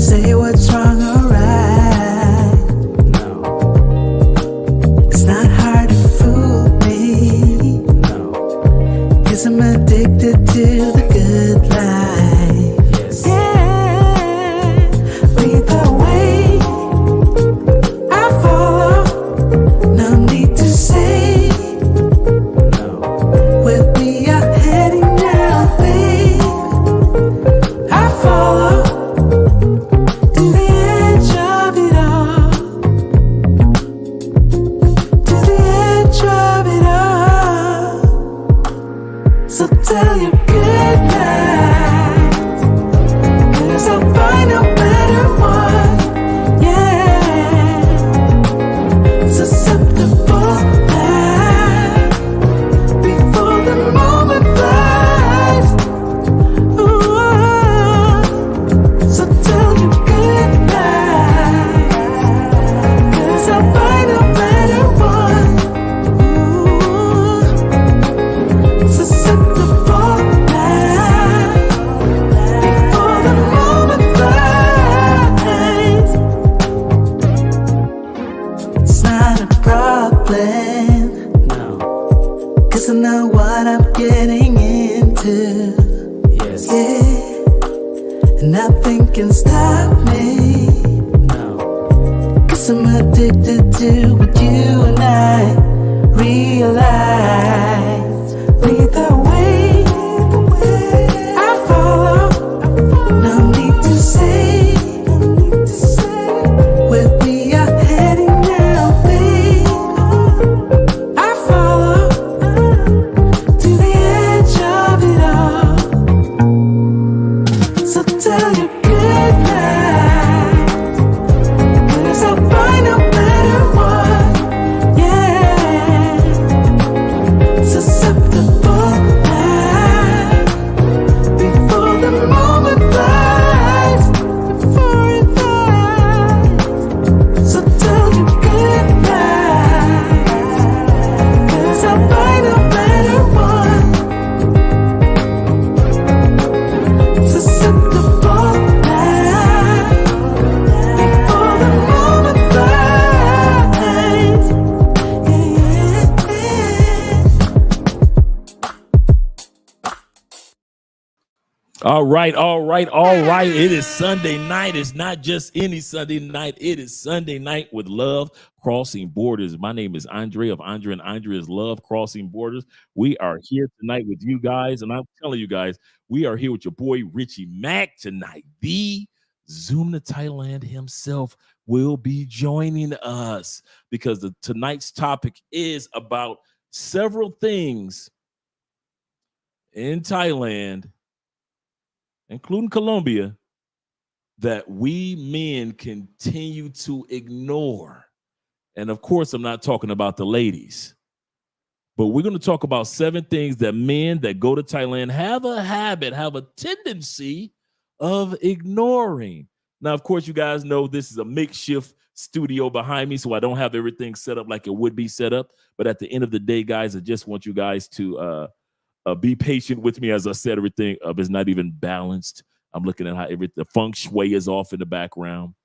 say what's wrong or right. No. It's not hard to fool me. No. 'Cause I'm addicted to the good life. Yes. Yeah. Lead the way. I follow. No need to say. No. Where we are heading now, babe. I follow. To the edge of it all. To the edge of it all. So tell your good night. 'Cause I'll find a better one. Yeah. Susceptible now. Before the moment flies. Ooh. So tell your good night. 'Cause I'll find a better one. Ooh. Susceptible now. Before the moment flies. It's not a problem. No. 'Cause I know what I'm getting into. Yes. Yeah. And nothing can stop me. No. 'Cause I'm addicted to what you and I realize. Lead the way. I follow. No need to say. Where we are heading now, babe. I follow. To the edge of it all. So tell your good night. 'Cause I'll find a better one. Yeah. Susceptible now. Before the moment flies. Before it flies. So tell your good night. 'Cause I'll find a better one. Susceptible now. Before the moment flies. Yeah. All right. It is Sunday night. It's not just any Sunday night. It is Sunday night with Love Crossing Borders. My name is Andre of Andre and Andre's Love Crossing Borders. We are here tonight with you guys, and I'm telling you guys, we are here with your boy Richie Mack tonight. The Zoom to Thailand himself will be joining us because tonight's topic is about several things in Thailand, including Colombia, that we men continue to ignore. And of course, I'm not talking about the ladies, but we're going to talk about 7 things that men that go to Thailand have a tendency of ignoring. Now, of course, you guys know this is a makeshift studio behind me, so I don't have everything set up like it would be set up. But at the end of the day, guys, I just want you guys to be patient with me. As I said, everything is not even balanced. I'm looking at how the feng shui is off in the background,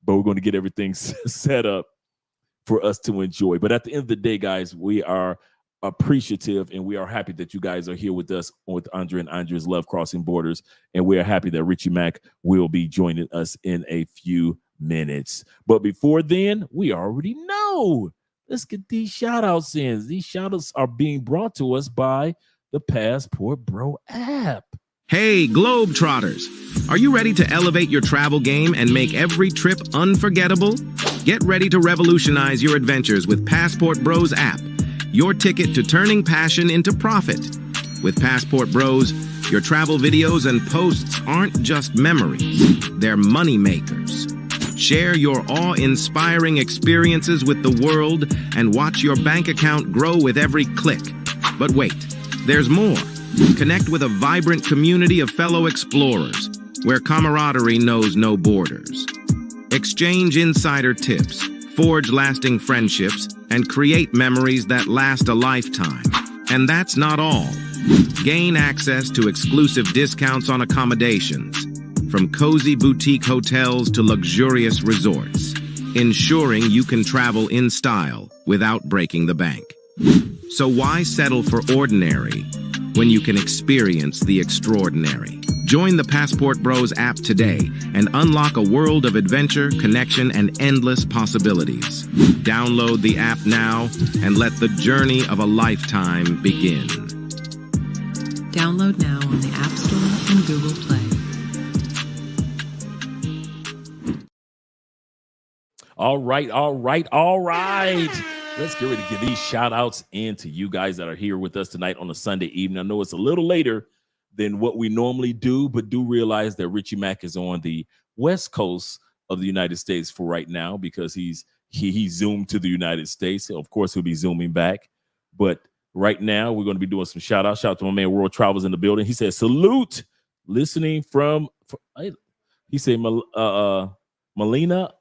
but we're going to get everything set up for us to enjoy. But at the end of the day, guys, we are appreciative and we are happy that you guys are here with us with Andre and Andre's Love Crossing Borders. And we are happy that Richie Mack will be joining us in a few minutes. But before then, we already know. Let's get these shout outs in. These shout outs are being brought to us by the Passport Bro app. Hey, Globetrotters! Are you ready to elevate your travel game and make every trip unforgettable? Get ready to revolutionize your adventures with Passport Bros app, your ticket to turning passion into profit. With Passport Bros, your travel videos and posts aren't just memories, they're money makers. Share your awe-inspiring experiences with the world and watch your bank account grow with every click. But wait, there's more. Connect with a vibrant community of fellow explorers, where camaraderie knows no borders. Exchange insider tips, forge lasting friendships, and create memories that last a lifetime. And that's not all. Gain access to exclusive discounts on accommodations, from cozy boutique hotels to luxurious resorts, ensuring you can travel in style without breaking the bank. So why settle for ordinary when you can experience the extraordinary? Join the Passport Bros app today and unlock a world of adventure, connection, and endless possibilities. Download the app now and let the journey of a lifetime begin. Download now on the App Store and Google Play. All right. Let's get ready to give these shout outs in to you guys that are here with us tonight on a Sunday evening. I know it's a little later than what we normally do, but do realize that Richie Mack is on the West Coast of the United States for right now because he zoomed to the United States. Of course, he'll be zooming back. But right now, we're going to be doing some shout outs. Shout out to my man World Travels in the building. He said, salute, listening from he said, Melina,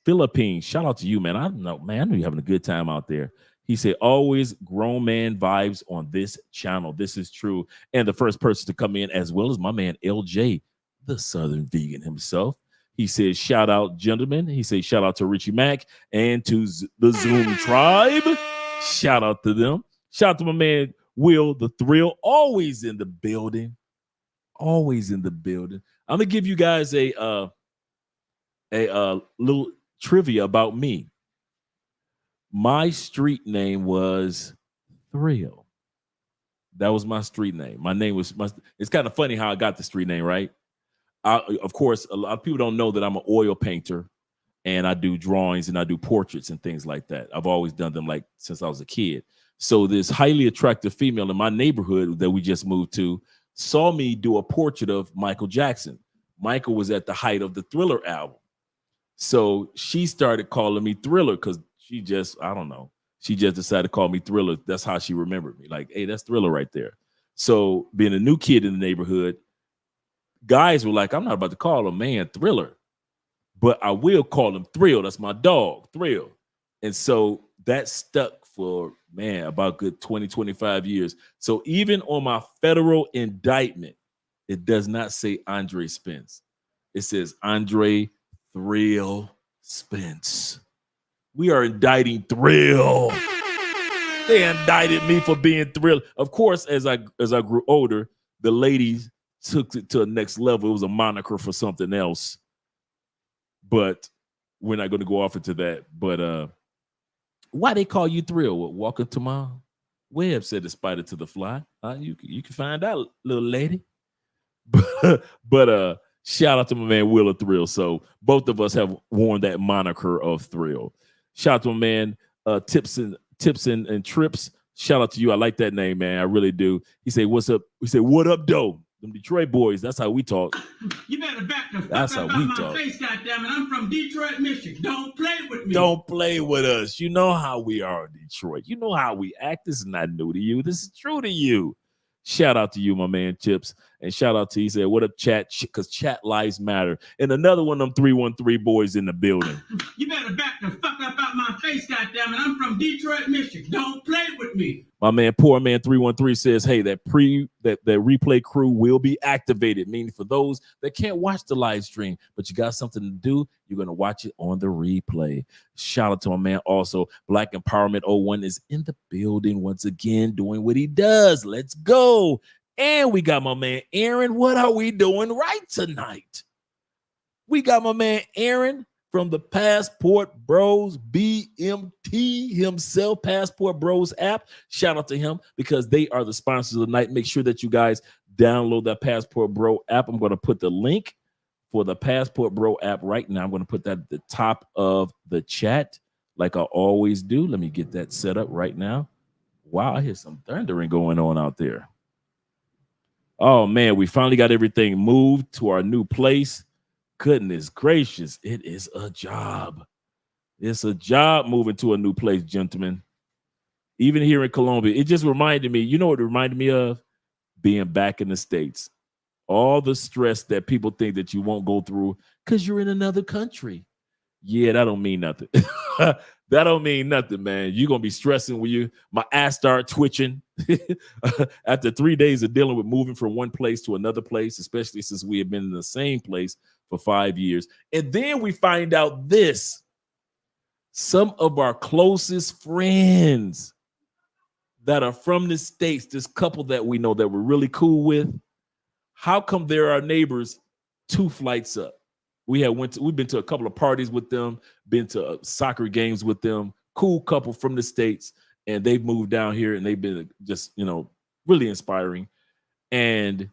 Philippines. Shout out to you, man. I know you're having a good time out there. He said, always grown man vibes on this channel. This is true. And the first person to come in, as well as my man LJ, the Southern vegan himself. He says, shout out, gentlemen. He says, shout out to Richie Mack and to the Zoom tribe. Shout out to them. Shout out to my man Will the Thrill, always in the building. Always in the building. I'm gonna give you guys a little trivia about me. My street name was Thrill. That was my street name. My name was it's kind of funny how I got the street name, right? Of course, a lot of people don't know that I'm an oil painter and I do drawings and I do portraits and things like that. I've always done them like since I was a kid. So this highly attractive female in my neighborhood that we just moved to saw me do a portrait of Michael Jackson. Michael was at the height of the Thriller album. So she started calling me Thriller because she just decided to call me Thriller. That's how she remembered me. Like, hey, that's Thriller right there. So being a new kid in the neighborhood, guys were like, I'm not about to call a man Thriller, but I will call him Thrill. That's my dog, Thrill. And so that stuck for, man, about good 20, 25 years. So even on my federal indictment, it does not say Andre Spence. It says Andre Thrill Spence. We are indicting Thrill. They indicted me for being Thrill. Of course, as I grew older, the ladies took it to a next level. It was a moniker for something else. But we're not going to go off into that. But why they call you Thrill? What, walking to my web, said the spider to the fly. You can find out, little lady. But shout out to my man Will of Thrill. So both of us have worn that moniker of Thrill. Shout out to my man Tips and Trips. Shout out to you. I like that name, man. I really do. He said, "What's up?" We said, "What up, Doe?" Them Detroit boys. That's how we talk. You better back the That's fuck how up we out my talk. face, goddammit. I'm from Detroit, Michigan. Don't play with me. Don't play with us. You know how we are in Detroit. You know how we act. This is not new to you. This is true to you. Shout out to you, my man Chips. And shout out to, he said, what up, chat? Because chat lives matter. And another one of them 313 boys in the building. You better back the fuck up out my face, goddammit. I'm from Detroit, Michigan. Don't play with me. My man, Poor Man 313 says, hey, that replay crew will be activated, meaning for those that can't watch the live stream, but you got something to do, you're going to watch it on the replay. Shout out to my man also. Black Empowerment 01 is in the building once again, doing what he does. Let's go. And we got my man Aaron. What are we doing right tonight? We got my man Aaron from the Passport Bros BMT himself, Passport Bros app. Shout out to him because they are the sponsors of the night. Make sure that you guys download that Passport Bro app. I'm going to put the link for the Passport Bro app right now. I'm going to put that at the top of the chat like I always do. Let me get that set up right now. Wow, I hear some thundering going on out there. Oh, man, we finally got everything moved to our new place. Goodness gracious, it is a job. It's a job moving to a new place, gentlemen. Even here in Colombia, it just reminded me, you know what it reminded me of? Being back in the States. All the stress that people think that you won't go through because you're in another country. Yeah, that don't mean nothing. That don't mean nothing, man. You're gonna be stressing when my ass start twitching after 3 days of dealing with moving from one place to another place, especially since we have been in the same place for 5 years. And then we find out this: some of our closest friends that are from the States, this couple that we know that we're really cool with, how come they're our neighbors 2 flights up? We've been to a couple of parties with them, been to soccer games with them, cool couple from the States, and they've moved down here and they've been just, really inspiring. And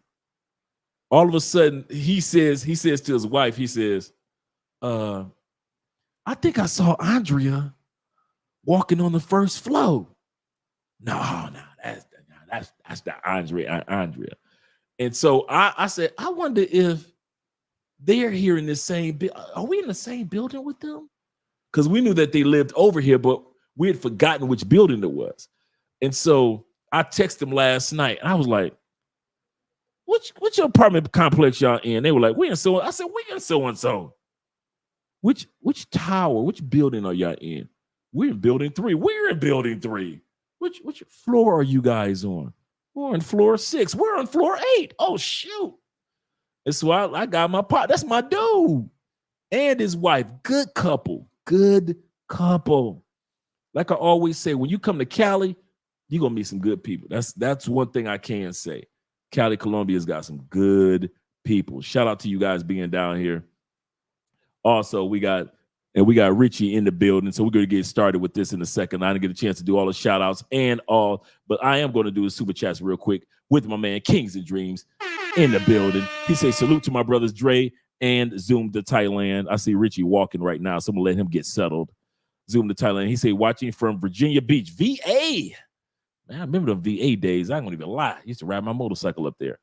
all of a sudden he says to his wife, he says, I think I saw Andrea walking on the first floor. No, that's the Andrea. And so I said, I wonder if they're here in the same. Are we in the same building with them? Because we knew that they lived over here, but we had forgotten which building it was. And so I texted them last night, and I was like, "What's your apartment complex y'all in?" They were like, "We in so." I said, "We in so and so." Which tower? Which building are y'all in? We're in building 3. We're in building 3. Which floor are you guys on? We're on floor 6. We're on floor 8. Oh shoot! And so I got my pot. That's my dude and his wife. Good couple. Good couple. Like I always say, when you come to Cali, you're gonna meet some good people. That's one thing I can say. Cali, Colombia's got some good people. Shout out to you guys being down here. Also, we got Richie in the building, so we're going to get started with this in a second. I didn't get a chance to do all the shout outs and all, but I am going to do a super chats real quick with my man Kings and Dreams in the building. He says, salute to my brothers Dre and Zoom to Thailand. I see Richie walking right now, so I'm going to let him get settled. Zoom to Thailand. He said, watching from Virginia Beach, VA. Man, I remember the VA days. I don't even lie. I used to ride my motorcycle up there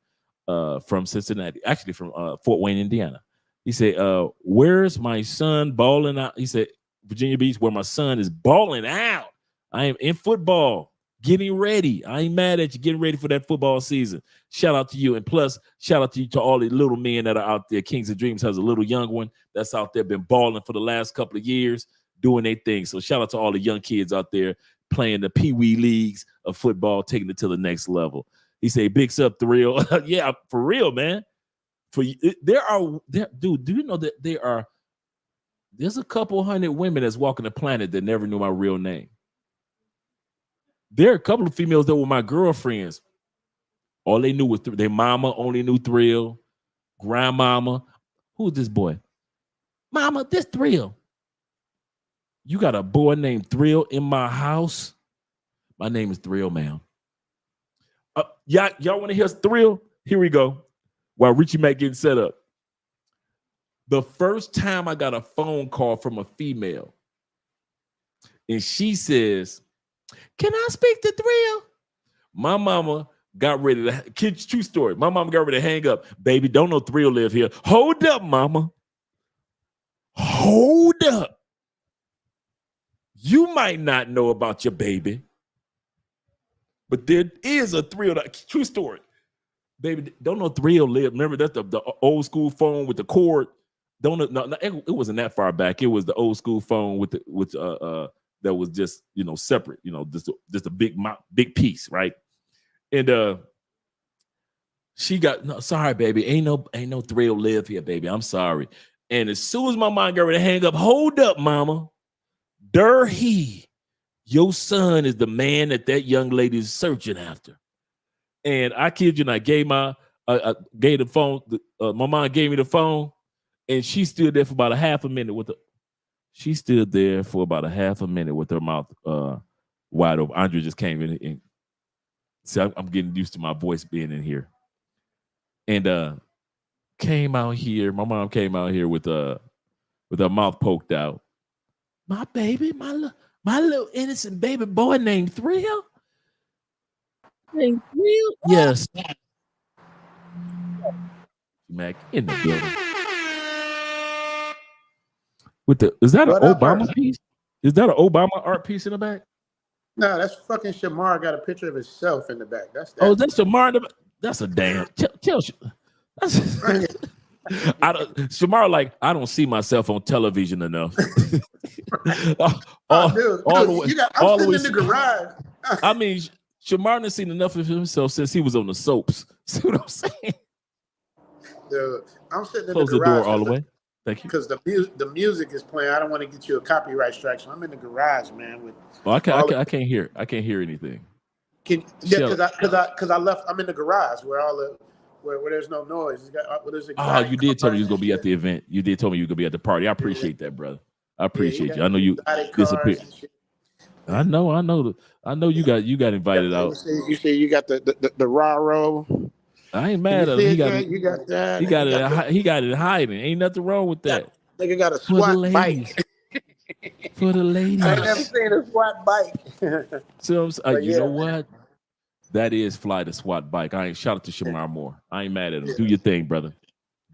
from Cincinnati, actually from Fort Wayne, Indiana. He said, where's my son balling out? He said, Virginia Beach, where my son is balling out. I am in football, getting ready. I ain't mad at you, getting ready for that football season. Shout out to you. And plus, shout out to you, to all the little men that are out there. Kings of Dreams has a little young one that's out there, been balling for the last couple of years, doing their thing. So shout out to all the young kids out there playing the Pee-wee leagues of football, taking it to the next level. He said, big up, Thrill. Yeah, for real, man. Dude, do you know that there's a couple hundred women that's walking the planet that never knew my real name. There are a couple of females that were my girlfriends. All they knew was their mama only knew Thrill, grandmama. Who's this boy? Mama, this Thrill. You got a boy named Thrill in my house? My name is Thrill, ma'am. Y'all want to hear Thrill? Here we go. While Richie Mac getting set up. The first time I got a phone call from a female, and she says, can I speak to Thrill? My mama got ready to, kid's true story. My mama got ready to hang up. Baby, don't know Thrill live here. Hold up, mama. Hold up. You might not know about your baby, but there is a Thrill. True story. Baby, don't know Thrill live. Remember, that's the old school phone with the cord. It wasn't that far back. It was the old school phone with that was just separate. Just a big piece, right? And she got no. Sorry, baby, ain't no Thrill live here, baby. I'm sorry. And as soon as my mom got ready to hang up, hold up, mama. Your son is the man that young lady is searching after. And I kid you not, gave the phone. My mom gave me the phone, and she stood there for about a half a minute with her mouth wide open. Andre just came in and said, I'm getting used to my voice being in here. And came out here. My mom came out here with her mouth poked out. My baby, my little innocent baby boy named Thrill. Yes. Mac in the building. Is that an Obama piece? Is that an Obama art piece in the back? No, that's fucking Shamar got a picture of himself in the back. That's Shamar in the back? That's a damn. Tell Shamar, like, I don't see myself on television enough. Dude, all the way, I'm sitting in the garage. I mean, Shamar has seen enough of himself since he was on the soaps. See what I'm saying? Dude, I'm sitting in Close the the garage door all the way. Thank you. because the music is playing. I don't want to get you a copyright strike, so I'm in the garage, man. With I can't hear anything. Because I left. I'm in the garage where all the where there's no noise. You did tell me you was gonna be at the event. You did tell me you were gonna be at the party. I appreciate that, brother. I appreciate you. I know you disappeared. I know you got invited out. You see, you got the raw roll. I ain't mad at him. He got that. He got it hiding. Ain't nothing wrong with that. Nigga got a SWAT bike. For the ladies. I never seen a SWAT bike. So you know what? That is fly the SWAT bike. I ain't shout out to Shamar Moore. I ain't mad at him. Yeah. Do your thing, brother.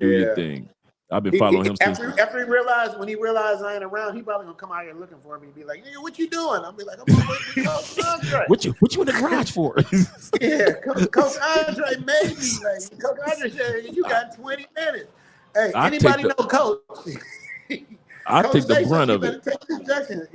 Do your thing. I've been following him since. After he realized I ain't around, he probably gonna come out here looking for me and be like, "Nigga, what you doing?" I'll be like, "I'm gonna wait for Coach Andre." What you in the garage for? Yeah, Coach Andre made me. Like, Coach Andre said, "You got 20 minutes." Hey, anybody know Coach? I take the brunt of it.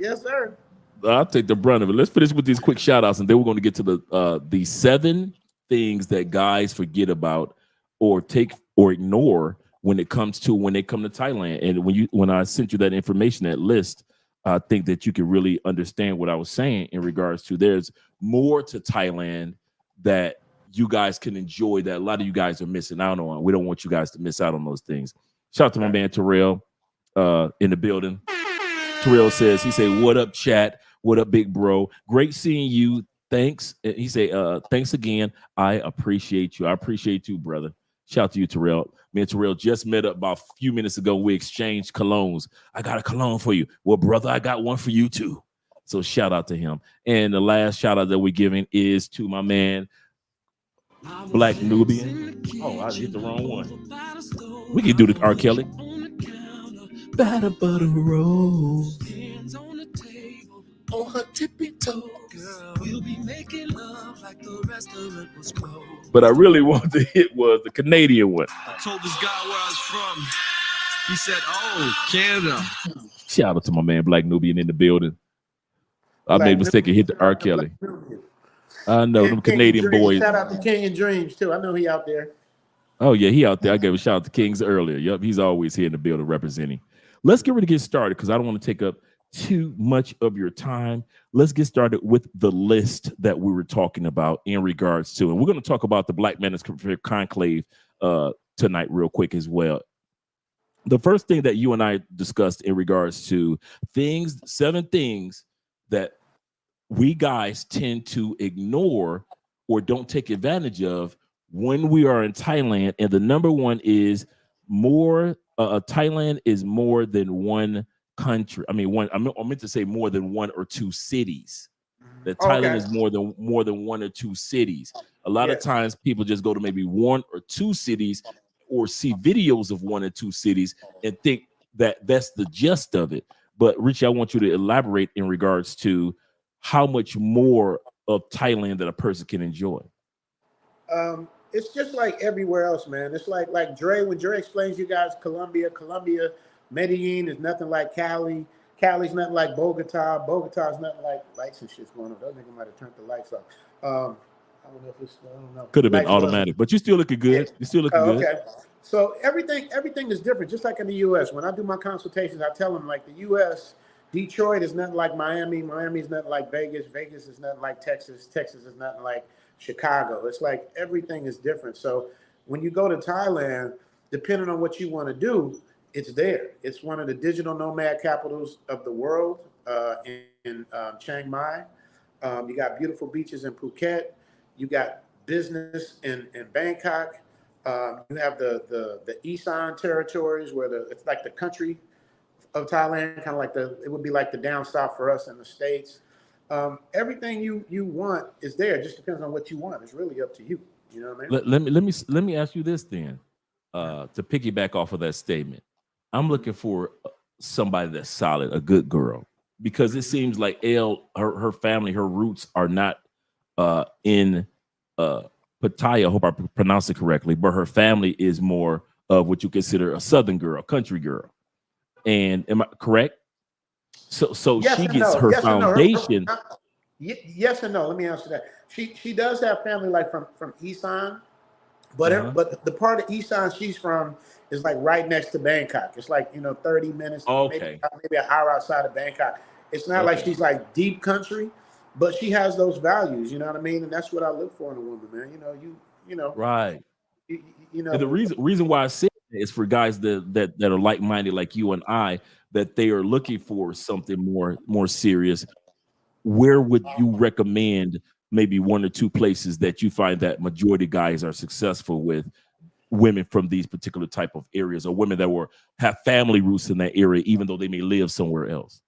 Yes, sir. I'll take the brunt of it. Let's finish with these quick shout outs, and then we're going to get to the 7 things that guys forget about or take or ignore when they come to Thailand. And when I sent you that information, that list, I think that you can really understand what I was saying in regards to there's more to Thailand that you guys can enjoy that a lot of you guys are missing out on. We don't want you guys to miss out on those things. Shout out to my man Terrell in the building. Terrell says, he say, "What up, chat? What up, big bro? Great seeing you. Thanks." He say, "Thanks again. I appreciate you. I appreciate you, brother." Shout out to you, Terrell. Me and Terrell just met up about a few minutes ago. We exchanged colognes. I got a cologne for you. Well, brother, I got one for you too. So shout out to him. And the last shout out that we're giving is to my man, Black Nubian. Oh, I hit the wrong one. We can do the R. Kelly. Batter butter roll. On her tippy toe, girl. We'll be making love like the restaurant was closed. But I really wanted to hit was the Canadian one. I told this guy where I was from. He said, "Oh, Canada." Shout out to my man Black Nubian in the building. I made a mistake and hit the R. Kelly. I know them Canadian boys. Shout out to King and Dreams too. I know he out there. Oh yeah, he out there. I gave a shout out to Kings earlier. Yep, he's always here in the building representing. Let's get ready to get started because I don't want to take up too much of your time. Let's get started with the list that we were talking about in regards to, and we're going to talk about the Black Manosphere Conclave tonight real quick as well. The first thing that you and I discussed in regards to 7 things that we guys tend to ignore or don't take advantage of when we are in Thailand, and the number one is Thailand is more than one country. I meant to say more than 1 or 2 cities. That Thailand is more than 1 or 2 cities. A lot of times people just go to maybe 1 or 2 cities or see videos of 1 or 2 cities and think that that's the gist of it. But Richie, I want you to elaborate in regards to how much more of Thailand that a person can enjoy. It's just like everywhere else, man. It's like Dre, when Dre explains you guys Colombia, Medellin is nothing like Cali. Cali's nothing like Bogota. Bogota's nothing like lights and shit's going on. That nigga might have turned the lights off. I don't know if it's, I don't know. Could have been automatic, but you still looking good. You still looking good. Okay. So everything is different, just like in the U.S. When I do my consultations, I tell them like the U.S., Detroit is nothing like Miami. Miami is nothing like Vegas. Vegas is nothing like Texas. Texas is nothing like Chicago. It's like everything is different. So when you go to Thailand, depending on what you want to do, it's there. It's one of the digital nomad capitals of the world in Chiang Mai. You got beautiful beaches in Phuket. You got business in Bangkok. You have the Isan territories where it's like the country of Thailand, kind of like it would be like the down south for us in the States. Everything you want is there. It just depends on what you want. It's really up to you. You know what I mean? Let me ask you this then, to piggyback off of that statement. I'm looking for somebody that's solid, a good girl, because it seems like her family, her roots are not in Pattaya. I hope I pronounced it correctly, but her family is more of what you consider a Southern girl, country girl. And am I correct? So Yes she and gets no. her Yes and no. foundation. Yes and no. Let me answer that. She does have family like from Isan, but Uh-huh. but the part of Isan she's from is like right next to Bangkok. It's like 30 minutes, Okay. maybe an hour outside of Bangkok. It's not like Okay. she's like deep country, but she has those values. You know what I mean? And that's what I look for in a woman, man. You know, Right. you, you And the know. reason why I say that is for guys that are like minded like you and I, that they are looking for something more serious. Where would you recommend maybe one or two places that you find that majority guys are successful with women from these particular type of areas, or women that have family roots in that area, even though they may live somewhere else?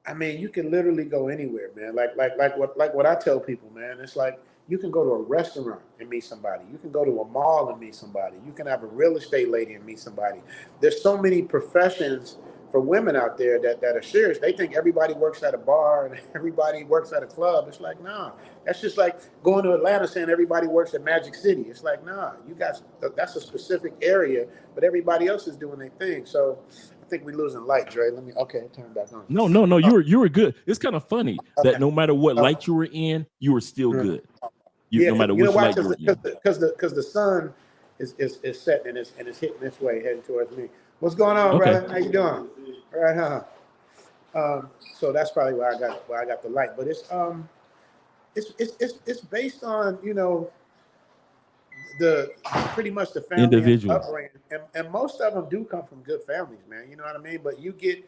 I mean, you can literally go anywhere, man. Like what I tell people, man. It's like you can go to a restaurant and meet somebody. You can go to a mall and meet somebody. You can have a real estate lady and meet somebody. There's so many professions for women out there that are serious. They think everybody works at a bar and everybody works at a club. It's like, nah. That's just like going to Atlanta saying everybody works at Magic City. It's like, nah. That's a specific area, but everybody else is doing their thing. So I think we're losing light, Dre. Okay, turn it back on. No, you were good. It's kind of funny that Okay. no matter what light you were in, you were still Mhm. good. Yeah, No matter you know which why? light you were in. Because the sun is setting and it's hitting this way, heading towards me. What's going on, Okay. brother? How you doing? All right, huh? So that's probably why I got the light. But it's based on the pretty much the family and Individual. upbringing, and most of them do come from good families, man. You know what I mean? But you get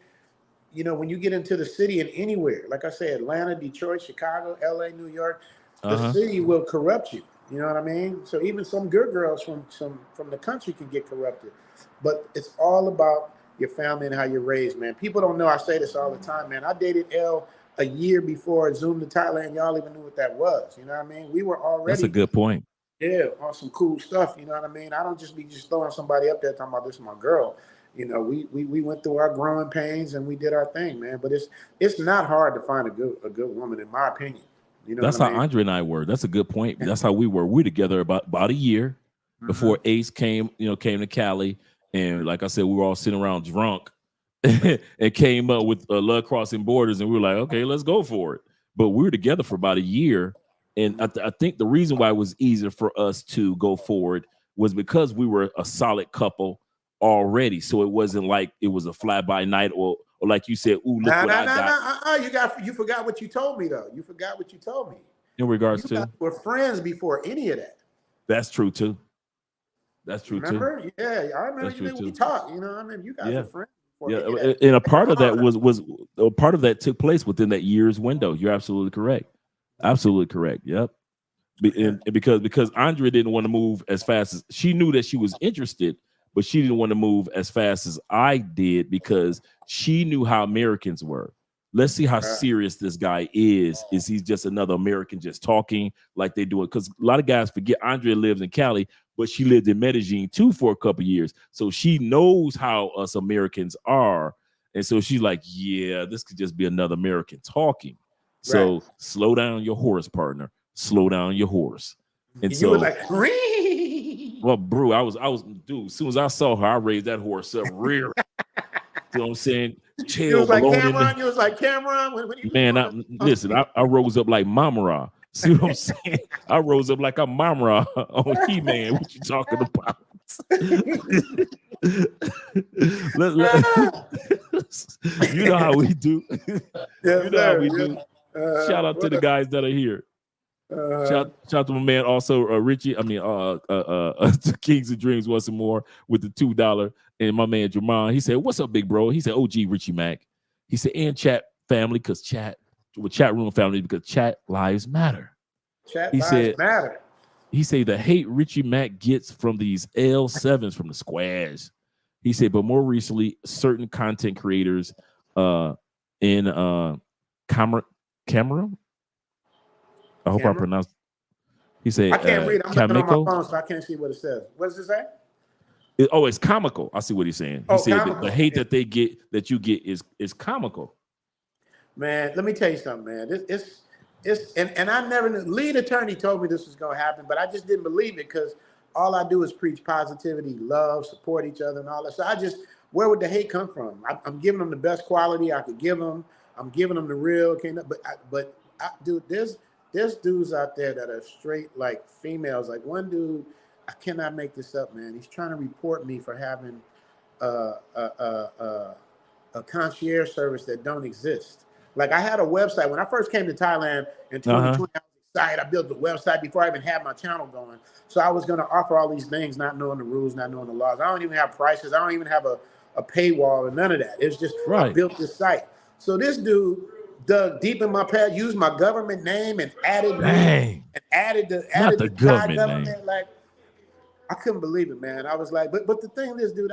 when you get into the city and anywhere, like I say, Atlanta, Detroit, Chicago, LA, New York, the Uh-huh. city will corrupt you. You know what I mean? So even some good girls from the country can get corrupted. But it's all about your family and how you're raised, man. People don't know. I say this all the time, man. I dated L a year before Zoom to Thailand. Y'all even knew what that was. You know what I mean? We were That's a already good point. on some cool stuff. You know what I mean? I don't just be just throwing somebody up there talking about this is my girl. We went through our growing pains and we did our thing, man. But it's not hard to find a good woman, in my opinion. You know That's what I how mean? Andre and I were. That's a good point. That's how we were. We were together about a year before Ace came to Cali. And like I said, we were all sitting around drunk and came up with Love Crossing Borders. And we were like, okay, let's go for it. But we were together for about a year. And I think the reason why it was easier for us to go forward was because we were a solid couple already. So it wasn't like it was a fly by night or like you said, ooh, look Nah, what nah, I nah, got nah. You forgot what you told me though. You forgot what you told me. in regards You guys to. were friends before any of that. That's true too. That's true too. Remember? Yeah, I remember. That's true We too. talked. I mean, you guys were Yeah. friends before Yeah. any of that. And a part of that Come on. was a part of that took place within that year's window. You're absolutely correct. Absolutely correct. Yep. And because Andrea didn't want to move as fast as she knew that she was interested, but she didn't want to move as fast as I did because she knew how Americans were. Let's see how serious this guy is. Is he just another American just talking like they do it? Because a lot of guys forget Andrea lives in Cali, but she lived in Medellin too for a couple of years. So she knows how us Americans are. And so she's like, yeah, this could just be another American talking. So slow down your horse, partner. Slow down your horse. And You were so, like, Ree! well, bro, I was, dude, as soon as I saw her, I raised that horse up rear. You know what I'm saying? You Tail was like blown Cameron. in You was like Cameron. When you was man, listen, I rose up like Mamara. See what I'm saying? I rose up like a Mamara on He-Man. What you talking about? You know how we do. You know how we do. Shout out to the guys that are here. Shout out to my man also Richie. I mean to Kings of Dreams once more with the $2. And my man Jermon, he said, "What's up, big bro?" He said, "OG Richie Mack." He said, "And chat family, chat room family, because chat lives matter." Chat lives matter. He said the hate Richie Mack gets from these L7s from the squares. He said, but more recently, certain content creators in camera. I hope I pronounced. He said, I can't read. I'm looking on my phone, so I can't see what it says. What does it say? It's comical. I see what he's saying. He said the hate that they get, that you get, is comical. Man, let me tell you something, man. And I never knew. Lead attorney told me this was gonna happen, but I just didn't believe it because all I do is preach positivity, love, support each other, and all that. So where would the hate come from? I'm giving them the best quality I could give them. I'm giving them the real. Dude, there's dudes out there that are straight like females. Like one dude, I cannot make this up, man. He's trying to report me for having a concierge service that don't exist. Like I had a website when I first came to Thailand in 2020. I was excited. I built the website before I even had my channel going. So I was going to offer all these things, not knowing the rules, not knowing the laws. I don't even have prices. I don't even have a paywall and none of that. It's just I built this site. So this dude dug deep in my past, used my government name and added me and added the Thai government name. Like I couldn't believe it, man. I was like, but the thing is, dude,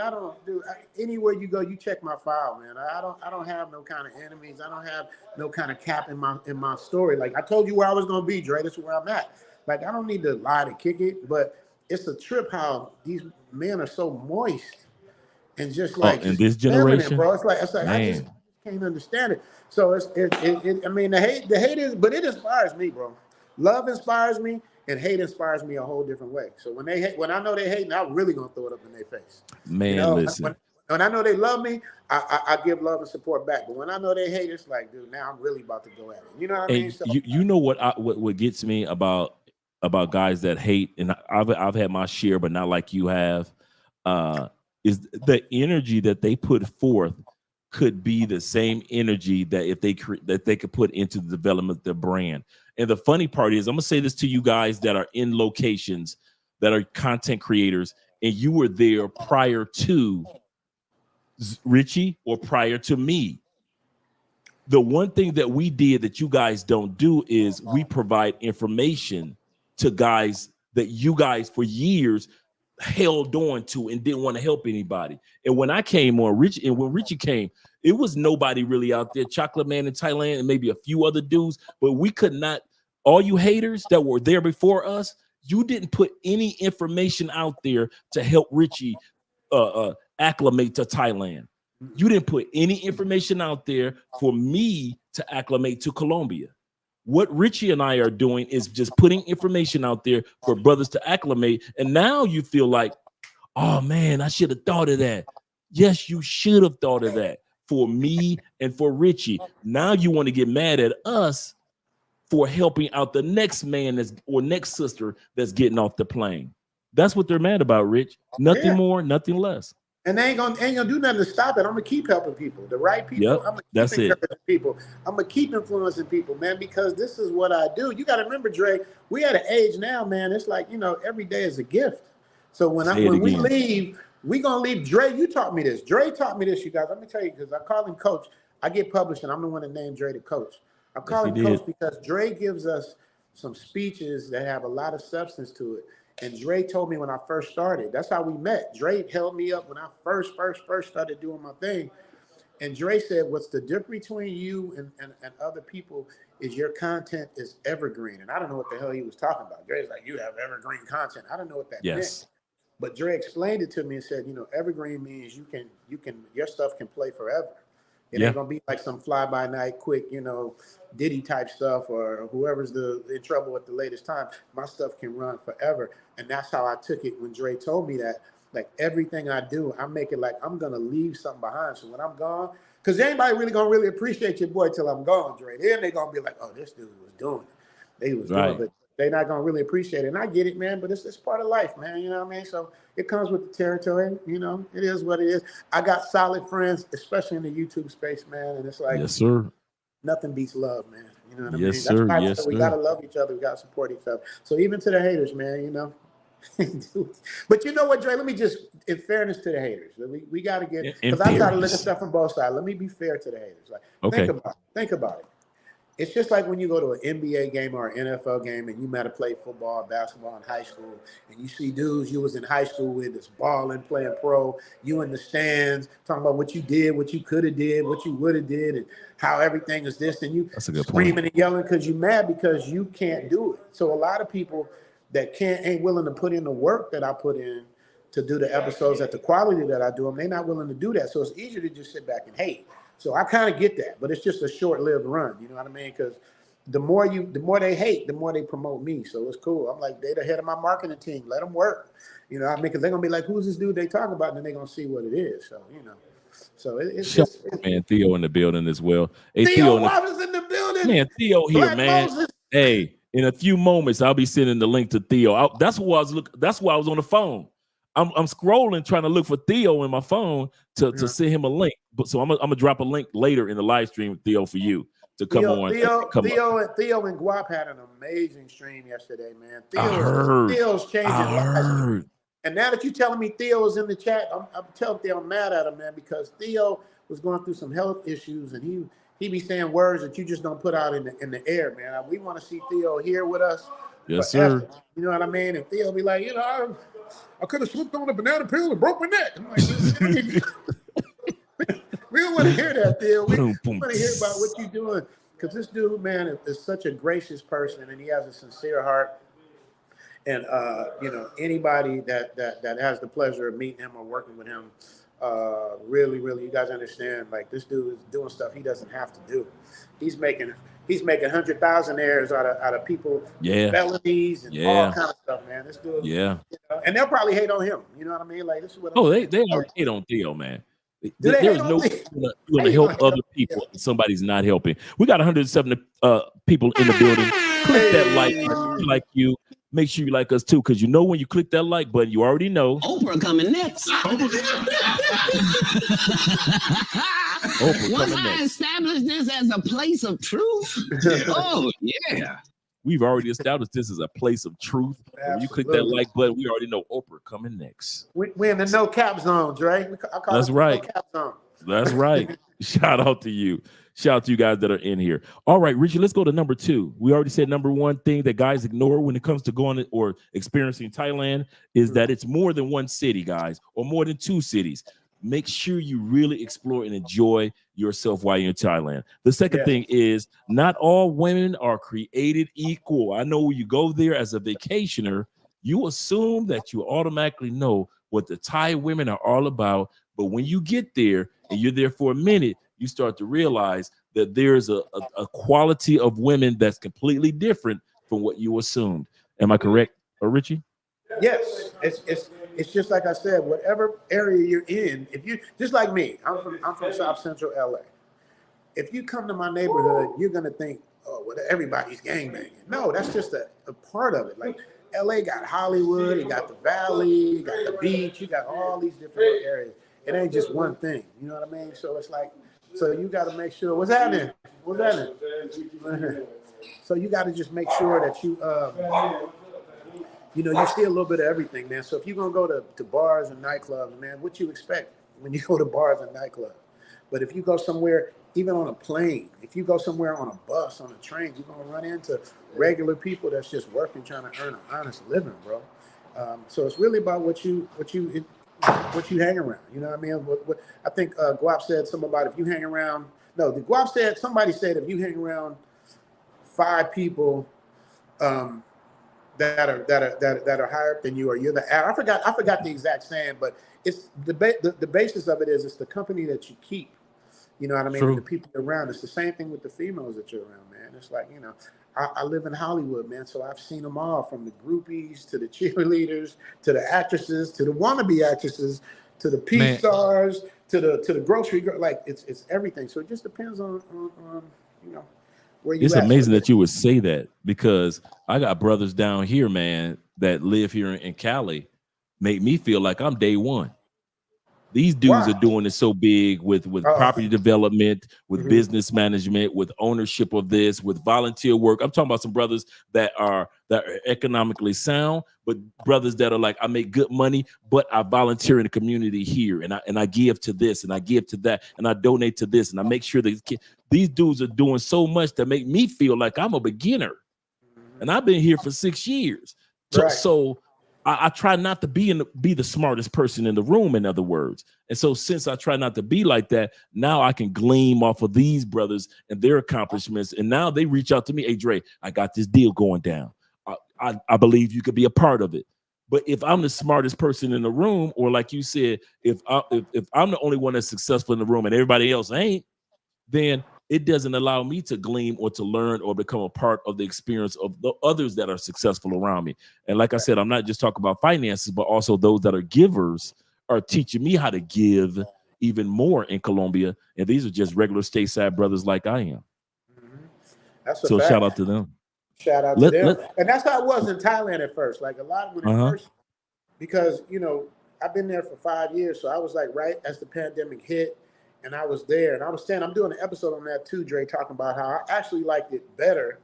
anywhere you go, you check my file, man. I don't have no kind of enemies. I don't have no kind of cap in my story. Like I told you where I was gonna be, Dre. This is where I'm at. Like I don't need to lie to kick it, but it's a trip how these men are so moist and just like in this generation, bro. It's like I just can't understand it. So I mean the hate is, but it inspires me, bro. Love inspires me. And hate inspires me a whole different way. So when I know they hate, I'm really gonna throw it up in their face. Man, listen. When I know they love me, I give love and support back. But when I know they hate, it's like, dude, now I'm really about to go at it. You know what I mean? So, you know what gets me about guys that hate, and I've had my share, but not like you have, is the energy that they put forth could be the same energy that if they could put into the development of their brand. And the funny part is, I'm gonna say this to you guys that are in locations that are content creators, and you were there prior to Richie or prior to me. The one thing that we did that you guys don't do is we provide information to guys that you guys for years held on to and didn't want to help anybody. And when I came on, when Richie came, it was nobody really out there. Chocolate Man in Thailand and maybe a few other dudes, but we could not. All you haters that were there before us, you didn't put any information out there to help Richie acclimate to Thailand. You didn't put any information out there for me to acclimate to Colombia. What Richie and I are doing is just putting information out there for brothers to acclimate. And now you feel like, oh man, I should have thought of that. Yes, you should have thought of that for me and for Richie. Now you want to get mad at us for helping out the next man or next sister that's getting off the plane. That's what they're mad about, Rich. Nothing more, nothing less. And they ain't gonna do nothing to stop it. I'm gonna keep helping people, the right people. Yep, I'm gonna keep encouraging people. I'm gonna keep influencing people, man, because this is what I do. You got to remember, Dre, we at an age now, man. It's like, every day is a gift. So when we leave, we gonna leave. Dre, you taught me this. Dre taught me this, you guys. Let me tell you, because I call him Coach. I get published, and I'm the one that named Dre the Coach. I call him Coach because Dre gives us some speeches that have a lot of substance to it. And Dre told me when I first started, that's how we met. Dre held me up when I first started doing my thing. And Dre said, what's the difference between you and other people is your content is evergreen. And I don't know what the hell he was talking about. Dre's like, you have evergreen content. I don't know what that meant. But Dre explained it to me and said, evergreen means your stuff can play forever. It ain't gonna be like some fly-by-night, quick, Diddy type stuff or whoever's in trouble at the latest time. My stuff can run forever, and that's how I took it when Dre told me that. Like everything I do, I make it like I'm gonna leave something behind. So when I'm gone, because anybody really gonna really appreciate your boy till I'm gone, Dre. Then they gonna be like, oh, this dude was doing it. They was doing it, but they're not gonna really appreciate it. And I get it, man. But it's part of life, man. You know what I mean? So it comes with the territory. It is what it is. I got solid friends, especially in the YouTube space, man. And it's like, yes, sir. Nothing beats love, man. You know what I mean? Yes, sir. Yes, we gotta love each other. We gotta support each other. So even to the haters, man, But you know what, Dre? Let me just, in fairness to the haters, we gotta get, because I try to look at stuff from both sides. Let me be fair to the haters. Like, think about it. It's just like when you go to an NBA game or an NFL game and you might have played football, basketball in high school, and you see dudes you was in high school with that's balling, playing pro, you in the stands, talking about what you did, what you could have did, what you would have did, and how everything is this, and you screaming and yelling because you're mad because you can't do it. So a lot of people that ain't willing to put in the work that I put in to do the episodes at the quality that I do them, they're not willing to do that. So it's easier to just sit back and hate. So I kind of get that, but it's just a short-lived run. You know what I mean? Because the more they hate, the more they promote me. So it's cool. I'm like, they're the head of my marketing team. Let them work. You know, I mean, because they're gonna be like, who's this dude they talk about? And then they're gonna see what it is. So you know, so Shout out, man, Theo in the building as well. Hey, Theo Wallace in the building. Man, Theo here, Black man. Moses. Hey, in a few moments, I'll be sending the link to Theo. That's why I was on the phone. I'm scrolling trying to look for Theo in my phone to send him a link. But so I'm gonna drop a link later in the live stream, Theo, for you to come on. Theo and Guap had an amazing stream yesterday, man. Theo's changing lives. And now that you're telling me Theo is in the chat, I'm telling Theo I'm mad at him, man, because Theo was going through some health issues, and he be saying words that you just don't put out in the air, man. We want to see Theo here with us. Yes, forever. sir. You know what I mean? And Theo be like, you know, I could have slipped on a banana peel and broke my neck. I'm like, we don't want to hear that, Theo. We want to hear about what you're doing. Because this dude, man, is such a gracious person, and he has a sincere heart. And you know, anybody that has the pleasure of meeting him or working with him, really, you guys understand, like, this dude is doing stuff he doesn't have to do. He's making 100,000 out of people, felonies and all kinds of stuff, man. This dude, you know, and they'll probably hate on him. You know what I mean? Like, this is what. They hate on Theo, man. There's no way you want to help other people if somebody's not helping. We got 170 people in the building. Click that like you. Make sure you like us too, because you know when you click that like button, you already know Oprah coming next. Once I establish this as a place of truth, oh yeah. We've already established this as a place of truth. When you click that like button, we already know Oprah coming next. We're in the no cap zone, Dre. That's right. No cap zone. That's right. Shout out to you. Shout out to you guys that are in here. All right, Richie, let's go to number 2. We already said number 1 thing that guys ignore when it comes to going or experiencing Thailand is that it's more than one city, guys, or more than 2 cities. Make sure you really explore and enjoy yourself while you're in Thailand. The second thing is not all women are created equal. I know when you go there as a vacationer, you assume that you automatically know what the Thai women are all about. But when you get there and you're there for a minute, you start to realize that there's a quality of women that's completely different from what you assumed. Am I correct, Richie? Yes, it's just like I said. Whatever area you're in, if you just like me, I'm from South Central LA. If you come to my neighborhood, you're gonna think, oh, well, everybody's gangbanging. No, that's just a part of it. Like, LA got Hollywood, you got the Valley, you got the beach, you got all these different areas. It ain't just one thing. You know what I mean? So it's like, so you got to make sure. What's happening? So you got to just make sure that you, you know, you see a little bit of everything, man. So if you're gonna go to bars and nightclubs, man, what you expect when you go to bars and nightclubs? But if you go somewhere, even on a plane, if you go somewhere on a bus, on a train, you're gonna run into regular people that's just working, trying to earn an honest living, bro. So it's really about what you hang around. You know what I mean? What I think Guap said something about if you hang around. No, the Guap said, somebody said if you hang around 5 people that are higher up than you, or you're the average. I forgot the exact saying, but it's the basis of it is it's the company that you keep. You know what I mean? And the people around. It's the same thing with the females that you're around, man. It's like, you know, I live in Hollywood, man, so I've seen them all, from the groupies to the cheerleaders to the actresses to the wannabe actresses to the P stars to the grocery girl. Like, it's everything. So it just depends on you know, where you. It's amazing that you would say that, because I got brothers down here, man, that live here in Cali, make me feel like I'm day one. These dudes are doing it so big with property development, with business management, with ownership of this, with volunteer work. I'm talking about some brothers that are economically sound, but brothers that are like, I make good money, but I volunteer in the community here, and I give to this, and I give to that, and I donate to this, and I make sure that these dudes are doing so much to make me feel like I'm a beginner, and I've been here for 6 years. So I try not to be the smartest person in the room, in other words. And so since I try not to be like that, now I can glean off of these brothers and their accomplishments. And now they reach out to me, hey, Dre, I got this deal going down. I believe you could be a part of it. But if I'm the smartest person in the room, or like you said, if I'm the only one that's successful in the room and everybody else ain't, then it doesn't allow me to glean or to learn or become a part of the experience of the others that are successful around me. And like I said, I'm not just talking about finances, but also those that are givers are teaching me how to give even more in Colombia. And these are just regular stateside brothers like I am. That's a So fact. shout out to them. Shout out to them. And that's how it was in Thailand at first. Like a lot of when it first, because, you know, I've been there for 5 years. So I was like right as the pandemic hit and I was there and I was saying, I'm doing an episode on that too, Dre, talking about how I actually liked it better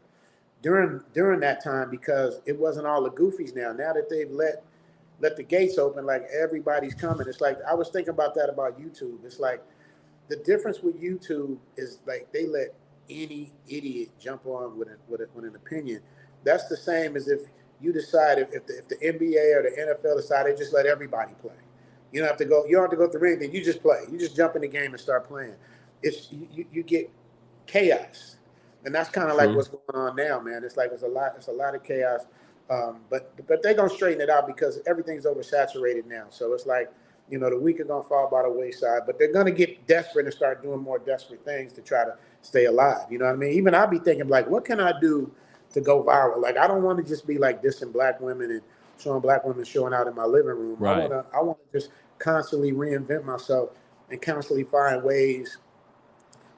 during that time because it wasn't all the goofies now. Now that they've let the gates open, like everybody's coming. It's like, I was thinking about that about YouTube. It's like the difference with YouTube is like they let any idiot jump on with an opinion. That's the same as if you decide if the NBA or the NFL decide they just let everybody play. You don't have to go through anything. You just play. You just jump in the game and start playing. It's you get chaos, and that's kind of like what's going on now, man. It's like it's a lot of chaos. But they're gonna straighten it out because everything's oversaturated now. So it's like, you know, the weak are gonna fall by the wayside, but they're gonna get desperate and start doing more desperate things to try to stay alive. You know what I mean? Even I'll be thinking like, what can I do to go viral? Like, I don't want to just be like dissing black women and showing black women showing out in my living room. Right. I want to just constantly reinvent myself and constantly find ways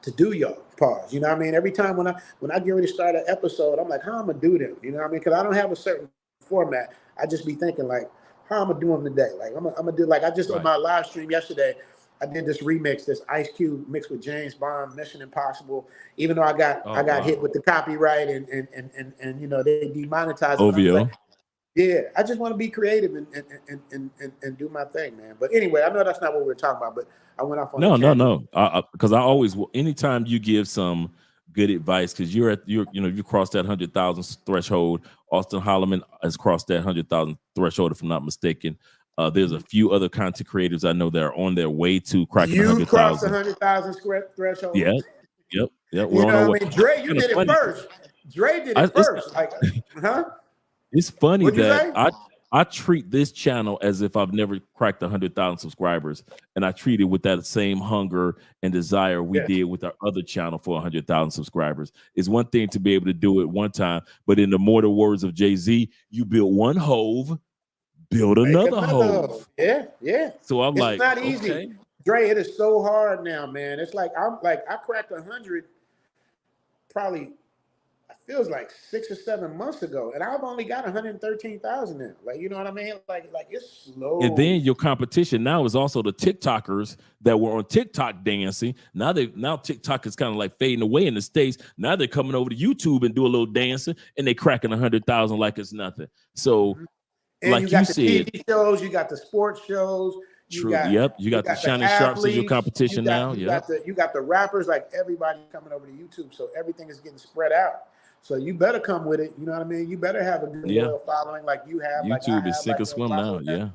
to do your pause. You know what I mean? Every time when I get ready to start an episode, I'm like, how I'm gonna do them? You know what I mean? Because I don't have a certain format. I just be thinking like, how I'm gonna do them today? Like I'm gonna do like I just on my live stream yesterday, I did this remix, this Ice Cube mixed with James Bond, Mission Impossible. Even though I got hit with the copyright and you know they demonetized it. Like, yeah, I just want to be creative and do my thing, man. But anyway, I know that's not what we're talking about, but I went off on No. Because I always, anytime you give some good advice, because you crossed that 100,000 threshold. Austin Holloman has crossed that 100,000 threshold, if I'm not mistaken. There's a few other content creators I know that are on their way to cracking 100,000. You crossed the 100,000 threshold. Yeah. Yep. We're you know what I mean? Dre, you did it first. Dre did it first. Like, huh? It's funny that I treat this channel as if I've never cracked 100,000 subscribers, and I treat it with that same hunger and desire we did with our other channel for 100,000 subscribers. It's one thing to be able to do it one time, but in the mortal words of Jay-Z, you build one hove, build another hove. Yeah. So I'm it's not easy. Dre, it is so hard now, man. It's like I cracked 100 probably. Feels like 6 or 7 months ago, and I've only got 113,000 now. Like, you know what I mean? Like it's slow. And then your competition now is also the TikTokers that were on TikTok dancing. Now TikTok is kind of like fading away in the States. Now they're coming over to YouTube and do a little dancing, and they cracking 100,000 like it's nothing. So, and like you got the TV shows, you got the sports shows. You got the Shining Sharps as your competition now. You got the rappers, like everybody coming over to YouTube. So everything is getting spread out. So you better come with it. You know what I mean? You better have a good loyal following like you have. YouTube is sink or swim now. Yeah.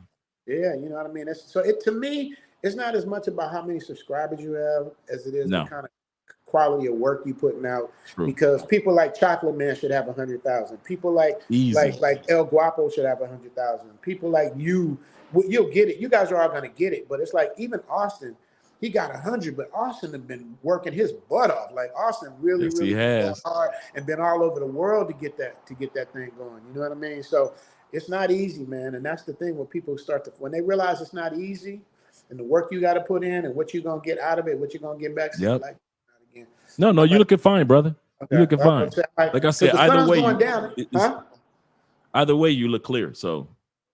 Yeah, you know what I mean? To me, it's not as much about how many subscribers you have as it is the kind of quality of work you putting out. True. Because people like Chocolate Man should have 100,000. People like El Guapo should have 100,000. People like you'll get it. You guys are all gonna get it. But it's like even Austin. He got 100, but Austin has been working his butt off. Like Austin really has hard and been all over the world to get that thing going. You know what I mean? So it's not easy, man. And that's the thing when people when they realize it's not easy, and the work you got to put in, and what you're gonna get out of it, what you're gonna get back. Yep. Like, again. No, you're looking fine, brother. Okay. You looking fine. Like I said, either way, either way, you look clear. So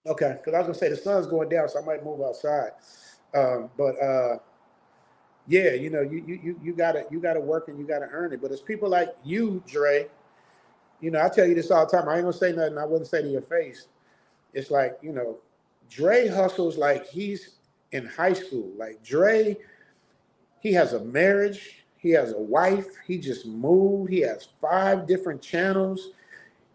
okay, because I was gonna say the sun's going down, so I might move outside. Yeah, you know, you gotta work and you gotta earn it. But it's people like you, Dre. You know, I tell you this all the time. I ain't gonna say nothing I wouldn't say to your face. It's like, you know, Dre hustles like he's in high school. Like Dre, he has a marriage, he has a wife, he just moved, he has 5 different channels,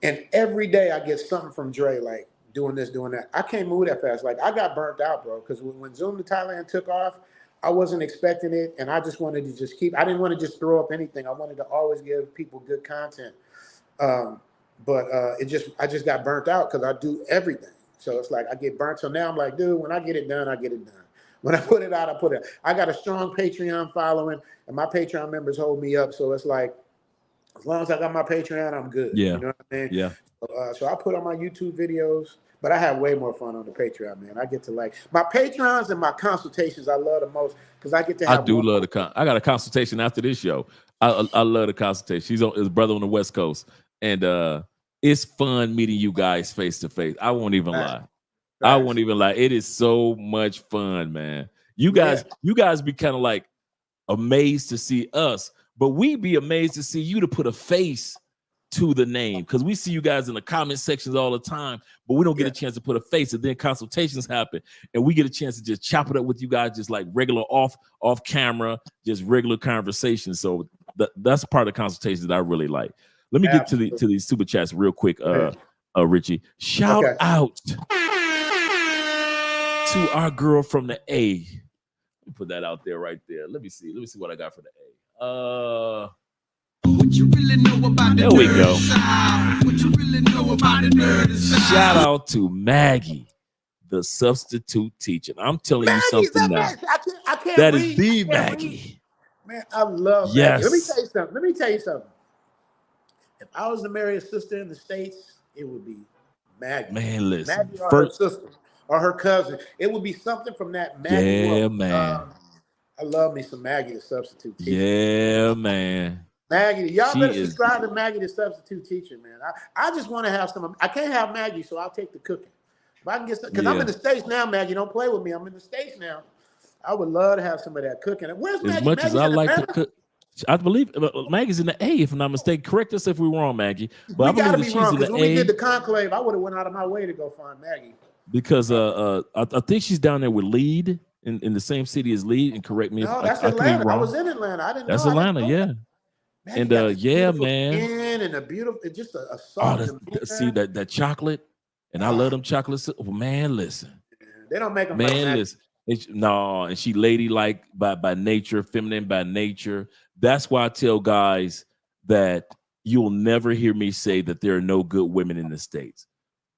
and every day I get something from Dre like doing this, doing that. I can't move that fast. Like I got burnt out, bro, because when Zoom to Thailand took off. I wasn't expecting it, and I just wanted to just I didn't want to just throw up anything. I wanted to always give people good content. But I just got burnt out because I do everything. So it's like I get burnt. So now I'm like, dude, when I get it done, I get it done. When I put it out, I put it. I got a strong Patreon following, and my Patreon members hold me up. So it's like, as long as I got my Patreon, I'm good. Yeah. You know what I mean? Yeah. So I put on my YouTube videos, but I have way more fun on the Patreon, man. I get to like my Patrons and my consultations. I love the most because I get to have. I do love I got a consultation after this show. I love the consultation. He's his brother on the West Coast, and it's fun meeting you guys face to face. I won't even lie. I won't even lie. It is so much fun, man. You guys be kind of like amazed to see us, but we be amazed to see you to put a face to the name, because we see you guys in the comment sections all the time, but we don't get a chance to put a face. And then consultations happen, and we get a chance to just chop it up with you guys, just like regular off camera, just regular conversations. So that's part of the consultations that I really like. Let me get to these super chats real quick, Richie. Shout out to our girl from the A. Let me put that out there right there. Let me see what I got for the A. What you really know about there we go. What you really know about the nerd side? Shout out to Maggie, the substitute teacher. I'm telling you something now. I can't that read. is the Maggie. Man, I love yes. Maggie. Let me tell you something. If I was to marry a sister in the States, it would be Maggie. Man, listen. Maggie or her sister or her cousin. It would be something from that Maggie. Yeah, world. man. I love me some Maggie, the substitute teacher. Yeah, man. Maggie, y'all better subscribe to Maggie, the substitute teacher, man. I just want to have some. I can't have Maggie, so I'll take the cooking. If I can get some, because I'm in the States now, Maggie. Don't play with me. I'm in the States now. I would love to have some of that cooking. Where's Maggie? As much Maggie's as I like Atlanta? to cook, I believe Maggie's in the A, if I'm not mistaken. Correct us if we're wrong, Maggie. But We I believe that she's in the when A. we did the conclave, I would have went out of my way to go find Maggie. Because I think she's down there with Lead in the same city as Lead. And correct me No, if that's I could be Atlanta. wrong. I was in Atlanta. I didn't know. That's Atlanta, yeah. Maggie And got this yeah, beautiful man. skin and a beautiful, just a soft. See that chocolate, and I love them chocolates. Oh, man, listen. They don't make them. Man, like Maggie. listen. And she ladylike by nature, feminine by nature. That's why I tell guys that you'll never hear me say that there are no good women in the States.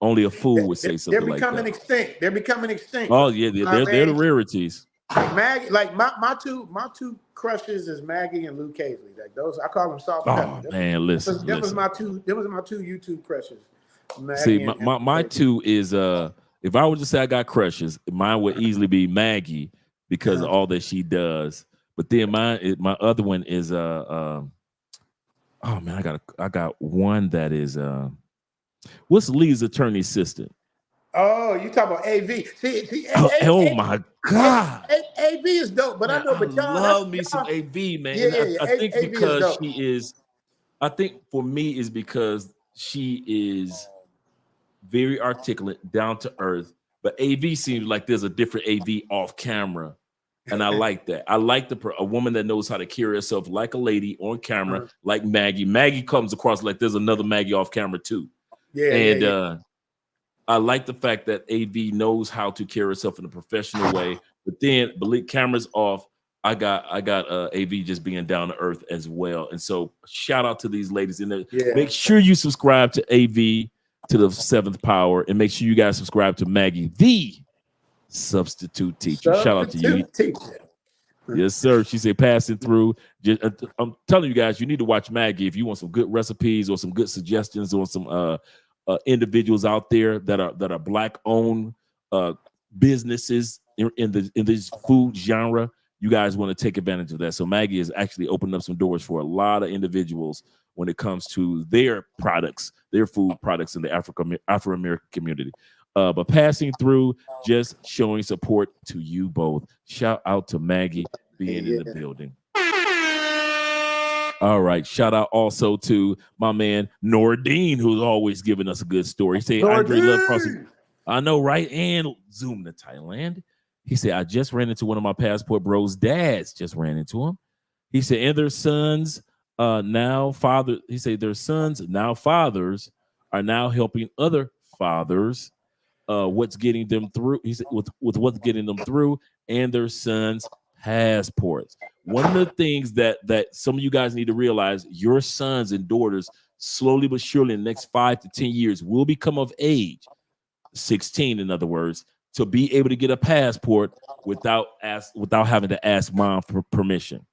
Only a fool would say something like that. They're becoming extinct. They're becoming extinct. Oh yeah, they're the rarities. Maggie, like my two crushes is Maggie and Luke Casey. Like those, I call them soft pepper. Oh man, listen. That was my two YouTube crushes. Maggie See, and my two is if I were to say I got crushes, mine would easily be Maggie because of all that she does. But then my other one is oh man, I got one that is what's Lee's attorney assistant? Oh, you talk about AV? See, oh my God, AV is dope. But man, I know, but y'all love me some AV, man. Yeah, I think AV because she is. I think for me is because she is very articulate, down to earth. But AV seems like there's a different AV off camera, and I like that. I like a woman that knows how to carry herself like a lady on camera, like Maggie. Maggie comes across like there's another Maggie off camera too. Yeah, and I like the fact that AV knows how to carry herself in a professional way. But then, cameras off, I got AV just being down to earth as well. And so, shout out to these ladies in there. Yeah. Make sure you subscribe to AV, to the Seventh Power, and make sure you guys subscribe to Maggie, the substitute teacher. Shout out to you. Teacher. Yes, sir. She said passing through. I'm telling you guys, you need to watch Maggie if you want some good recipes or some good suggestions or some individuals out there that are Black owned businesses in this food genre. You guys want to take advantage of that. So Maggie has actually opened up some doors for a lot of individuals when it comes to their products, their food products in the Afro-American community. But passing through, just showing support to you both. Shout out to Maggie being in the building. All right. Shout out also to my man Nordine, who's always giving us a good story. He said, Andre Love Crossing. I know, right? And Zoom to Thailand. He said, I just ran into one of my Passport Bros' dads. Just ran into him. He said, and their sons now father. He said, their sons now fathers are now helping other fathers. What's getting them through? He said, with what's getting them through, and their sons' passports. One of the things that some of you guys need to realize: your sons and daughters, slowly but surely, in the next 5 to 10 years, will become of age, 16, in other words, to be able to get a passport without having to ask mom for permission.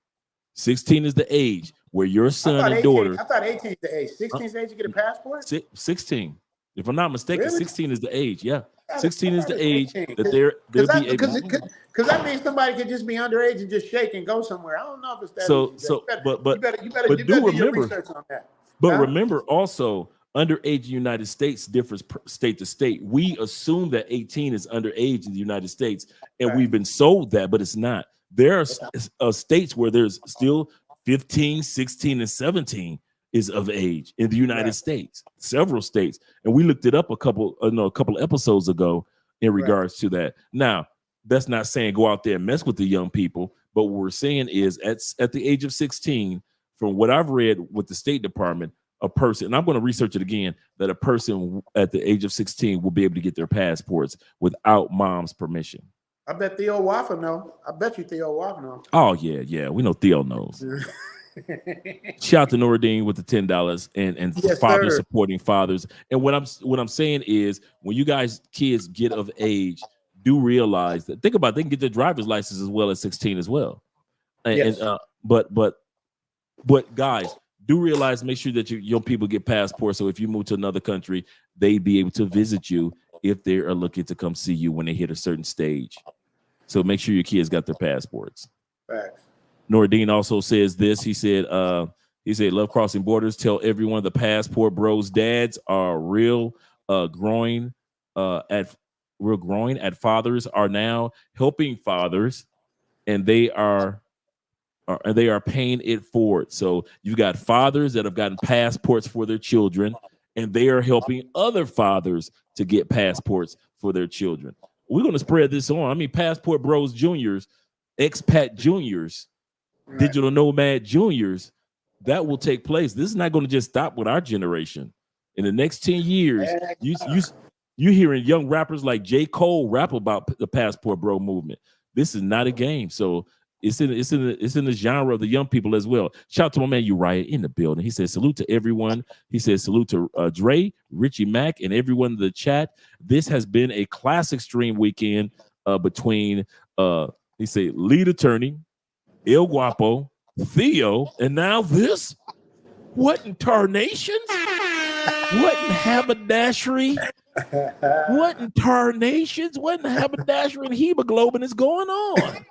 16 is the age where your son and daughter. I thought 18 is the age. 16 is the age to get a passport? 16. If I'm not mistaken, Really? 16 is the age. Yeah. 16 is the age 18. that they'll be able. Because that means somebody could just be underage and just shake and go somewhere. I don't know if it's that easy. You better do your research on that. But remember also, underage in the United States differs state to state. We assume that 18 is underage in the United States, and we've been sold that, but it's not. There are states where there's still 15, 16, and 17 is of age in the United States, several states. And we looked it up a couple episodes ago in regards to that. Now, that's not saying go out there and mess with the young people, but what we're saying is at the age of 16, from what I've read with the State Department, a person, and I'm going to research it again, that a person at the age of 16 will be able to get their passports without mom's permission. I bet Theo Waffle know. I bet you Theo Waffle know. Oh, yeah. We know Theo knows. Shout out to Noradine with the $10 and yes, fathers sir. supporting fathers. And what I'm saying is, when you guys kids get of age, do realize that, think about it, they can get their driver's license as well as 16 as well. But guys, do realize, make sure that your young people get passports. So if you move to another country, they be able to visit you if they are looking to come see you when they hit a certain stage. So make sure your kids got their passports. Facts. Nordine also says this. He said, love crossing borders. Tell everyone the passport bros dads are real growing at fathers are now helping fathers, and they are paying it forward. So you got fathers that have gotten passports for their children, and they are helping other fathers to get passports for their children. We're going to spread this on. I mean, Passport Bros Juniors, Expat Juniors, Digital Nomad Juniors, that will take place. This is not going to just stop with our generation. In the next 10 years, you hearing young rappers like J. Cole rap about the Passport Bro movement. This is not a game. So it's in the genre of the young people as well. Shout out to my man Uriah in the building. He says salute to everyone. He says salute to Dre, Richie Mack, and everyone in the chat. This has been a classic stream weekend between he said lead attorney, El Guapo, Theo, and now this. What in tarnations? What in haberdashery? What in tarnations? What in haberdashery and hemoglobin is going on?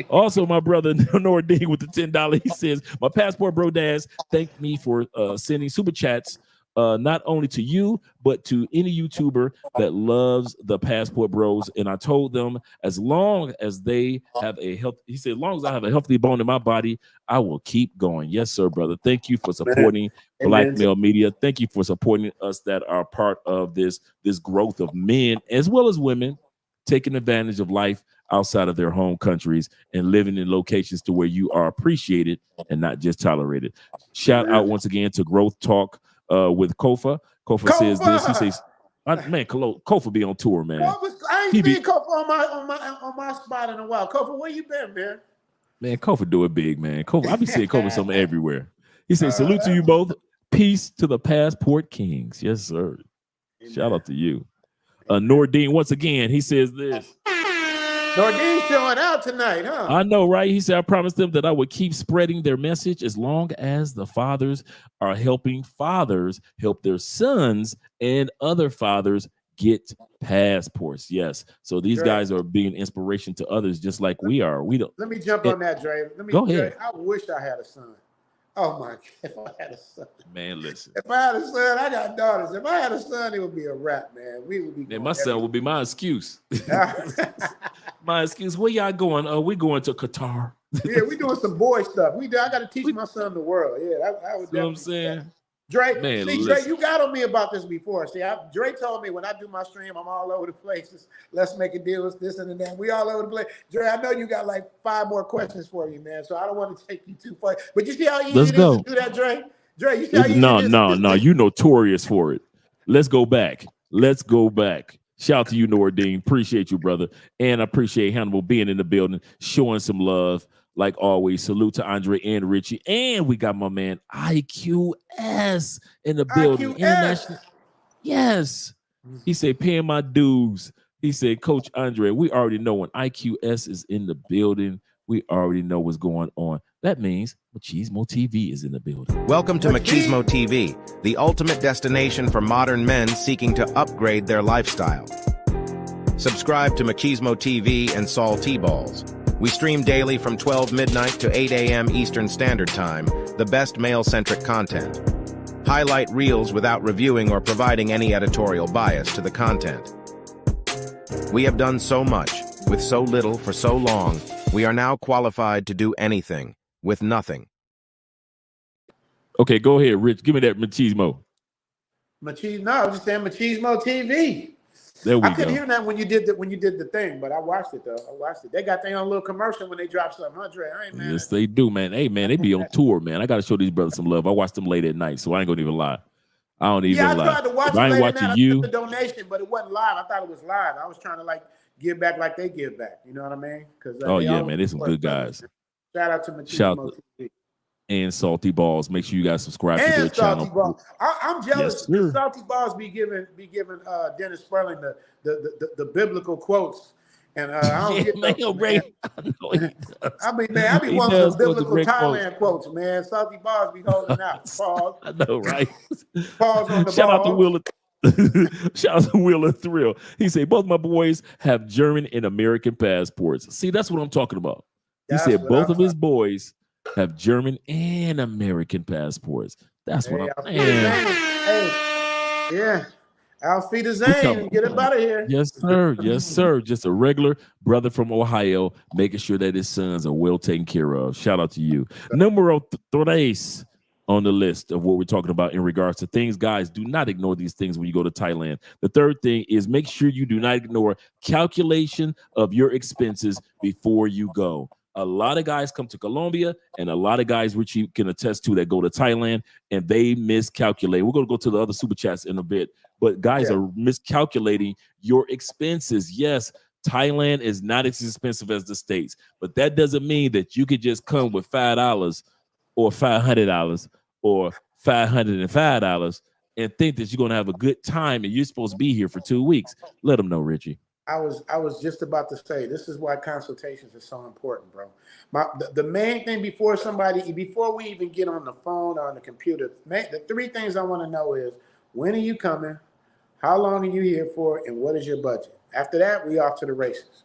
Also, my brother Nordine with the $10, he says, my passport bro dads thank me for sending super chats, not only to you, but to any YouTuber that loves the Passport Bros. And I told them, as long as they have a health, he said, as long as I have a healthy bone in my body, I will keep going. Yes, sir, brother. Thank you for supporting Black Male Media. Thank you for supporting us that are part of this growth of men as well as women taking advantage of life outside of their home countries and living in locations to where you are appreciated and not just tolerated. Shout out once again to Growth Talk with Kofa. Kofa says this. He says, man, Kofa be on tour, man. I ain't seen Kofa on my spot in a while. Kofa, where you been, man? Man, Kofa do it big, man. Kofa, I be seeing Kofa something everywhere. He says, salute to you both. Peace to the Passport Kings. Yes, sir. Amen. Shout out to you. Nordine, once again, he says this. Nordine showing out tonight, huh? I know, right? He said, I promised them that I would keep spreading their message as long as the fathers are helping fathers help their sons and other fathers get passports. Yes. So these guys are being inspiration to others just like we are. We don't. Let me jump on that, Dre. Go ahead. I wish I had a son. Oh my God, if I had a son. Man, listen. If I had a son, I got daughters. If I had a son, it would be a rap, man. We would be. Man, my son would be my excuse. My excuse. Where y'all going? We going to Qatar. Yeah, we doing some boy stuff. I got to teach my son the world. Yeah, I would. You know what I'm saying? Dre, man, Dre, you got on me about this before. See, Dre told me when I do my stream, I'm all over the place. Let's make a deal with this and that. We all over the place. Dre, I know you got like 5 more questions for me, man. So I don't want to take you too far. But you see how easy it is to do that, Dre? Dre, you see how easy it is? No. You notorious for it. Let's go back. Shout out to you, Nordine. Appreciate you, brother. And I appreciate Hannibal being in the building, showing some love. Like always, salute to Andre and Richie. And we got my man IQS in the building. IQS. International. Yes. He said, paying my dues He said, Coach Andre, we already know when IQS is in the building, we already know what's going on. That means Machismo TV is in the building. Welcome to Machismo TV, the ultimate destination for modern men seeking to upgrade their lifestyle. Subscribe to Machismo TV and Saul T-Balls. We stream daily from 12 midnight to 8 a.m. Eastern Standard Time, the best male-centric content. Highlight reels without reviewing or providing any editorial bias to the content. We have done so much, with so little for so long, we are now qualified to do anything, with nothing. Okay, go ahead, Rich. Give me that Machismo. No, I was just saying Machismo TV. There we I couldn't go. hear that when you did the thing, but I watched it though. I watched it. They got their own little commercial when they drop something. Andre, I ain't mad. Yes, they do, man. Hey, man, they be on tour, man. I got to show these brothers some love. I watch them late at night, so I ain't gonna even lie. I don't even lie. I tried to watch If I it ain't late at watching night. you. I took the donation, but it wasn't live. I thought it was live. I was trying to like give back like they give back. You know what I mean? Because Oh yeah, man, there's some good guys. Shout out to Machismo TV. And Salty Balls. Make sure you guys subscribe to their And channel. Salty Balls. I'm jealous. Yes, sir. Salty Balls be giving Dennis Sperling the biblical quotes. And I don't get those, Ray. I mean, man, I be wanting some biblical Thailand quotes, man. Salty Balls be holding out. Pause. I know, right? Pause on the Shout out to balls. Will. Shout out to Will and Thrill. He said both my boys have German and American passports. See, that's what I'm talking about. He said both of his boys have German and American passports. That's what I'm saying. Hey, yeah. Auf Wiedersehen. Get him out of here. Yes, sir. Yes, sir. Just a regular brother from Ohio, making sure that his sons are well taken care of. Shout out to you. Numero tres on the list of what we're talking about in regards to things. Guys, do not ignore these things when you go to Thailand. The third thing is make sure you do not ignore calculation of your expenses before you go. A lot of guys come to Colombia, and a lot of guys, which you can attest to, that go to Thailand, and they miscalculate. We're going to go to the other super chats in a bit, but guys are miscalculating your expenses. Yes, Thailand is not as expensive as the States, but that doesn't mean that you could just come with $5 or $500 or $505 and think that you're going to have a good time and you're supposed to be here for 2 weeks. Let them know, Richie. I was just about to say, this is why consultations are so important, bro. The main thing before we even get on the phone or on the computer, the three things I want to know is, when are you coming? How long are you here for? And what is your budget? After that, we off to the races.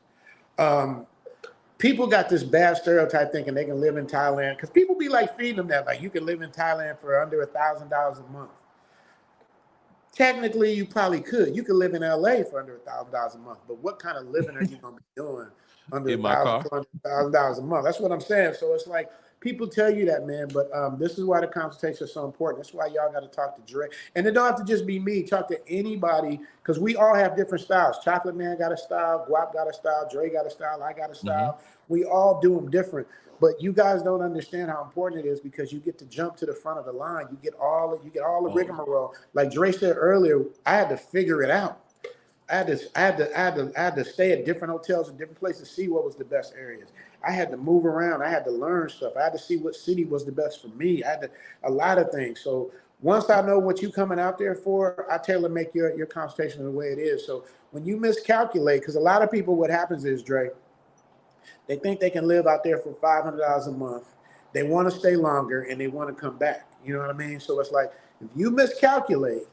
People got this bad stereotype thinking they can live in Thailand, because people be like feeding them that, like you can live in Thailand for under $1,000 a month. Technically, you probably could. You could live in LA for under $1,000 a month, but what kind of living are you going to be doing under $1,000 a month? That's what I'm saying. So it's like people tell you that, man, but this is why the consultation is so important. That's why y'all got to talk to Dre. And it don't have to just be me. Talk to anybody, because we all have different styles. Chocolate Man got a style. Guap got a style. Dre got a style. I got a style. We all do them different. But you guys don't understand how important it is, because you get to jump to the front of the line. You get all the rigmarole. Like Dre said earlier, I had to figure it out. I had to stay at different hotels and different places to see what was the best areas. I had to move around. I had to learn stuff. I had to see what city was the best for me. A lot of things. So once I know what you coming out there for, I tailor make your consultation the way it is. So when you miscalculate, because a lot of people, what happens is, Dre, they think they can live out there for $500 a month. They want to stay longer and they want to come back. You know what I mean? So it's like, if you miscalculate,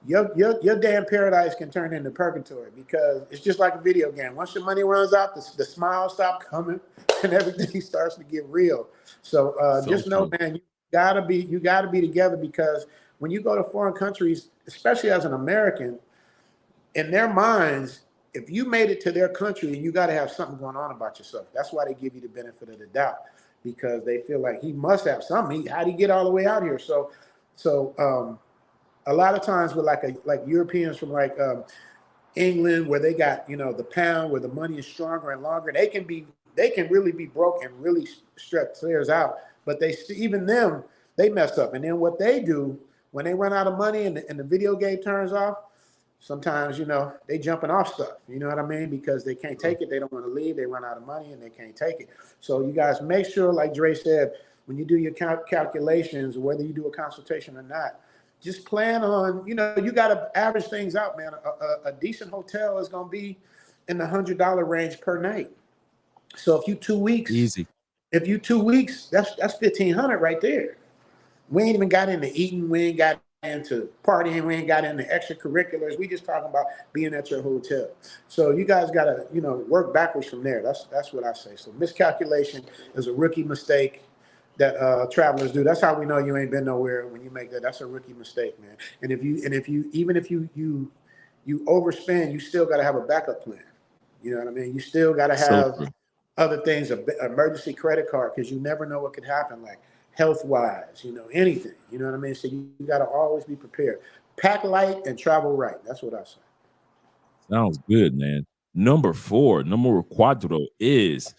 your damn paradise can turn into purgatory, because it's just like a video game. Once your money runs out, the smiles stop coming and everything starts to get real. So just know, man, you gotta be together, because when you go to foreign countries, especially as an American, in their minds, if you made it to their country, you got to have something going on about yourself. That's why they give you the benefit of the doubt, because they feel like he must have something. How'd he get all the way out here? So a lot of times with like Europeans from like England, where they got, the pound, where the money is stronger and longer, they can really be broke and really stretch theirs out. But even them, they mess up. And then what they do when they run out of money and the video game turns off, sometimes, they jumping off stuff, you know what I mean? Because they can't take it. They don't want to leave. They run out of money and they can't take it. So you guys make sure, like Dre said, when you do your calculations, whether you do a consultation or not, just plan on, you know, you got to average things out, man. A decent hotel is going to be in the $100 range per night. So if you 2 weeks, Easy. that's 1,500 right there. We ain't even got into eating. We ain't got into partying. We ain't got into extracurriculars. We just talking about being at your hotel. So you guys got to, you know, work backwards from there. That's what I say. So miscalculation is a rookie mistake that travelers do. That's how we know you ain't been nowhere when you make that. That's a rookie mistake, man. And if you even if you overspend, you still got to have a backup plan. You know what I mean? You still got to So have true. other things, an emergency credit card, because you never know what could happen, like health wise, you know, anything. You know what I mean? So you got to always be prepared. Pack light and travel right. That's what I say. Sounds good, man. Number cuatro is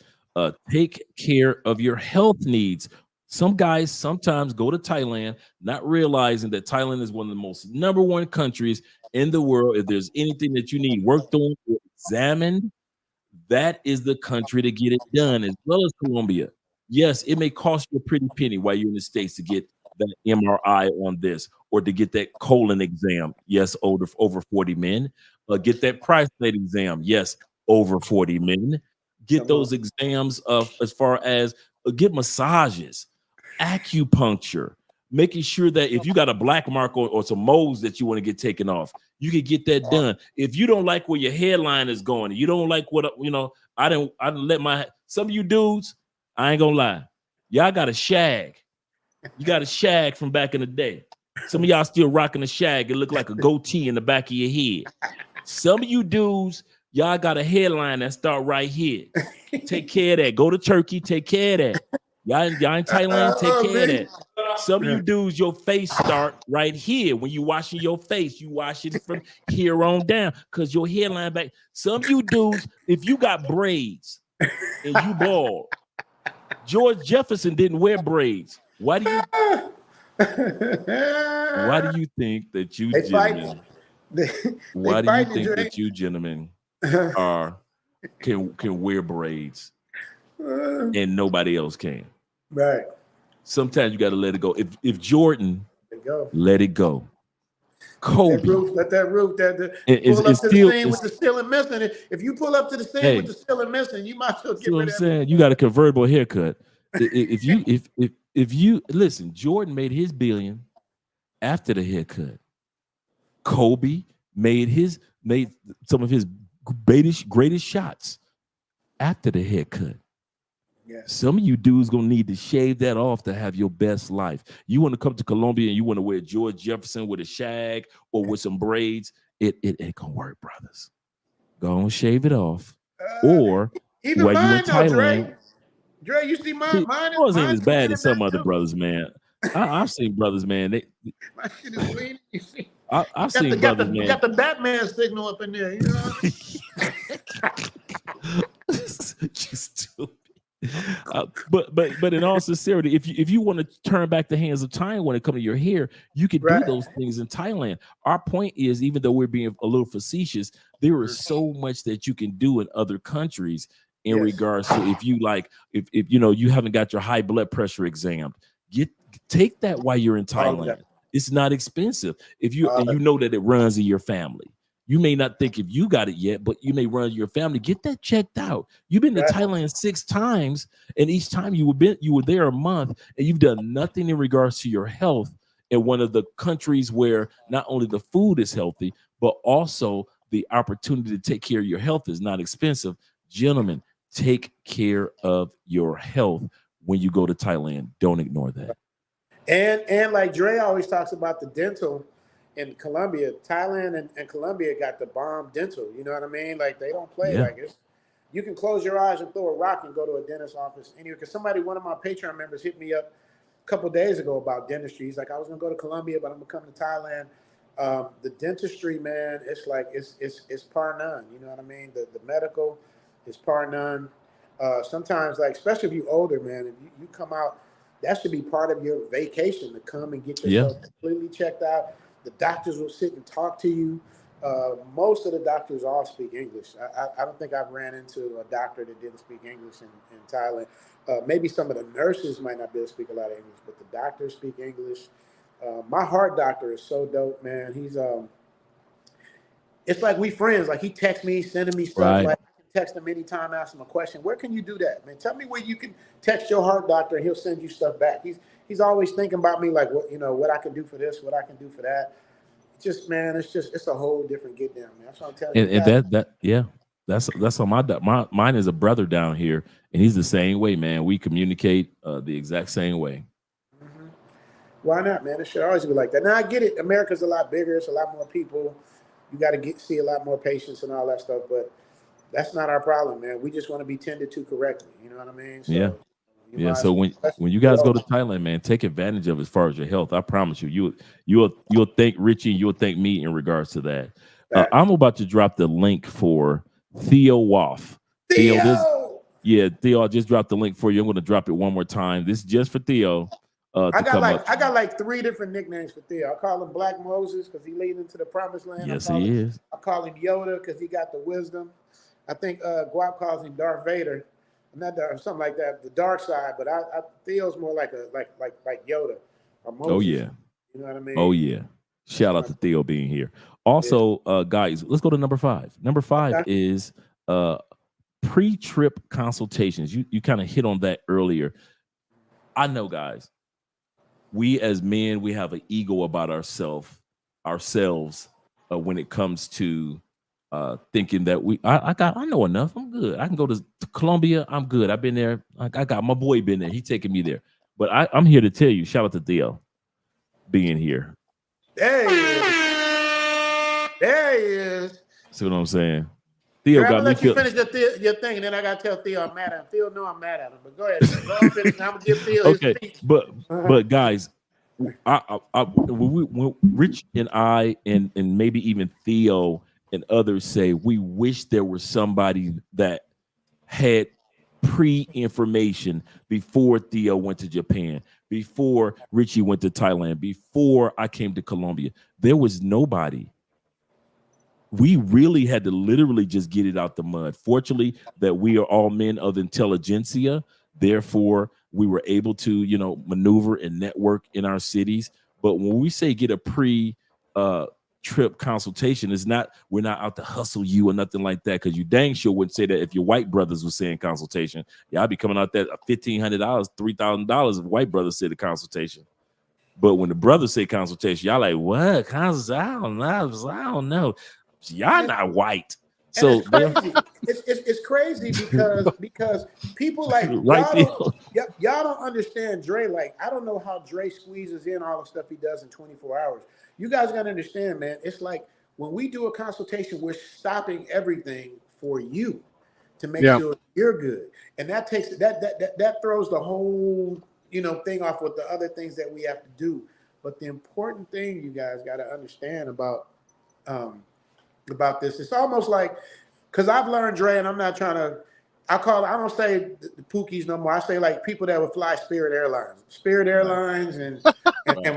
take care of your health needs. Some guys sometimes go to Thailand, not realizing that Thailand is one of the most number one countries in the world. If there's anything that you need worked on or examined, that is the country to get it done, as well as Colombia. Yes, it may cost you a pretty penny while you're in the States to get that MRI on this or to get that colon exam. Yes, over 40 men. Get that prostate exam. Yes, over 40 men. Get Come on. those exams of as far as get massages, acupuncture, making sure that if you got a black mark or some moles that you want to get taken off, you can get that done. If you don't like where your hairline is going, you don't like what you know. I didn't let my some of you dudes. I ain't gonna lie, y'all got a shag. You got a shag from back in the day. Some of y'all still rocking a shag. It look like a goatee in the back of your head. Some of you dudes, y'all got a hairline that start right here. Take care of that. Go to Turkey. Take care of that. Y'all in Thailand. Take care of that. Some of you dudes, your face start right here. When you washing your face, you wash it from here on down because your hairline back. Some of you dudes, if you got braids and you bald, George Jefferson didn't wear braids. Why do you think that you They gentlemen? fighting. They Why do you fighting, think Dre. that you gentlemen are can wear braids and nobody else can? Right. Sometimes you got to let it go. If Jordan There you go. let it go, Kobe, Let that roof, it's pull up to the still scene with the ceiling missing. If you pull up to the scene with hey. the ceiling missing, you might as well See get what rid I'm of saying? everything. You got a convertible haircut. If you listen, Jordan made his billion after the haircut. Kobe made some of his greatest shots after the haircut. Yeah. Some of you dudes gonna need to shave that off to have your best life. You want to come to Colombia and you want to wear George Jefferson with a shag or with some braids, it ain't gonna work, brothers. Go and shave it off. Or Even while you in mine though, Thailand, Dre, you see see, yours ain't mine's as bad clean as in some that other too. brothers, man. I've seen brothers, man. My shit is clean. You see, I've seen got brothers, man. the Batman signal up in there. You know. You stupid. But in all sincerity, if you want to turn back the hands of time when it comes to your hair, you could do Right. those things in Thailand. Our point is, even though we're being a little facetious, there is so much that you can do in other countries in Yes. regards to if you like, if you know you haven't got your high blood pressure examined, take that while you're in All of Thailand. that. It's not expensive. If you and you know that it runs in your family. You may not think if you got it yet, but you may run your family. Get that checked out. You've been to Right. Thailand 6 times, and each time you were there a month, and you've done nothing in regards to your health in one of the countries where not only the food is healthy, but also the opportunity to take care of your health is not expensive. Gentlemen, take care of your health when you go to Thailand. Don't ignore that. And like Dre always talks about the dental in Colombia, Thailand and Colombia got the bomb dental. You know what I mean? Like they don't play Yeah. like it's. You can close your eyes and throw a rock and go to a dentist office anywhere. Because one of my Patreon members hit me up a couple of days ago about dentistry. He's like, I was gonna go to Colombia, but I'm gonna come to Thailand. The dentistry, man, it's like it's par none. You know what I mean? The medical is par none. Sometimes, like especially if you're older, man, if you come out, that should be part of your vacation to come and get Yeah. yourself completely checked out. The doctors will sit and talk to you. Most of the doctors all speak English. I don't think I've ran into a doctor that didn't speak English in Thailand. Maybe some of the nurses might not be able to speak a lot of English, but the doctors speak English. My heart doctor is so dope, man. He's it's like we friends. Like he texts me, sending me stuff. Right. Like I can text him anytime, ask him a question. Where can you do that, man? Tell me where you can text your heart doctor and he'll send you stuff back. He's always thinking about me, like what I can do for this, what I can do for that. Just man, it's a whole different get down, man. That's what I'm telling you. And that yeah, that's on my mine is a brother down here, and he's the same way, man. We communicate the exact same way. Mhm. Why not, man? It should always be like that. Now I get it. America's a lot bigger. It's a lot more people. You got to see a lot more patients and all that stuff. But that's not our problem, man. We just want to be tended to correctly. You know what I mean? So Yeah. you Yeah, might so as well, when you guys go to Thailand, man, take advantage of it as far as your health. I promise you, you'll thank Richie, you'll thank me in regards to that. I'm about to drop the link for Theo Woff. Theo. Theo, I just dropped the link for you. I'm going to drop it one more time. This is just for Theo to come up. I got like 3 different nicknames for Theo. I call him Black Moses because he lead into the promised land. Yes, he is. I call him Yoda because he got the wisdom. I think Guap calls him Darth Vader, not something like that, the dark side. But I Theo's more like Yoda or Moses. Oh yeah, you know what I mean. Oh yeah. Shout out to Theo being here. Also, guys, let's go to number 5. Number 5 is pre-trip consultations. You kind of hit on that earlier. I know, guys, we as men, we have an ego about ourselves when it comes to thinking that I know enough. I'm good. I can go to Colombia. I'm good. I've been there. I got my boy been there. He taking me there. But I'm here to tell you, shout out to Theo being here. There he is. There he is. See what I'm saying? Theo got me. Let you finish your thing, and then I gotta tell Theo I'm mad at him. Theo know I'm mad at him, but go ahead. Go and finish. I'm gonna give Theo his speech. But guys, when Rich and I and maybe even Theo and others say we wish there was somebody that had pre-information before Theo went to Japan, before Richie went to Thailand, before I came to Colombia. There was nobody. We really had to literally just get it out the mud. Fortunately, that we are all men of intelligentsia. Therefore, we were able to, maneuver and network in our cities. But when we say get a pre-trip consultation, we're not out to hustle you or nothing like that. Because you dang sure wouldn't say that if your white brothers were saying consultation. Yeah, I'd be coming out there $1,500, $3,000 if white brothers said a consultation. But when the brothers say consultation, y'all like, what? I don't know. Y'all not white. So it's crazy because people like y'all don't understand Dre. Like, I don't know how Dre squeezes in all the stuff he does in 24 hours. You guys gotta understand, man. It's like when we do a consultation, we're stopping everything for you to make sure you're good. And that takes that throws the whole thing off with the other things that we have to do. But the important thing you guys gotta understand about this. It's almost like, because I've learned, Dre, and I'm not trying to, I don't say the Pookies no more. I say like people that would fly Spirit Airlines and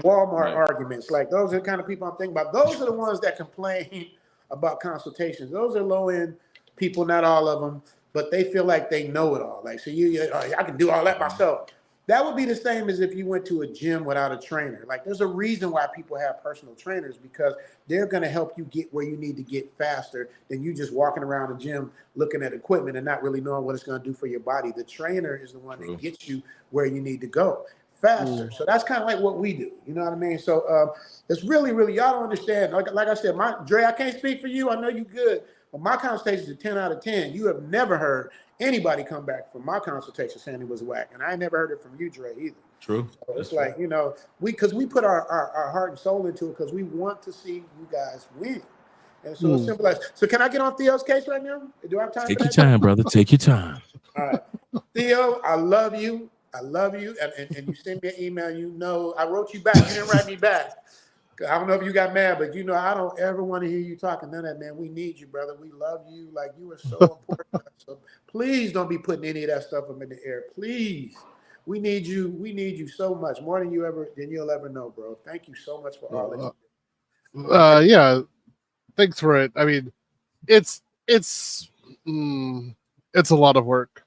Walmart arguments. Like those are the kind of people I'm thinking about. Those are the ones that complain about consultations. Those are low-end people, not all of them, but they feel like they know it all. Like, so I can do all that myself. That would be the same as if you went to a gym without a trainer. Like, there's a reason why people have personal trainers, because they're going to help you get where you need to get faster than you just walking around the gym looking at equipment and not really knowing what it's going to do for your body. The trainer is the one that gets you where you need to go faster. So that's kind of like what we do. You know what I mean? So it's really, really, y'all don't understand. Like I said, Dre, I can't speak for you. I know you good. But my consultations are 10 out of 10. You have never heard anybody come back from my consultation saying it was whack. And I never heard it from you, Dre, either. True. So it's like, because we put our heart and soul into it because we want to see you guys win. And so it's simple as, so can I get on Theo's case right now? Do I have time? Take your time, brother. Take your time. All right. Theo, I love you. And you send me an email, I wrote you back. You didn't write me back. I don't know if you got mad, but I don't ever want to hear you talking none of that, man. We need you, brother. We love you. Like, you are so important. So please don't be putting any of that stuff up in the air. Please. We need you. We need you so much, more than you'll ever know, bro. Thank you so much for all that you do. Yeah. Thanks for it. I mean, it's a lot of work.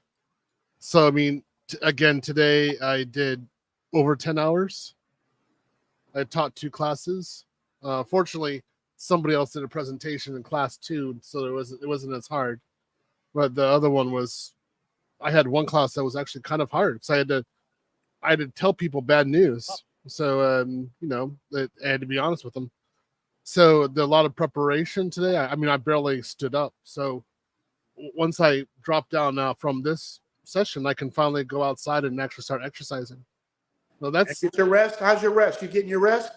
So, I mean, again, today I did over 10 hours. I taught 2 classes. Fortunately, somebody else did a presentation in class 2, so it wasn't as hard. But the other one was, I had one class that was actually kind of hard, so I had to tell people bad news. So I had to be honest with them. So a lot of preparation today. I mean, I barely stood up. So once I drop down now from this session, I can finally go outside and actually start exercising. So that's get your rest. How's your rest? You getting your rest?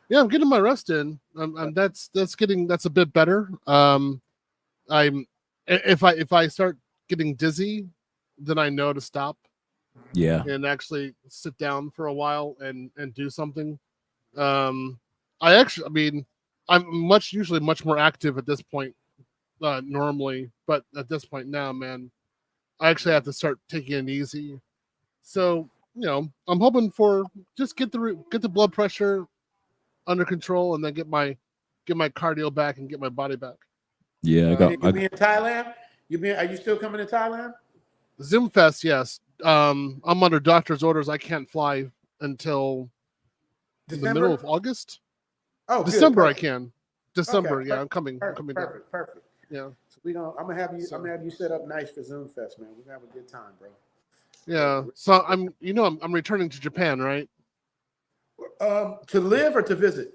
Yeah, I'm getting my rest in. That's a bit better. If I start getting dizzy, then I know to stop. Yeah. And actually sit down for a while and do something. I'm usually much more active at this point normally, but at this point now, man, I actually have to start taking it easy. So, I'm hoping for just get the blood pressure under control and then get my cardio back and get my body back. Yeah, you be in Thailand? Are you still coming to Thailand? Zoom Fest, yes. I'm under doctor's orders. I can't fly until the middle of August. Oh, December good. I can. December, okay, yeah, I'm coming. Perfect. Yeah. So I'm gonna have you set up nice for Zoom Fest, man. We're gonna have a good time, bro. Yeah. So I'm returning to Japan, right? To live or to visit?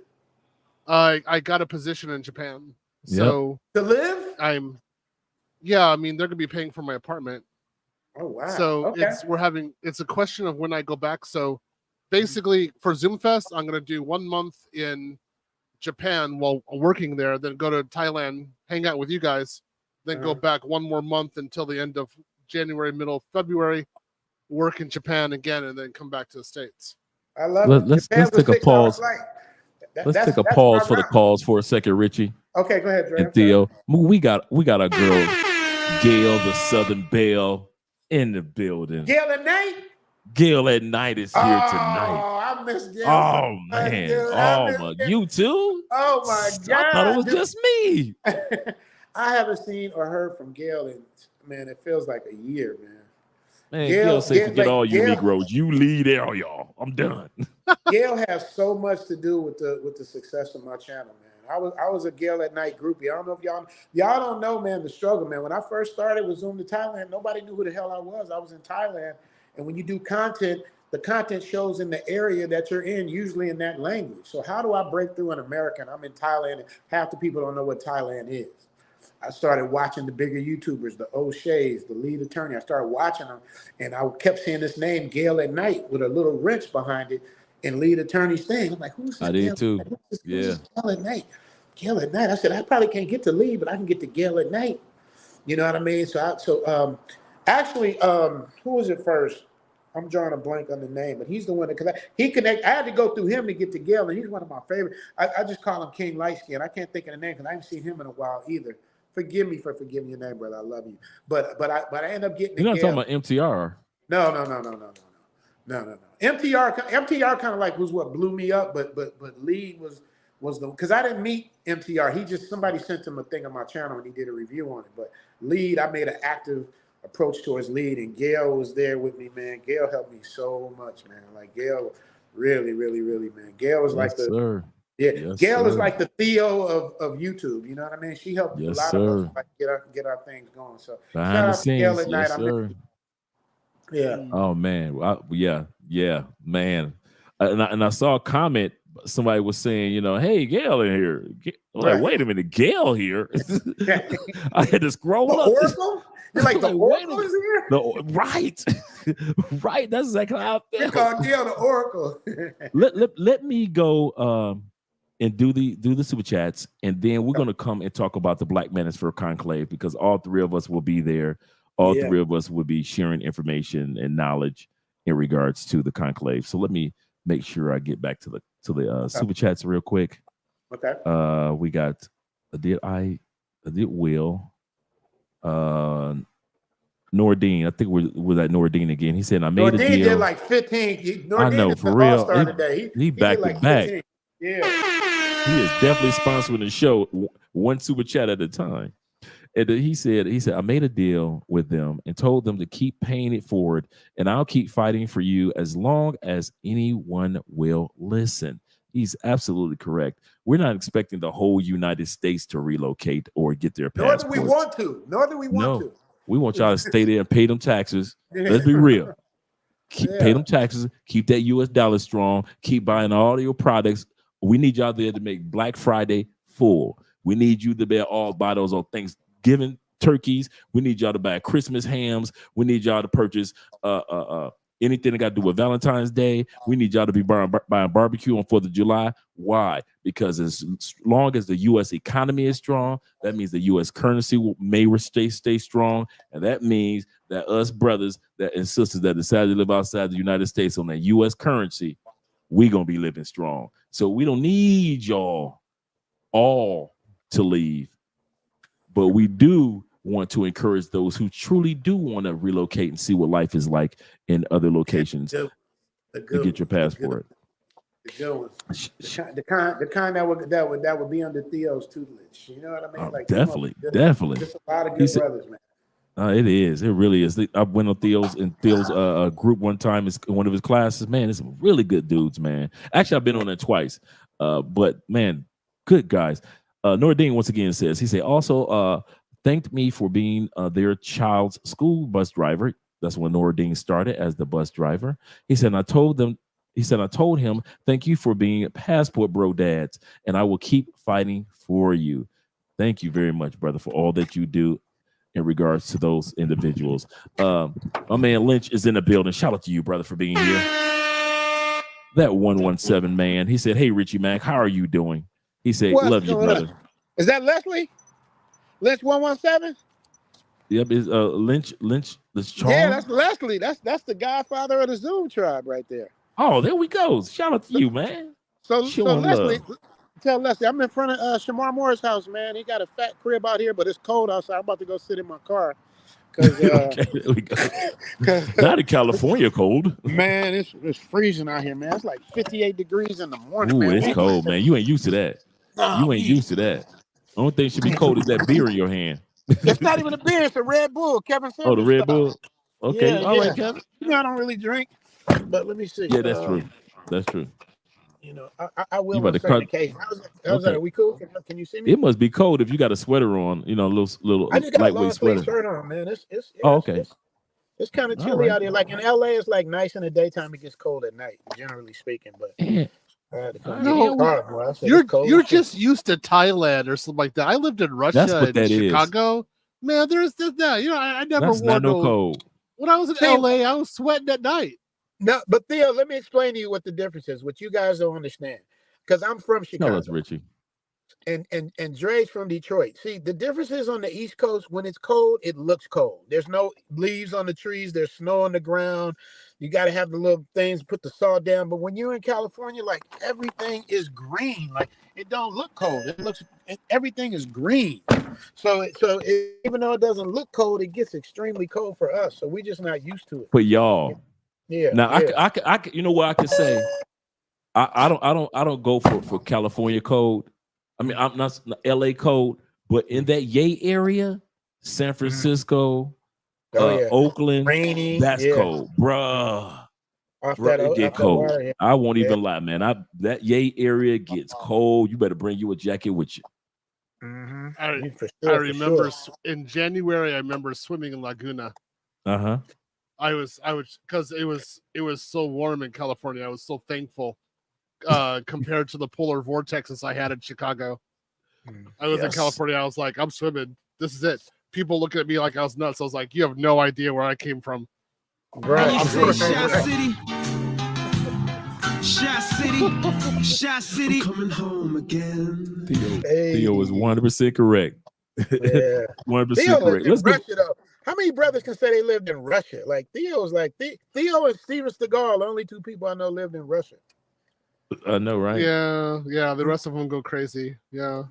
I got a position in Japan. So to live? I mean, they're gonna be paying for my apartment. Oh wow! So it's a question of when I go back. So basically, for Zoom Fest, I'm gonna do 1 month in Japan while working there, then go to Thailand, hang out with you guys, then go back 1 more month until the end of January, middle of February, work in Japan again, and then come back to the States. I love it. Let's take a pause. Let's take a pause for the calls for a second, Richie. Okay, go ahead, Dre. And Theo. We got our girl, Gail, the Southern Belle, in the building. Gail at night? Gail at night is here tonight. Oh, I miss Gail. Oh man. You too? Oh my God. I thought it was just me. I haven't seen or heard from Gail in, man, it feels like a year, man. Man, Gail said, forget all you Negroes. You lead all y'all. I'm done. Gail has so much to do with the success of my channel, man. I was a Gail at Night groupie. I don't know if y'all don't know, man, the struggle, man. When I first started with Zoom to Thailand, nobody knew who the hell I was. I was in Thailand. And when you do content, the content shows in the area that you're in, usually in that language. So how do I break through in America? And I'm in Thailand, and half the people don't know what Thailand is. I started watching the bigger YouTubers, the O'Shea's, the lead attorney. I started watching them, and I kept seeing this name, Gail at Night, with a little wrench behind it, and lead attorney's thing. I'm like, who's this? I did too. Who's Gail at Night? Gail at Night. I said, I probably can't get to lead, but I can get to Gail at Night. You know what I mean? So who was it first? I'm drawing a blank on the name, but he's the one that I had to go through him to get to Gail, and he's one of my favorite. I just call him King Lightskin. I can't think of the name because I haven't seen him in a while either. Forgive me for forgiving your name, brother. I love you. But I end up getting. You're not talking about MTR. No. MTR kind of like was what blew me up, but Lee was the, because I didn't meet MTR. Somebody sent him a thing on my channel and he did a review on it. But Lead, I made an active approach towards Lead, and Gail was there with me, man. Gail helped me so much, man. Like Gail, really, really, really, man. Gail was like Gail is like the Theo of YouTube. You know what I mean? She helped a lot of us like get our things going. So behind the scenes, Gail at night. Yeah. Oh man. Yeah, man. And I saw a comment. Somebody was saying, hey, Gail in here. I'm like, wait a minute, Gail here. I had to scroll up. Oracle? You're like the Oracle is here? Right. Right. That's exactly how I felt. You call Gail the Oracle. let me go and do the super chats, and then we're going to come and talk about the Black Manosphere Conclave, because all three of us will be there. All three of us will be sharing information and knowledge in regards to the conclave. So let me make sure I get back to the super chats real quick. Okay. We got I did Will. Nordine, I think we're at Nordine again. He said, I made a deal. Nordine did like 15. Nordine I know, is for the real. all-star today. He back to back. 15. Yeah. He is definitely sponsoring the show one super chat at a time. And he said, I made a deal with them and told them to keep paying it forward, and I'll keep fighting for you as long as anyone will listen. He's absolutely correct. We're not expecting the whole United States to relocate or get their passports. Nor do we want to. Nor do we want to. We want y'all to stay there and pay them taxes. Let's be real. Pay them taxes. Keep that U.S. dollar strong. Keep buying all your products. We need y'all there to make Black Friday full. We need you to buy those on Thanksgiving turkeys. We need y'all to buy Christmas hams. We need y'all to purchase anything that got to do with Valentine's Day. We need y'all to be buying barbecue on 4th of July. Why? Because as long as the U.S. economy is strong, that means the U.S. currency may stay strong. And that means that us brothers and sisters that decide to live outside the United States on that U.S. currency, we're going to be living strong. So we don't need y'all all to leave. But we do want to encourage those who truly do want to relocate and see what life is like in other locations to get your passport. The good ones. The kind that would be under Theo's tutelage. You know what I mean? Like definitely. Just a lot of good brothers, man. It is. It really is. I went on Theo's group one time. It's one of his classes. Man, it's some really good dudes, man. Actually, I've been on it twice. But man, good guys. Nordine once again says, he said also thanked me for being their child's school bus driver. That's when Nordine started as the bus driver. He said, I told him, thank you for being passport bro dads, and I will keep fighting for you. Thank you very much, brother, for all that you do in regards to those individuals. My man Lynch is in the building. Shout out to you, brother, for being here. That 117 man. He said, hey, Richie Mac, how are you doing? He said, love you, brother. Is that Leslie? Lynch 117? Yep, is Lynch Charles? Yeah, that's Leslie. That's the godfather of the Zoom tribe right there. Oh, there we go. Shout out to you, man. So Leslie, tell Leslie, I'm in front of Shamar Moore's house, man. He got a fat crib out here, but it's cold outside. I'm about to go sit in my car. Okay, there we go. Not in California cold. Man, it's freezing out here, man. It's like 58 degrees in the morning. Ooh, man. It's cold, man. You ain't used to that. You ain't used to that. The only thing should be cold is that beer in your hand. It's not even a beer, it's a Red Bull. Kevin said. Oh, the Red Bull? Okay, yeah, all right, Kevin. You know, I don't really drink, but let me see. Yeah, that's true. That's true. You know, I will on certain occasions. How's that? Are we cool? Can you see me? It must be cold if you got a sweater on, you know, a little I just got lightweight a sweater. shirt on, man. Okay. It's kind of chilly out here. Like in LA, it's like nice in the daytime. It gets cold at night, generally speaking. But you're just used to Thailand or something like that. I lived in Russia and Chicago. Man, there's that. You know, I never wore no cold. When I was in LA, I was sweating at night. No, but Theo, let me explain to you what the difference is, what you guys don't understand. Because I'm from Chicago. Tell us, Richie. And Dre's from Detroit. See, the difference is on the East Coast, when it's cold, it looks cold. There's no leaves on the trees, there's snow on the ground. You got to have the little things, put the saw down. But when you're in California, like everything is green. Like it don't look cold. Everything is green. So even though it doesn't look cold, it gets extremely cold for us. So we're just not used to it. But y'all, yeah. Now I you know what I can say. I don't go for California cold. I mean, I'm not LA cold, but in that Yay area, San Francisco, Oakland, rainy, that's cold, bruh. It get cold. I won't even lie, man. That Yay area gets cold. You better bring you a jacket with you. Mm-hmm. I remember in January. I remember swimming in Laguna. I was because it was so warm in California. I was so thankful compared to the polar vortexes I had in Chicago. I was in California. I was like, I'm swimming. This is it. People looking at me like I was nuts. I was like, you have no idea where I came from. Right. Shot City, coming home again. Theo is 100% correct. 100% correct. Let's Russia, though. How many brothers can say they lived in Russia? Like Theo's like Theo and Steven Seagal, the only two people I know lived in Russia. I know, right? Yeah. The rest of them go crazy. Yeah.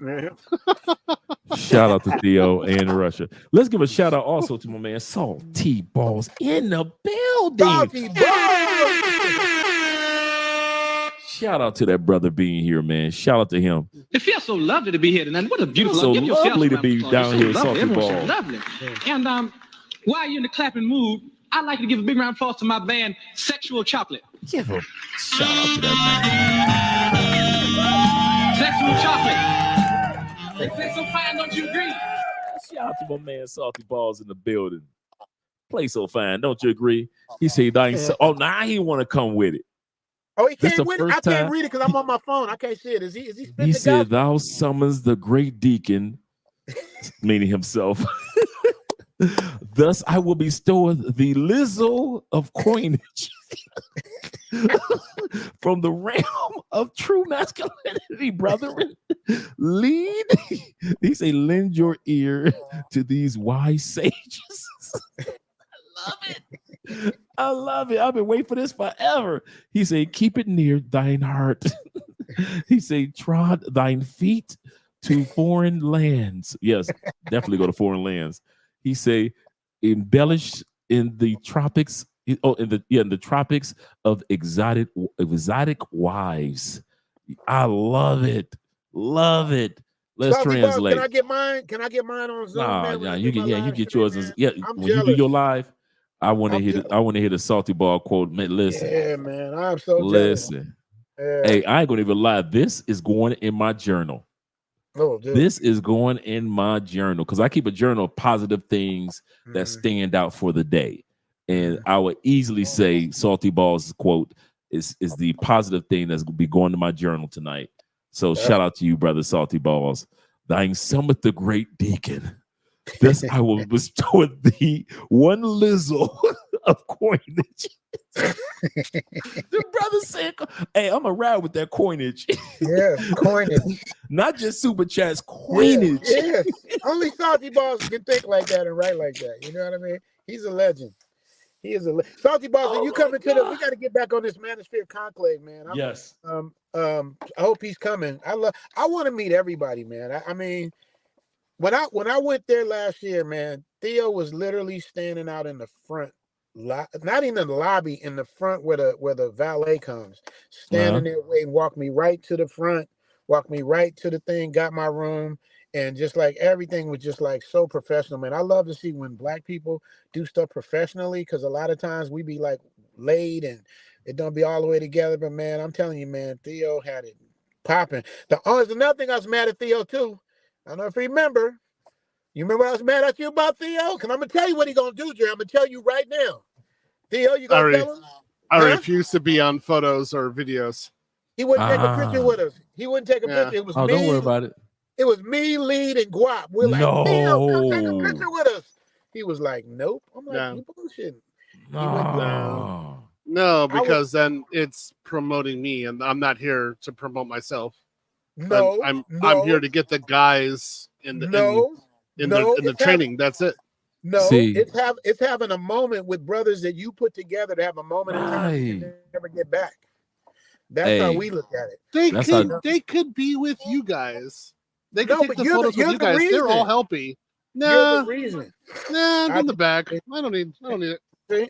Shout out to Theo and Russia. Let's give a shout out also to my man Salty Balls in the building. Salty Balls. Shout out to that brother being here, man. Shout out to him. It feels so lovely to be here tonight. What a beautiful, so lovely to be down here with Salty Balls. So lovely. And while you're in the clapping mood, I'd like to give a big round of applause to my band, Sexual Chocolate. Give a shout out to that man. absolute chocolate. They play so fine, don't you agree? Shout out to my man Salty Balls in the building. Play so fine, don't you agree? He said, "Oh, now he want to come with it." Oh, he This can't the win. first I can't time- read it because I'm on my phone. I can't see it. Is he spitting He the said, gospel? "Thou summons the great deacon," meaning himself. "Thus I will bestow the Lizzo of coinage from the realm of true masculinity, brethren. Lead," he say, "lend your ear to these wise sages." I love it. I love it. I've been waiting for this forever. He said, "Keep it near thine heart." He said, "Trod thine feet to foreign lands." Yes, definitely go to foreign lands. He say, "Embellish in the tropics." In the tropics of exotic wives. I love it. Love it. Let's Salty Balls, translate. can I get mine? Can I get mine on Zoom? Nah, man, when yeah, I you do get my you live get stream, yours. man? Yeah, I'm when you do jealous. your live, I want to I'm hear jealous. I want to hear the Salty Ball quote. Man, listen, Yeah, man, I'm so jealous. listen. Yeah. Hey, I ain't gonna even lie. This is going in my journal. Oh, dude. This is going in my journal because I keep a journal of positive things that stand out for the day. And I would easily say Salty Balls' quote is the positive thing that's gonna be going to my journal tonight. So shout out to you, brother Salty Balls. "Thine summit the great deacon. Thus I will bestow thee one Lizzo of coinage." The brother said, "Hey, I'm gonna ride with that coinage." Yeah, coinage. Not just super chats, coinage. Yes. Only Salty Balls can think like that and write like that. You know what I mean? He's a legend. He is Salty Balls. Oh you my coming to God. we got to get back on this Manosphere Conclave, man. Yes. I hope he's coming. I want to meet everybody, man. I mean, when I went there last year, man, Theo was literally standing out in the front, not even in the lobby, in the front where the valet comes, standing there waiting, walked me right to the front, walked me right to the thing, got my room, and just like everything was just like so professional, man. I love to see when black people do stuff professionally because a lot of times we be like laid and it don't be all the way together. But man, I'm telling you, man, Theo had it popping. There's another thing I was mad at Theo too. I don't know if you remember. You remember I was mad at you about Theo? Because I'm going to tell you what he's going to do, Jay. I'm going to tell you right now. Theo, you going to tell him? I refuse to be on photos or videos. He wouldn't take a picture with us. He wouldn't take a picture. It was me. Don't worry about it. It was me, Lead, and Guap. We're like, Theo, come take a picture with us. He was like, nope. I'm like, you bullshitting. No, because then it's promoting me, and I'm not here to promote myself. No, I'm here to get the guys in the training. That's it. No, it's having a moment with brothers that you put together to have a moment in time you can never get back. That's how we look at it. They could be with you guys. They could take the photos with you guys. Reason. They're all helpy. You're the reason. Nah, in the back. I don't need it.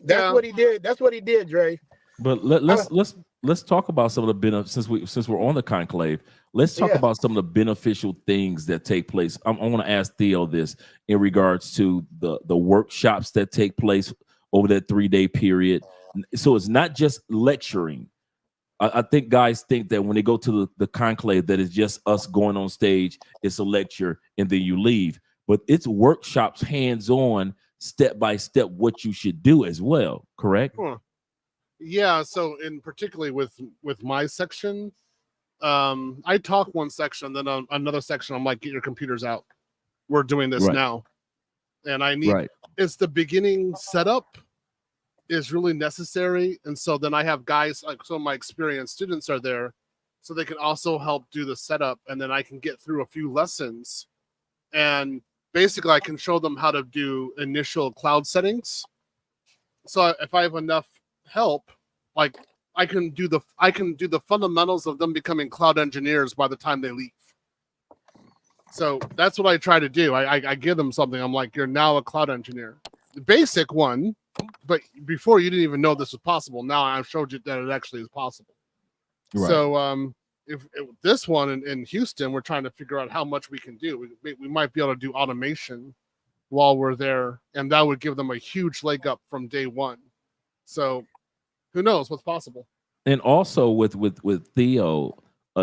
That's what he did. That's what he did, Dre. But let's talk about some of the benefits since we're on the conclave. Let's talk about some of the beneficial things that take place. I want to ask Theo this in regards to the workshops that take place over that 3-day period. So it's not just lecturing. I think guys think that when they go to the conclave that it's just us going on stage, it's a lecture, and then you leave. But it's workshops, hands-on, step-by-step, what you should do as well, correct? Yeah, so in particularly with my section, I talk one section, then on another section, I'm like, get your computers out. We're doing this now. And I need it's the beginning setup is really necessary. And so then I have guys, like some of my experienced students are there, so they can also help do the setup, and then I can get through a few lessons. And basically I can show them how to do initial cloud settings. So if I have enough help, like I can do the fundamentals of them becoming cloud engineers by the time they leave. So that's what I try to do. I give them something. I'm like, you're now a cloud engineer. The basic one, but before you didn't even know this was possible. Now I've showed you that it actually is possible. Right. So if this one in Houston, we're trying to figure out how much we can do. We might be able to do automation while we're there, and that would give them a huge leg up from day one. So who knows what's possible? And also with Theo,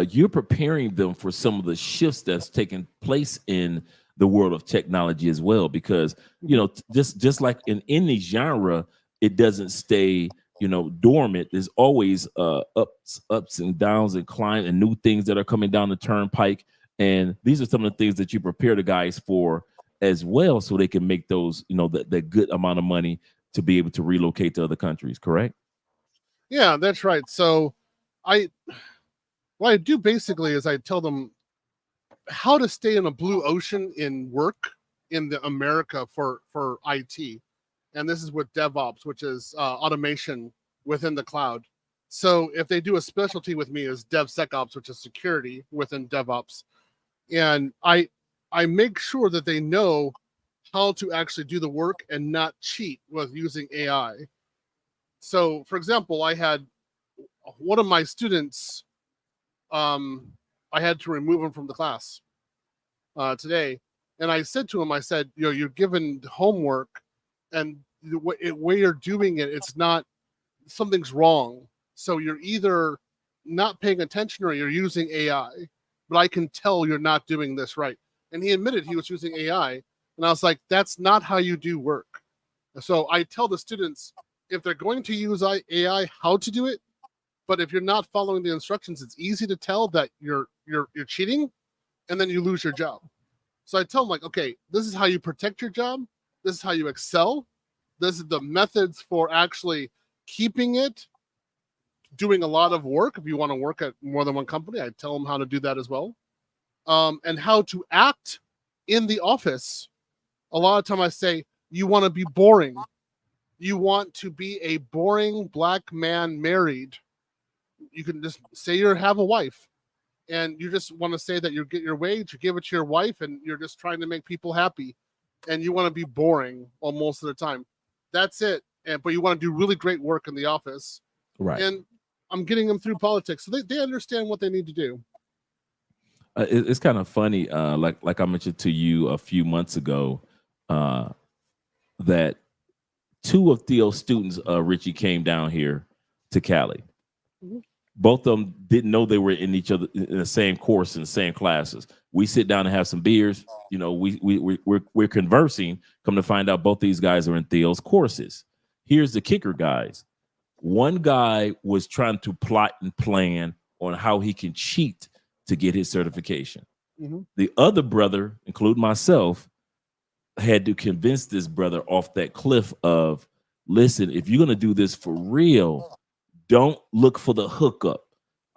you're preparing them for some of the shifts that's taking place in the world of technology as well, because just like in any genre, it doesn't stay dormant. There's always ups and downs and climb and new things that are coming down the turnpike, and these are some of the things that you prepare the guys for as well, so they can make those that good amount of money to be able to relocate to other countries. Correct? Yeah, that's right. So what I do basically is I tell them how to stay in a blue ocean in work in the America for IT. And this is with DevOps, which is automation within the cloud. So if they do a specialty with me is DevSecOps, which is security within DevOps. And I make sure that they know how to actually do the work and not cheat with using AI. So for example, I had one of my students, I had to remove him from the class today. And I said to him, I said, you're given homework, and the way you're doing it, it's not, something's wrong. So you're either not paying attention or you're using AI, but I can tell you're not doing this right. And he admitted he was using AI. And I was like, that's not how you do work. So I tell the students, if they're going to use AI, how to do it. But if you're not following the instructions, it's easy to tell that you're cheating, and then you lose your job. So I tell them, like, okay, this is how you protect your job. This is how you excel. This is the methods for actually keeping it, doing a lot of work. If you want to work at more than one company, I tell them how to do that as well. And how to act in the office. A lot of time I say, you want to be boring. You want to be a boring black man married. You can just say you have a wife, and you just want to say that you get your wage, you give it to your wife, and you're just trying to make people happy, and you want to be boring most of the time. That's it. But you want to do really great work in the office. Right. And I'm getting them through politics, so they understand what they need to do. It's kind of funny, like I mentioned to you a few months ago, that two of Theo's students, Richie, came down here to Cali. Mm-hmm. Both of them didn't know they were in each other in the same course in the same classes. We sit down and have some beers. We're conversing. Come to find out, both these guys are in Theo's courses. Here's the kicker, guys. One guy was trying to plot and plan on how he can cheat to get his certification. Mm-hmm. The other brother, including myself, had to convince this brother off that cliff of, listen, if you're going to do this for real, don't look for the hookup.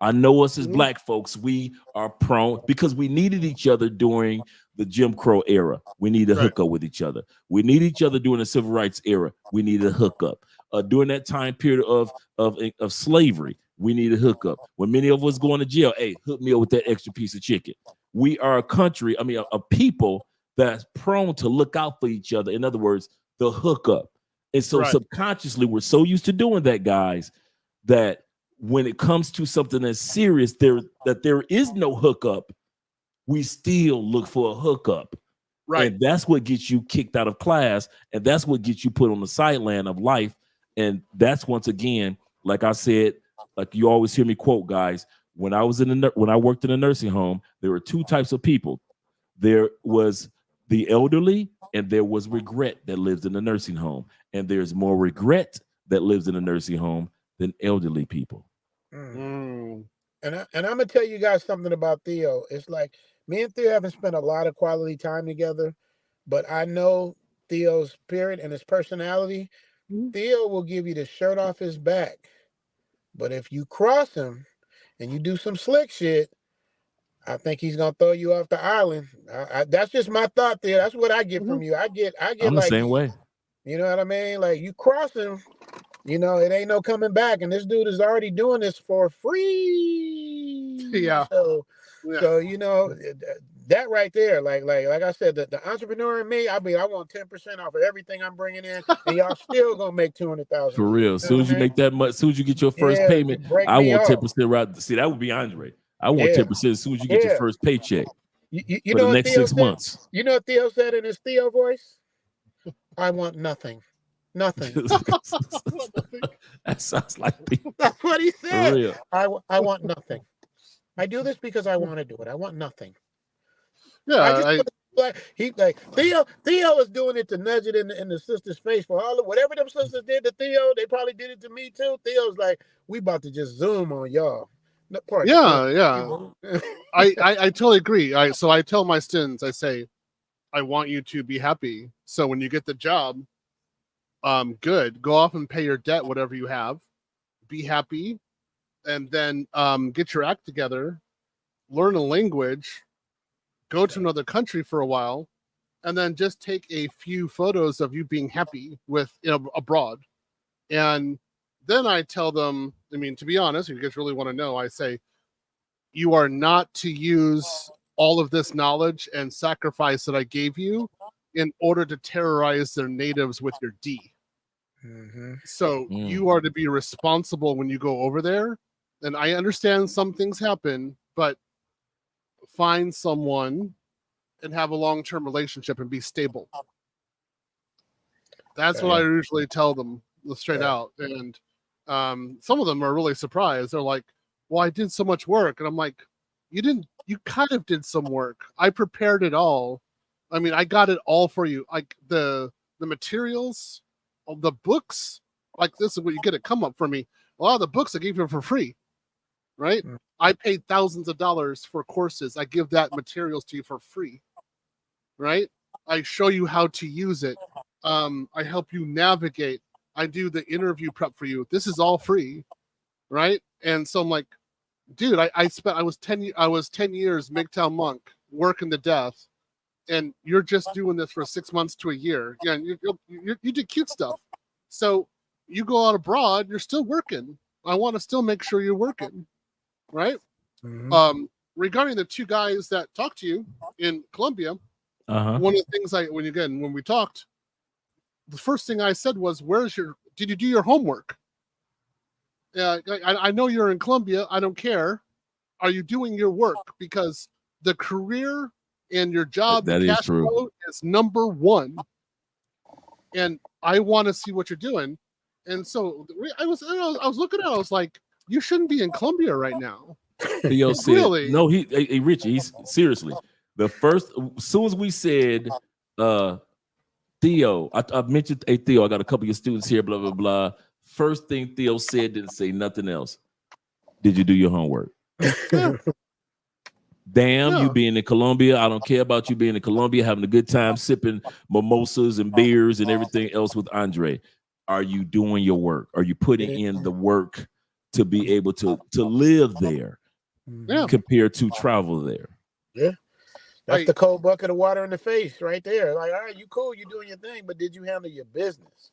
I know us as black folks, we are prone, because we needed each other during the Jim Crow era. We need a hookup with each other. We need each other during the Civil Rights era. We need a hookup. During that time period of slavery, we need a hookup. When many of us going to jail, hey, hook me up with that extra piece of chicken. We are a country, a people that's prone to look out for each other. In other words, the hookup. And so subconsciously, we're so used to doing that, guys, that when it comes to something that's serious, there is no hookup, we still look for a hookup. Right. And that's what gets you kicked out of class. And that's what gets you put on the sideline of life. And that's, once again, like I said, like you always hear me quote, guys, when I worked in a nursing home, there were two types of people. There was the elderly, and there was regret that lives in the nursing home. And there's more regret that lives in a nursing home than elderly people. And I'm gonna tell you guys something about Theo. It's like me and Theo haven't spent a lot of quality time together, but I know Theo's spirit and his personality. Theo will give you the shirt off his back, but if you cross him and you do some slick shit, I think he's gonna throw you off the island. That's just my thought, Theo. That's what I get from you. I get I'm like the same way. You know what I mean? Like, you cross him, it ain't no coming back. And this dude is already doing this for free. Yeah. So that right there, like I said, the entrepreneur in me, I want 10% off of everything I'm bringing in, and y'all still gonna make 200,000 for real. As soon as you make that much, as soon as you get your first payment, I want 10% right. See, that would be Andre. I want 10% as soon as you get your first paycheck. You for know the next 6 months. You know what Theo said in his Theo voice? I want nothing. Nothing. That sounds like me. That's what he said. I want nothing. I do this because I want to do it. I want nothing. Yeah, He like Theo is doing it to nudge it in the sister's face for all of whatever them sisters did to Theo. They probably did it to me too. Theo's like, we about to just zoom on y'all. No, pardon, yeah. I totally agree. So I tell my students, I say, I want you to be happy. So when you get the job, good. Go off and pay your debt, whatever you have. Be happy, and then get your act together. Learn a language. Go to another country for a while, and then just take a few photos of you being happy with abroad. And then I tell them, I mean, to be honest, if you guys really want to know, I say, you are not to use all of this knowledge and sacrifice that I gave you in order to terrorize their natives with your D. So you are to be responsible when you go over there. And I understand some things happen, but find someone and have a long-term relationship and be stable. That's what I usually tell them straight out. And some of them are really surprised. They're like, well, I did so much work. And I'm like, you kind of did some work. I prepared it all. I mean, I got it all for you. Like the materials, the books, like this is what you get to come up for me. A lot of the books I gave you for free, right? I paid thousands of dollars for courses. I give that materials to you for free, right? I show you how to use it. I help you navigate. I do the interview prep for you. This is all free, right? And so I'm like, dude, I was 10 years MGTOW monk working to death, and you're just doing this for 6 months to a year. Yeah, you did cute stuff. So you go out abroad, you're still working. I want to still make sure you're working, right? Regarding the two guys that talked to you in Colombia, one of the things when we talked, the first thing I said was, did you do your homework? Yeah, I know you're in Colombia. I don't care. Are you doing your work? Because the career and your job that and is cash true. flow is number one. And I want to see what you're doing. And so I was looking at it. I was like, you shouldn't be in Colombia right now. Theo said, really? no, Richie, he's seriously. As soon as we said, Theo, I mentioned, hey, Theo, I got a couple of your students here, blah, blah, blah. First thing Theo said, didn't say nothing else. Did you do your homework? Damn, you being in Colombia. I don't care about you being in Colombia, having a good time, sipping mimosas and beers and everything else with Andre. Are you doing your work? Are you putting in the work to be able to live there compared to travel there? Yeah. That's the cold bucket of water in the face right there. Like, all right, you cool, you doing your thing, but did you handle your business?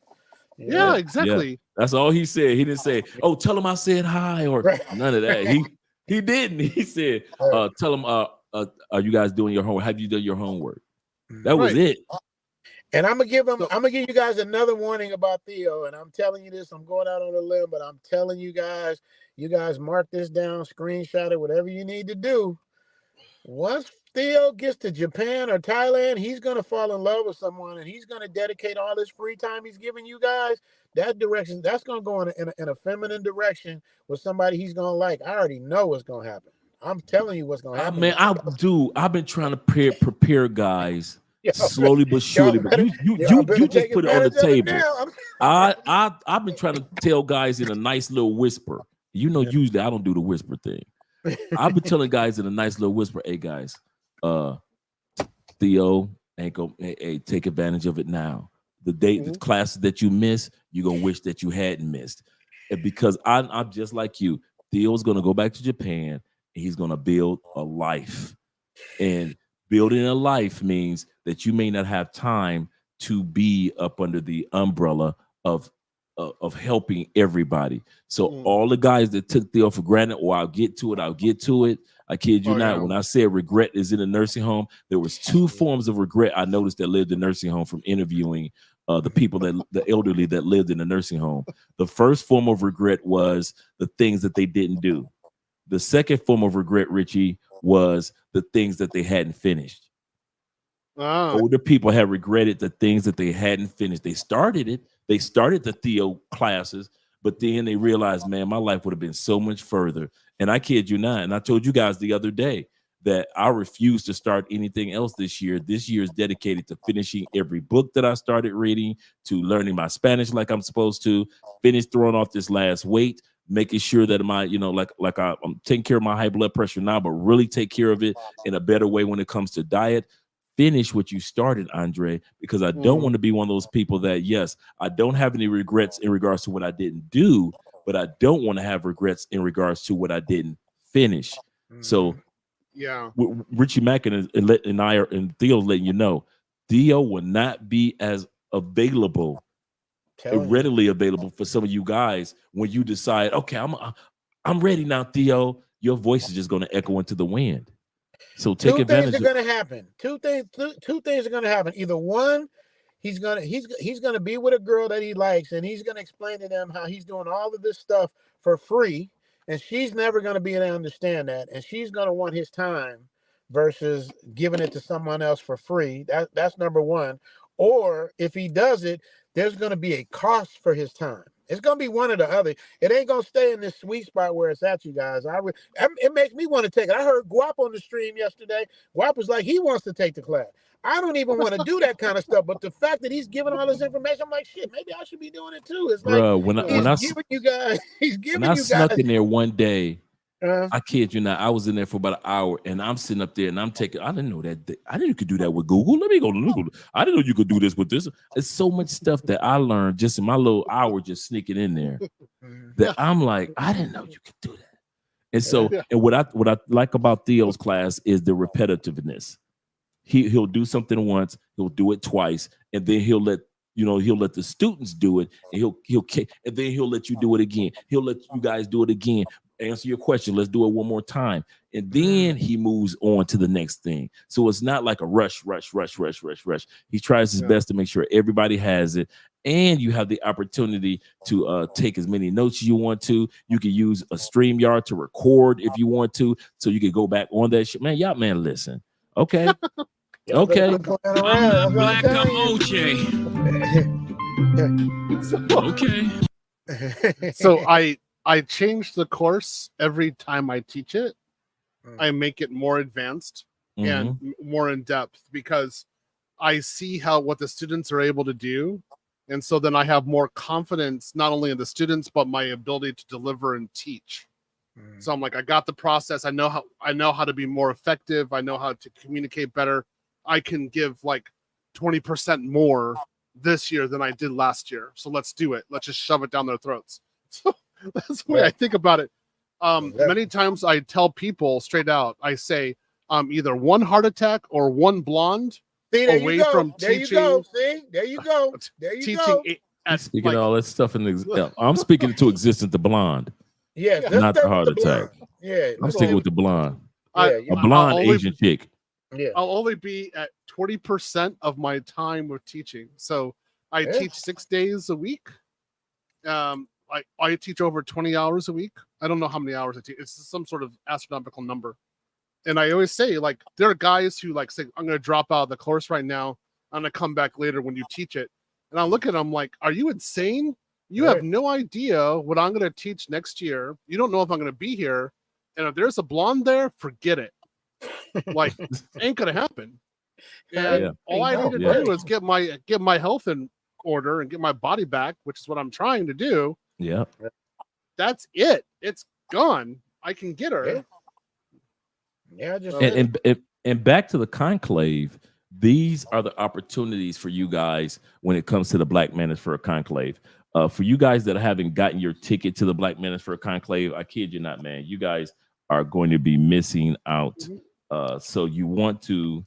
Yeah, exactly. Yeah. That's all he said. He didn't say, oh, tell him I said hi or none of that. He didn't. He said, tell him, are you guys doing your homework? Have you done your homework? That was it. And I'm gonna give you guys another warning about Theo. And I'm telling you this, I'm going out on a limb, but I'm telling you guys mark this down, screenshot it, whatever you need to do. Once Theo gets to Japan or Thailand, he's gonna fall in love with someone, and he's gonna dedicate all this free time he's giving you guys. That's gonna go in a feminine direction with somebody he's gonna like. I already know what's gonna happen. I'm telling you what's gonna happen. Man, I've been trying to prepare guys slowly but surely. But you just put it on the table. I've been trying to tell guys in a nice little whisper. Usually I don't do the whisper thing. I've been telling guys in a nice little whisper, hey guys, Theo ain't gonna take advantage of it now. The classes that you miss, you're gonna wish that you hadn't missed. And because I'm just like you, Theo's gonna go back to Japan and he's gonna build a life. And building a life means that you may not have time to be up under the umbrella of helping everybody. So all the guys that took Theo for granted, I'll get to it. I kid you not. Yeah. When I said regret is in a nursing home, there was two forms of regret I noticed that lived in nursing home from interviewing the people the elderly that lived in the nursing home. The first form of regret was the things that they didn't do. The second form of regret, Richie, was the things that they hadn't finished. Older people have regretted the things that they hadn't finished. They started it. They started the Theo classes, But then they realized, man, my life would have been so much further. And I kid you not. And I told you guys the other day that I refuse to start anything else this year. This year is dedicated to finishing every book that I started reading, to learning my Spanish like I'm supposed to, finish throwing off this last weight, making sure that my, I'm taking care of my high blood pressure now, but really take care of it in a better way when it comes to diet. Finish what you started, Andre, because I don't want to be one of those people that, yes, I don't have any regrets in regards to what I didn't do, but I don't want to have regrets in regards to what I didn't finish. So yeah, Richie Mack and I are, and Theo's letting you know, Theo will not be as available, readily available for some of you guys when you decide, okay, I'm ready now, Theo. Your voice is just going to echo into the wind. So take advantage. Two things are going to happen. Two things are going to happen. Either one, he's gonna be with a girl that he likes, and he's going to explain to them how he's doing all of this stuff for free, and she's never going to be able to understand that, and she's going to want his time versus giving it to someone else for free. That's number one. Or if he does it, there's going to be a cost for his time. It's going to be one or the other. It ain't going to stay in this sweet spot where it's at, you guys. It makes me want to take it. I heard Guap on the stream yesterday. Guap was like, he wants to take the class. I don't even want to do that kind of stuff. But the fact that he's giving all this information, I'm like, shit, maybe I should be doing it too. It's like, he's giving you guys. Snuck in there one day. I kid you not. I was in there for about an hour, and I'm sitting up there, and I'm taking. I didn't know that. I didn't know you could do that with Google. Let me go to Google. I didn't know you could do this with this. It's so much stuff that I learned just in my little hour, just sneaking in there. That I'm like, I didn't know you could do that. And so, and what I like about Theo's class is the repetitiveness. He'll do something once, he'll do it twice, and then he'll let the students do it, and and then he'll let you do it again. He'll let you guys do it again. Answer your question. Let's do it one more time. And then he moves on to the next thing. So it's not like a rush. He tries his best to make sure everybody has it. And you have the opportunity to take as many notes as you want to. You can use a StreamYard to record if you want to. So you can go back on that shit. Man, listen. Okay. Okay. I'm black, I'm OJ. Okay. So I change the course every time I teach it. I make it more advanced and more in depth because I see what the students are able to do. And so then I have more confidence, not only in the students, but my ability to deliver and teach. So I'm like, I got the process. I know how to be more effective. I know how to communicate better. I can give like 20% more this year than I did last year. So let's do it. Let's just shove it down their throats. So that's the way I think about it. Many times I tell people straight out, I say, either one heart attack or one blonde away from teaching. There you go. Speaking all that stuff I'm speaking to existence, the blonde. Yeah, not the heart attack. Yeah, I'm sticking with the blonde. A blonde Asian chick. Yeah, I'll only be at 20% of my time with teaching. So I teach 6 days a week. I teach over 20 hours a week. I don't know how many hours I teach. It's some sort of astronomical number. And I always say, like, there are guys who like say, I'm going to drop out of the course right now. I'm going to come back later when you teach it. And I look at them like, are you insane? You have no idea what I'm going to teach next year. You don't know if I'm going to be here. And if there's a blonde there, forget it. Like, ain't going to happen. And all I need to do is get my health in order and get my body back, which is what I'm trying to do. Yeah. That's it. It's gone. I can get her. Yeah. And back to the conclave. These are the opportunities for you guys when it comes to the Black Manosphere Conclave. For you guys that haven't gotten your ticket to the Black Manosphere Conclave, I kid you not, man, you guys are going to be missing out. So you want to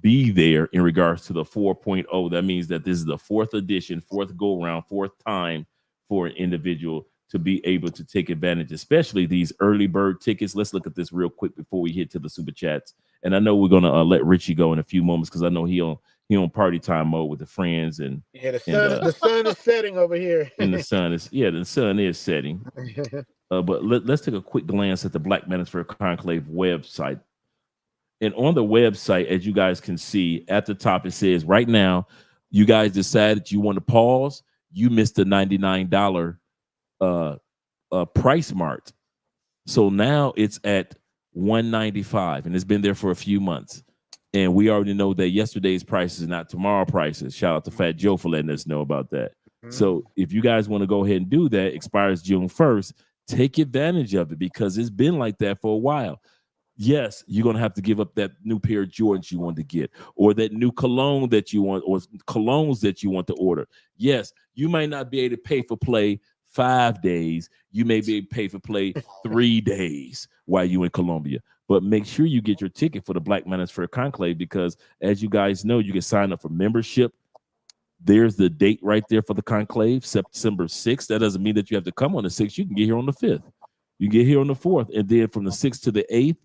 be there in regards to the 4.0. That means that this is the fourth edition, fourth go around, fourth time for an individual to be able to take advantage, especially these early bird tickets. Let's look at this real quick before we hit to the super chats. And I know we're gonna let Richie go in a few moments because I know he on party time mode with the friends and the sun is setting over here. And the sun is setting. But let's take a quick glance at the Black Manosphere Conclave website. And on the website, as you guys can see at the top, it says right now, you guys decided you want to pause. You missed the $99 Price Mart. So now it's at $195, and it's been there for a few months. And we already know that yesterday's prices, not tomorrow prices. Shout out to Fat Joe for letting us know about that. So if you guys want to go ahead and do that, expires June 1st, take advantage of it because it's been like that for a while. Yes, you're going to have to give up that new pair of Jordans you want to get, or that new cologne that you want, or colognes that you want to order. Yes, you might not be able to pay for play 5 days. You may be able to pay for play 3 days while you're in Colombia. But make sure you get your ticket for the Black Manosphere Conclave because, as you guys know, you can sign up for membership. There's the date right there for the conclave, September 6th. That doesn't mean that you have to come on the 6th. You can get here on the 5th. You can get here on the 4th. And then from the 6th to the 8th,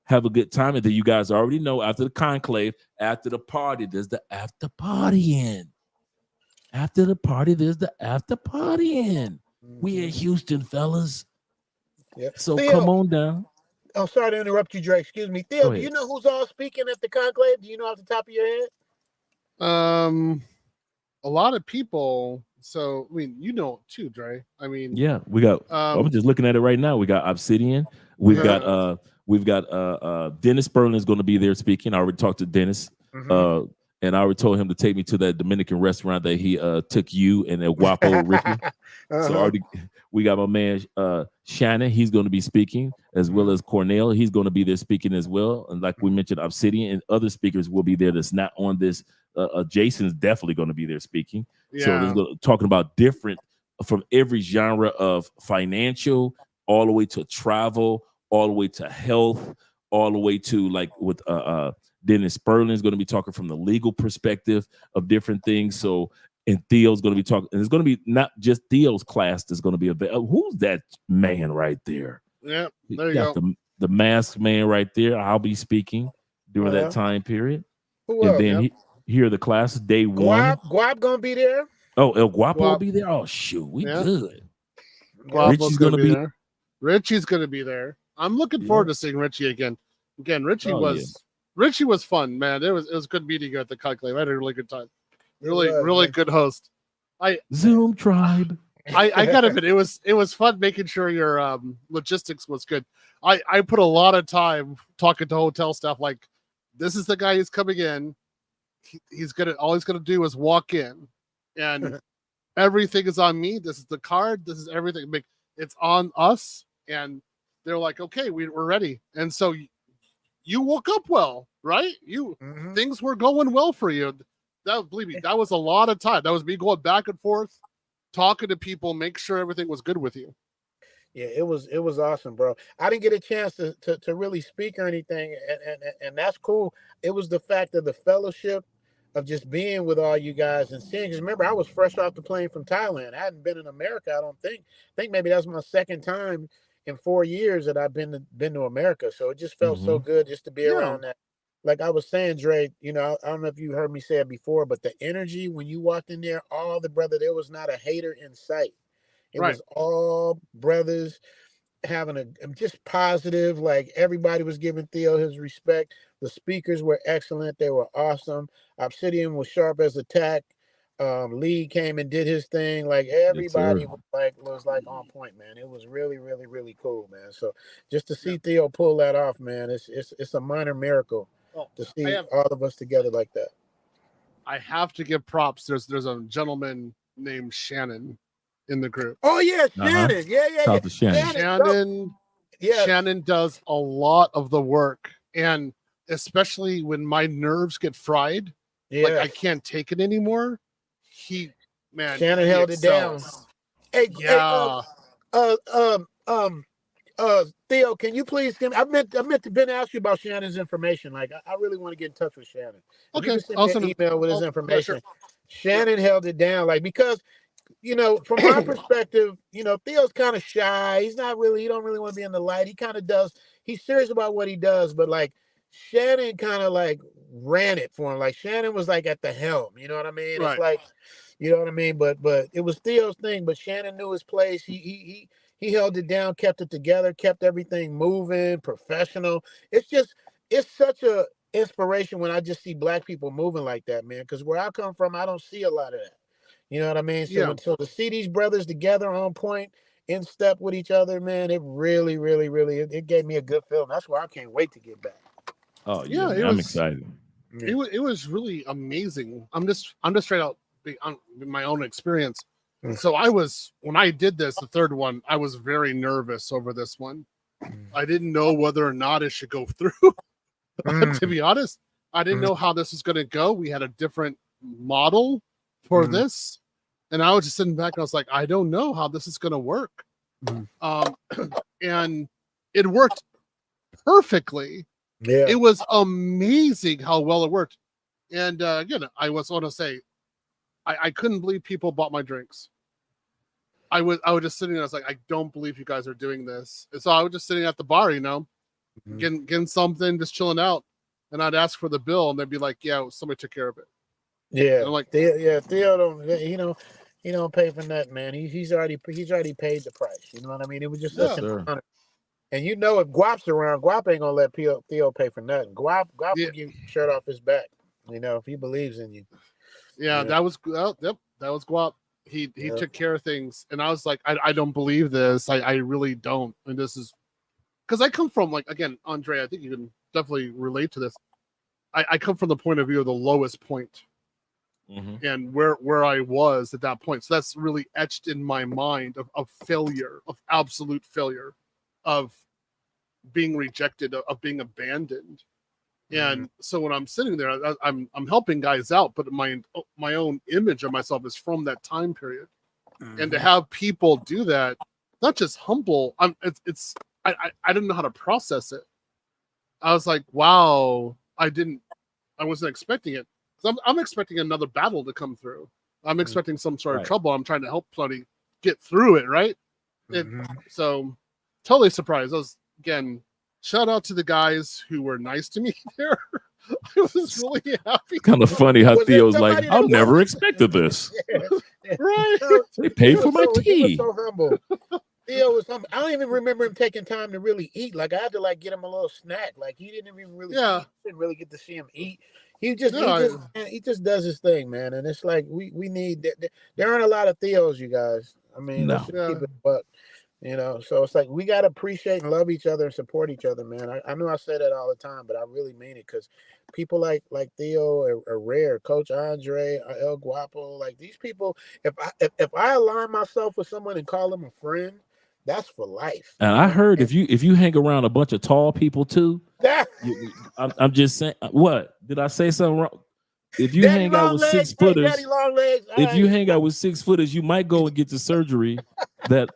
have a good time. And then you guys already know after the conclave, after the party, there's the after party in. After the party, there's the after party in. We in Houston, fellas. Yeah. So Theo, come on down. I'm sorry to interrupt you, Dre. Excuse me. Theo, do you know who's all speaking at the conclave? Do you know off the top of your head? A lot of people. So I mean, you know too, Dre. I mean, yeah, we got. I'm just looking at it right now. We got Obsidian. We've got Dennis Berlin's going to be there speaking. I already talked to Dennis. And I already told him to take me to that Dominican restaurant that he took you and El Guapo Ricky. So already we got my man Shannon. He's going to be speaking, as well as Cornell. He's going to be there speaking as well. And like we mentioned, Obsidian and other speakers will be there that's not on this. Jason's definitely going to be there speaking. Yeah. So there's talking about different from every genre of financial, all the way to travel, all the way to health, all the way to like with Dennis Sperling is going to be talking from the legal perspective of different things. So, and Theo's going to be talking, and it's going to be not just Theo's class that's going to be available. Who's that man right there? Yeah, there you go. The masked man right there. I'll be speaking during that time period. And then here are the classes. Day one. Guap going to be there? Oh, El Guapo will be there? Oh, shoot. We good. Richie's going to be there. Richie's going to be there. I'm looking forward to seeing Richie again. Richie was fun, man. It was good meeting you at the conclave. I had a really good time. Really good host. Zoom tribe. I gotta admit, it was fun making sure your logistics was good. I put a lot of time talking to hotel staff. Like, this is the guy who's coming in. All he's gonna do is walk in, and everything is on me. This is the card. This is everything. It's on us. And they're like, okay, we're ready. And so you woke up well, right? Things were going well for you. Believe me, that was a lot of time. That was me going back and forth, talking to people, make sure everything was good with you. Yeah, it was awesome, bro. I didn't get a chance to really speak or anything, and that's cool. It was the fact of the fellowship of just being with all you guys and seeing. Because remember, I was fresh off the plane from Thailand. I hadn't been in America, I don't think. I think maybe that's my second time in 4 years that I've been to America. So it just felt so good just to be around that. Like I was saying, Dre, I don't know if you heard me say it before, but the energy when you walked in there, there was not a hater in sight. It was all brothers having just positive, like everybody was giving Theo his respect. The speakers were excellent. They were awesome. Obsidian was sharp as a tack. Lee came and did his thing. Like everybody was on point, man. It was really, really, really cool, man. So just to see Theo pull that off, man, it's a minor miracle to see all of us together like that. I have to give props. There's a gentleman named Shannon in the group. Oh yeah, Shannon. Yeah. Shannon does a lot of the work, and especially when my nerves get fried, like I can't take it anymore. Shannon held it down. Hey, Theo, can you please I meant to Ben ask you about Shannon's information. Like I really want to get in touch with Shannon. Okay, I'll send an email with his information. Shannon held it down, like because from my perspective, Theo's kind of shy. He don't really want to be in the light. He kind of does. He's serious about what he does, but like Shannon kind of like ran it for him. Like Shannon was like at the helm. You know what I mean? Right. It's like, you know what I mean? But it was Theo's thing. But Shannon knew his place. He held it down, kept it together, kept everything moving, professional. It's such a inspiration when I just see Black people moving like that, man. Because where I come from, I don't see a lot of that. You know what I mean? So to see these brothers together on point in step with each other, man, it really, really, really, it gave me a good feeling. That's why I can't wait to get back. Oh yeah, Yeah, man, I'm excited. It was really amazing. I'm just straight out on my own experience. So when I did this, the third one, I was very nervous over this one. I didn't know whether or not it should go through. To be honest, I didn't know how this was going to go. We had a different model for this, and I was just sitting back and I was like, I don't know how this is going to work. And it worked perfectly. Yeah, It was amazing how well it worked. And again, I was want to say, I couldn't believe people bought my drinks. I was just sitting there. I was like, I don't believe you guys are doing this. And so I was just sitting at the bar, getting something, just chilling out. And I'd ask for the bill, and they'd be like, "Yeah, somebody took care of it." yeah. And I'm like, Theo don't, he don't pay for nothing, man. He's already paid the price. You know what I mean? It was just such an honor. And if Guap's around, Guap ain't gonna let Theo pay for nothing. Guap will give you shirt off his back. If he believes in you. Yeah, that was Guap. He took care of things, and I was like, I don't believe this. I really don't. And this is because I come from, like, again, Andre, I think you can definitely relate to this. I come from the point of view of the lowest point, and where I was at that point. So that's really etched in my mind of failure, of absolute failure, of being rejected, of being abandoned. And so when I'm sitting there, I'm helping guys out, but my own image of myself is from that time period. And to have people do that, not just humble, I didn't know how to process it. I was like, wow, I wasn't expecting it. So I'm expecting another battle to come through. I'm expecting some sort of trouble. I'm trying to help somebody get through it, right? So totally surprised. I was, again, shout out to the guys who were nice to me there. I was really happy. Kind of funny how Theo's like, I never expected this. Right? They paid for my tea. He was so humble. Theo was humble. I don't even remember him taking time to really eat. Like, I had to get him a little snack. Like, he didn't even really eat. Didn't really get to see him eat. He just does his thing, man. And it's like we need that. There aren't a lot of Theos, you guys. I mean, let's keep it buck. So it's like we got to appreciate and love each other and support each other, man. I know I say that all the time, but I really mean it, because people like Theo are rare. Coach Andre, El Guapo, like these people, if I align myself with someone and call them a friend, that's for life. And I heard if you hang around a bunch of tall people too, I'm just saying, what? Did I say something wrong? If you hang out with 6 footers, if you hang out with 6 footers, you might go and get the surgery that,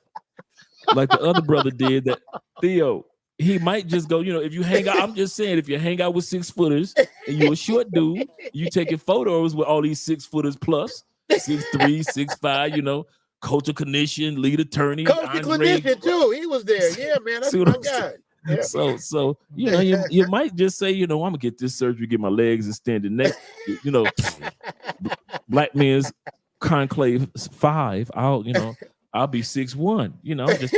like the other brother did, that Theo, he might just go, if you hang out, I'm just saying, if you hang out with 6 footers and you're a short dude, you taking photos with all these 6 footers plus 6'3", 6'5", coach of clinician, lead attorney. Coach of clinician too. He was there. Yeah, man. That's my guy. Yeah. So you might just say, I'm gonna get this surgery, get my legs extended. Next, Black Men's Conclave 5. I'll be 6'1".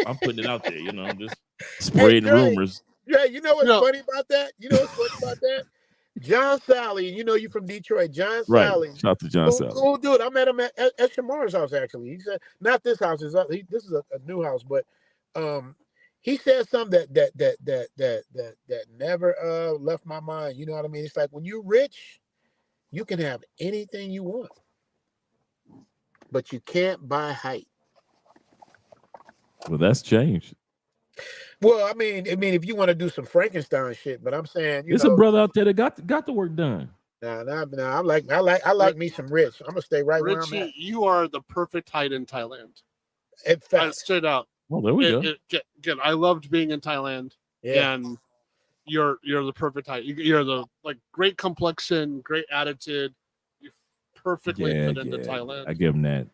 I'm putting it out there. I'm just spreading rumors. Yeah, you know what's funny about that? John Sally, you from Detroit. John Sally. Shout out to John Sally. Cool dude. I met him at Shamar's house, actually. He said, not this house, this is a new house, but he said something that never left my mind. You know what I mean? It's like, when you're rich, you can have anything you want, but you can't buy height. Well, that's changed. Well, I mean, if you want to do some Frankenstein shit, but I'm saying, there's a brother out there that got the work done. Nah, I like me some Rich. I'm gonna stay right where I'm at. You are the perfect height in Thailand. In fact, straight out. Well, there we go. Again, I loved being in Thailand, and you're the perfect height. You're the great complexion, great attitude. You perfectly fit into Thailand. I give him that.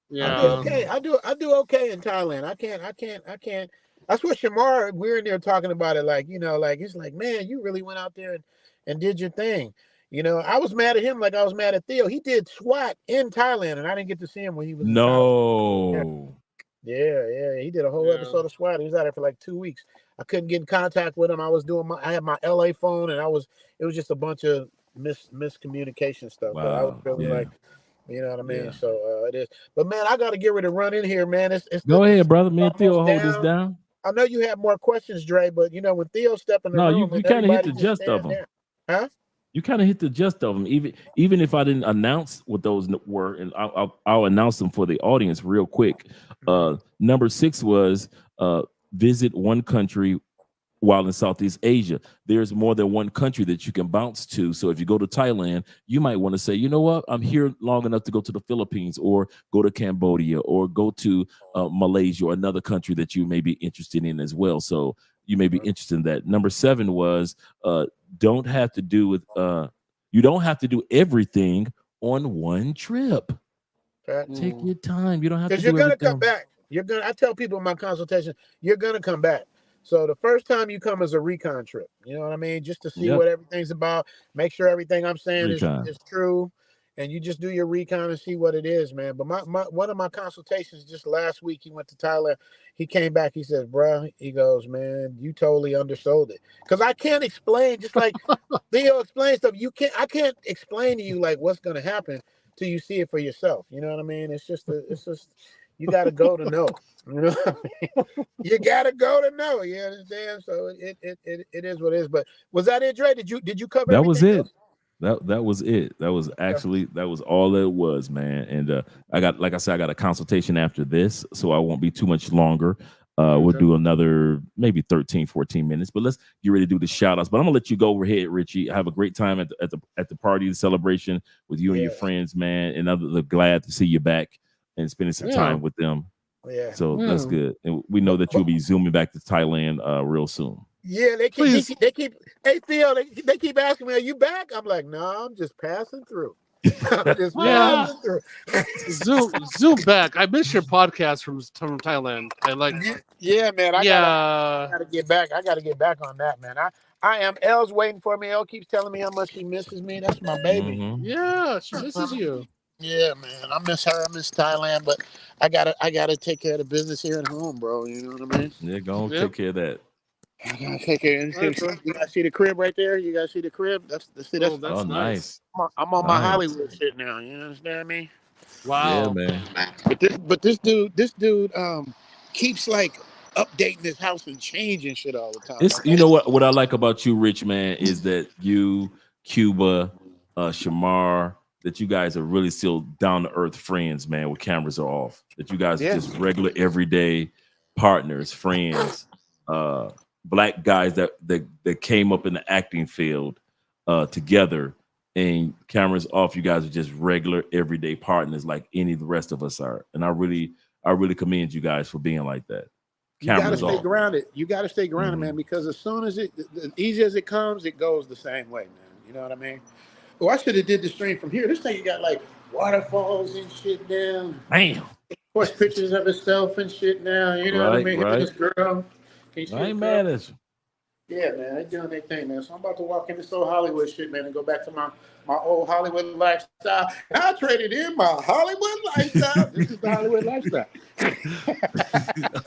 Yeah, I do okay in Thailand. I can't. That's what Shamar, we're in there talking about it, it's like, man, you really went out there and did your thing. I was mad at him like I was mad at Theo. He did SWAT in Thailand, and I didn't get to see him when he was No. Yeah. He did a whole episode of SWAT. He was out there for like 2 weeks. I couldn't get in contact with him. I had my LA phone, and it was just a bunch of miscommunication stuff. Wow. But I was really You know what I mean? Yeah. So it is. But man, I got to get ready to run in here, man. Go ahead, brother. Me and Theo almost hold this down. I know you have more questions, Dre, but you know when Theo step in the No, room, you and kind of hit everybody the just gist of stand them. there. Huh? You kind of hit the gist of them. Even if I didn't announce what those were, and I'll announce them for the audience real quick. Number 6 was visit one country while in Southeast Asia. There's more than one country that you can bounce to. So if you go to Thailand, you might want to say, you know what, I'm here long enough to go to the Philippines or go to Cambodia or go to Malaysia or another country that you may be interested in as well. So you may be interested in that. Number 7 was don't have to do with you don't have to do everything on one trip. Take your time. You don't have to Because do you're gonna everything. come back. I tell people in my consultation, you're gonna come back. So the first time you come is a recon trip. You know what I mean? Just to see Yep. what everything's about. Make sure everything I'm saying is Recon. true. And you just do your recon and see what it is, man. But my one of my consultations just last week, he went to Thailand. He came back. He says, "Bro," he goes, "Man, you totally undersold it." Because I can't explain. Just like Theo explains stuff, I can't explain to you like what's gonna happen till you see it for yourself. You know what I mean? It's just you got to go to know. You know what I mean? You got to go to know. You understand? So it is what it is. But was that it, Dre? Did you cover That everything was it. else? That was it. That was actually that was all it was, man. And I got, like I said, I got a consultation after this, so I won't be too much longer. We'll do another maybe 13, 14 minutes, but let's get ready to do the shout outs. But I'm gonna let you go overhead, Richie. Have a great time at the party, the celebration with you and your friends, man. And I'm glad to see you back and spending some time with them. Yeah. So that's good. And we know that you'll be zooming back to Thailand real soon. Yeah, they keep. Hey Theo, they keep asking me, "Are you back?" I'm like, "No, I'm just passing through." I'm just passing through. Zoom back. I miss your podcast from Thailand. I like. Yeah, man. I gotta get back. I gotta get back on that, man. I am. Elle's waiting for me. Elle keeps telling me how much she misses me. That's my baby. Yeah, she misses you. Yeah, man. I miss her. I miss Thailand, but I gotta take care of the business here at home, bro. You know what I mean? Yeah, go on, take care of that. I gotta take care. You guys see the crib right there? You guys see the crib? That's nice. I'm on my Hollywood shit now. You understand me? Wow. Yeah, man. But this dude keeps like updating his house and changing shit all the time. It's, you know what I like about you, Rich, man, is that you, Cuba, Shamar, that you guys are really still down to earth friends, man, when cameras are off. That you guys are just regular, everyday partners, friends, black guys that came up in the acting field together, and cameras off. You guys are just regular, everyday partners, like any of the rest of us are. And I really commend you guys for being like that. You gotta stay grounded. You gotta stay grounded, man, because as soon as easy as it comes, it goes the same way, man. You know what I mean? Oh, I should have did the stream from here. This thing you got like waterfalls and shit now. Damn. Of course, pictures of himself and shit now. You know what I mean? Him and this girl. Can you see I ain't mad at you. Yeah, man, they doing their thing, man. So I'm about to walk in this old Hollywood shit, man, and go back to my old Hollywood lifestyle. I traded in my Hollywood lifestyle. This is the Hollywood lifestyle.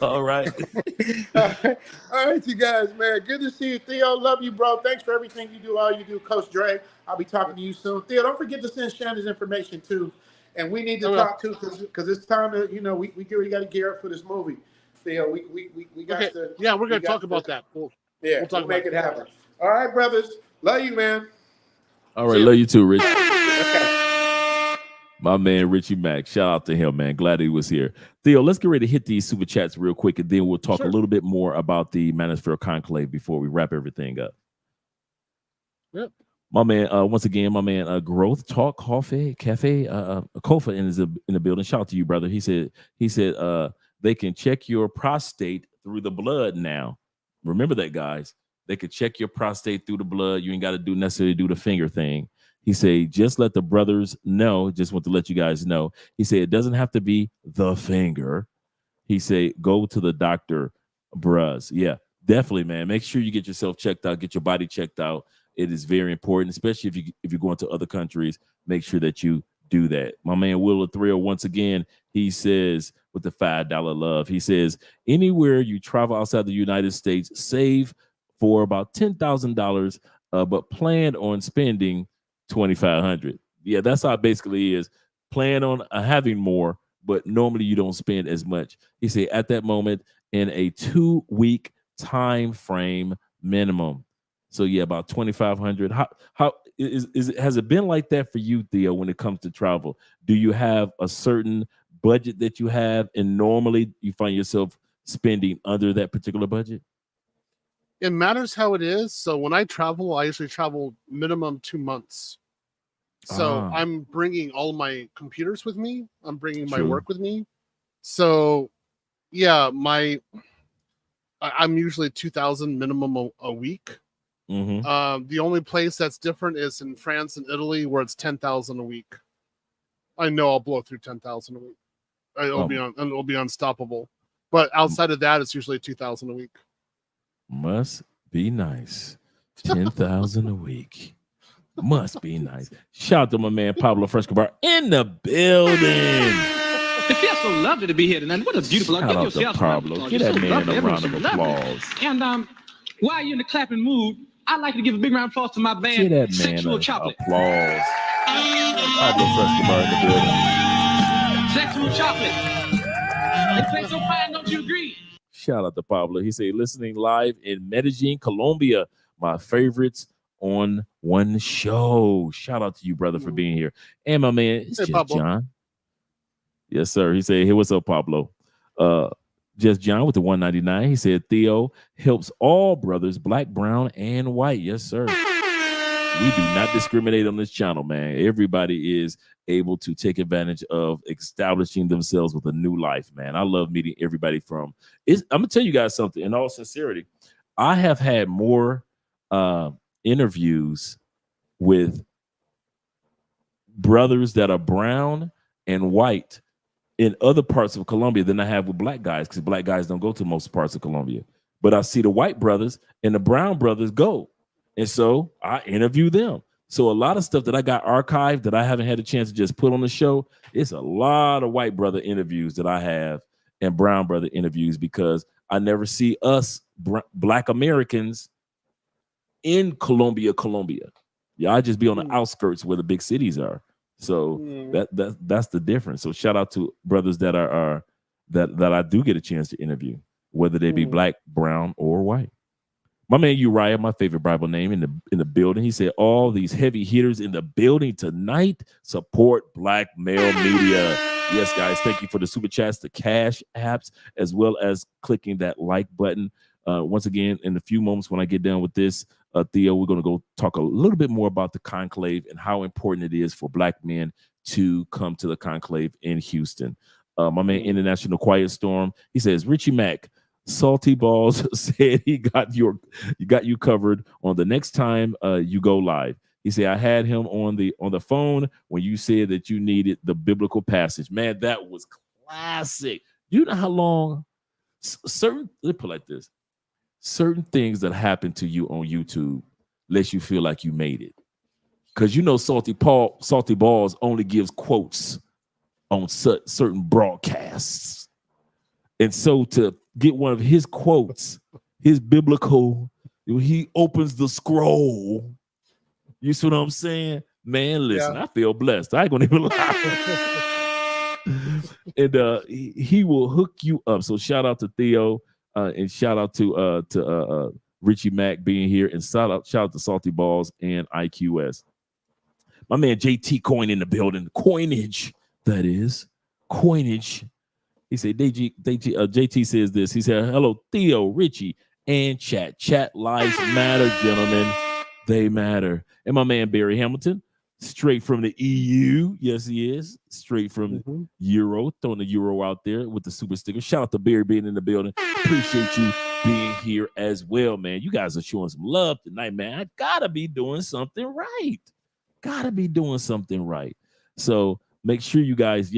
All right. All right, you guys, man. Good to see you, Theo. Love you, bro. Thanks for everything you do, all you do, Coach Dre. I'll be talking to you soon. Theo, don't forget to send Shannon's information, too. And we need to talk, too, because it's time to, you know, we got to gear up for this movie. Theo, we got to. Yeah, we're going to talk about that. We'll make it happen. All right, brothers. Love you, man. All right, love you too, Rich. My man, Richie Mack. Shout out to him, man. Glad he was here. Theo, let's get ready to hit these super chats real quick, and then we'll talk a little bit more about the Manosphere Conclave before we wrap everything up. Yep. My man, once again, my man, Growth Talk Cafe, Kofa in the building. Shout out to you, brother. He said, they can check your prostate through the blood now. Remember that, guys. They could check your prostate through the blood. You ain't got to necessarily do the finger thing. He said, just let the brothers know. Just want to let you guys know. He said, it doesn't have to be the finger. He said, go to the doctor, bruhs. Yeah, definitely, man. Make sure you get yourself checked out, get your body checked out. It is very important, especially if you're going to other countries. Make sure that you do that. My man, Will Thrill, once again, he says, with the $5 love, he says, anywhere you travel outside the United States, save for about $10,000, but plan on spending $2,500. Yeah, that's how it basically is. plan on having more, but normally you don't spend as much. He said at that moment in a 2-week time frame minimum. So yeah, about 2,500. How is it? Has it been like that for you, Theo, when it comes to travel? Do you have a certain budget that you have, and normally you find yourself spending under that particular budget? It matters how it is. So when I travel, I usually travel minimum 2 months. So I'm bringing all my computers with me. I'm bringing my work with me. So yeah, I'm usually 2,000 minimum a week. The only place that's different is in France and Italy, where it's 10,000 a week. I know I'll blow through 10,000 a week. It'll be unstoppable. But outside of that, it's usually 2,000 a week. Must be nice. 10,000 a week. Must be nice. Shout out to my man Pablo Frescobar in the building. It feels so lovely to be here tonight. What a beautiful. Shout out to Pablo. Give that man a round of applause. And while you're in the clapping mood, I'd like to give a big round of applause to my band. Give that man Sexual Chocolate. Applause. Pablo Frescobar in the building. Sexual Chocolate. They play so fine, don't you agree? Shout out to Pablo. He said, listening live in Medellin, Colombia. My favorites on one show. Shout out to you, brother, for being here. And my man, it's just Pablo. John. Yes, sir. He said, hey, what's up, Pablo? Just John with the 199. He said, Theo helps all brothers, black, brown, and white. Yes, sir. We do not discriminate on this channel, man. Everybody is able to take advantage of establishing themselves with a new life, man. I love meeting everybody I'm going to tell you guys something in all sincerity. I have had more interviews with brothers that are brown and white in other parts of Colombia than I have with black guys, because black guys don't go to most parts of Colombia. But I see the white brothers and the brown brothers go. And so I interview them. So a lot of stuff that I got archived that I haven't had a chance to just put on the show, it's a lot of white brother interviews that I have and brown brother interviews, because I never see us black Americans in Colombia. Yeah, I just be on the outskirts where the big cities are. So that's the difference. So shout out to brothers that are that I do get a chance to interview, whether they be black, brown, or white. My man Uriah, my favorite Bible name, in the building. He said, all these heavy hitters in the building tonight support black male media. Yes, guys, thank you for the super chats, the cash apps, as well as clicking that like button. Once again, in a few moments when I get done with this, Theo, we're going to go talk a little bit more about the conclave and how important it is for black men to come to the conclave in Houston. My man International Quiet Storm, he says, Richie Mack, Salty Balls said he got you covered on the next time you go live. He said, I had him on the phone when you said that you needed the biblical passage. Man, that was classic. You know how long let's put it like this. Certain things that happen to you on YouTube lets you feel like you made it. Because you know Salty Balls only gives quotes on certain broadcasts. And so to get one of his quotes, his biblical, he opens the scroll. You see what I'm saying? Man, listen, I feel blessed. I ain't gonna even lie. And he will hook you up. So shout out to Theo and shout out to Richie Mack being here, and shout out to Salty Balls and IQS. My man JT Coin in the building. Coinage, that is. Coinage. He said, JT says this. He said, hello, Theo, Richie, and chat. Chat lives matter, gentlemen. They matter. And my man, Barry Hamilton, straight from the EU. Yes, he is. Straight from Euro. Throwing the Euro out there with the super sticker. Shout out to Barry being in the building. Appreciate you being here as well, man. You guys are showing some love tonight, man. I gotta be doing something right. So make sure you guys,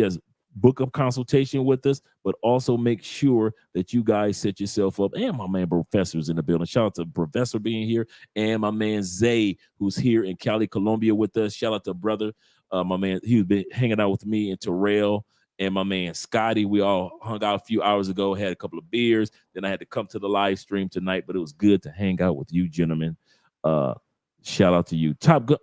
book up consultation with us, but also make sure that you guys set yourself up. And my man Professor's in the building. Shout out to Professor being here, and my man Zay, who's here in Cali, Colombia with us. Shout out to brother, my man, he's been hanging out with me and Terrell, and my man Scotty. We all hung out a few hours ago, had a couple of beers. Then I had to come to the live stream tonight, but it was good to hang out with you gentlemen. Shout out to you. Top Gun.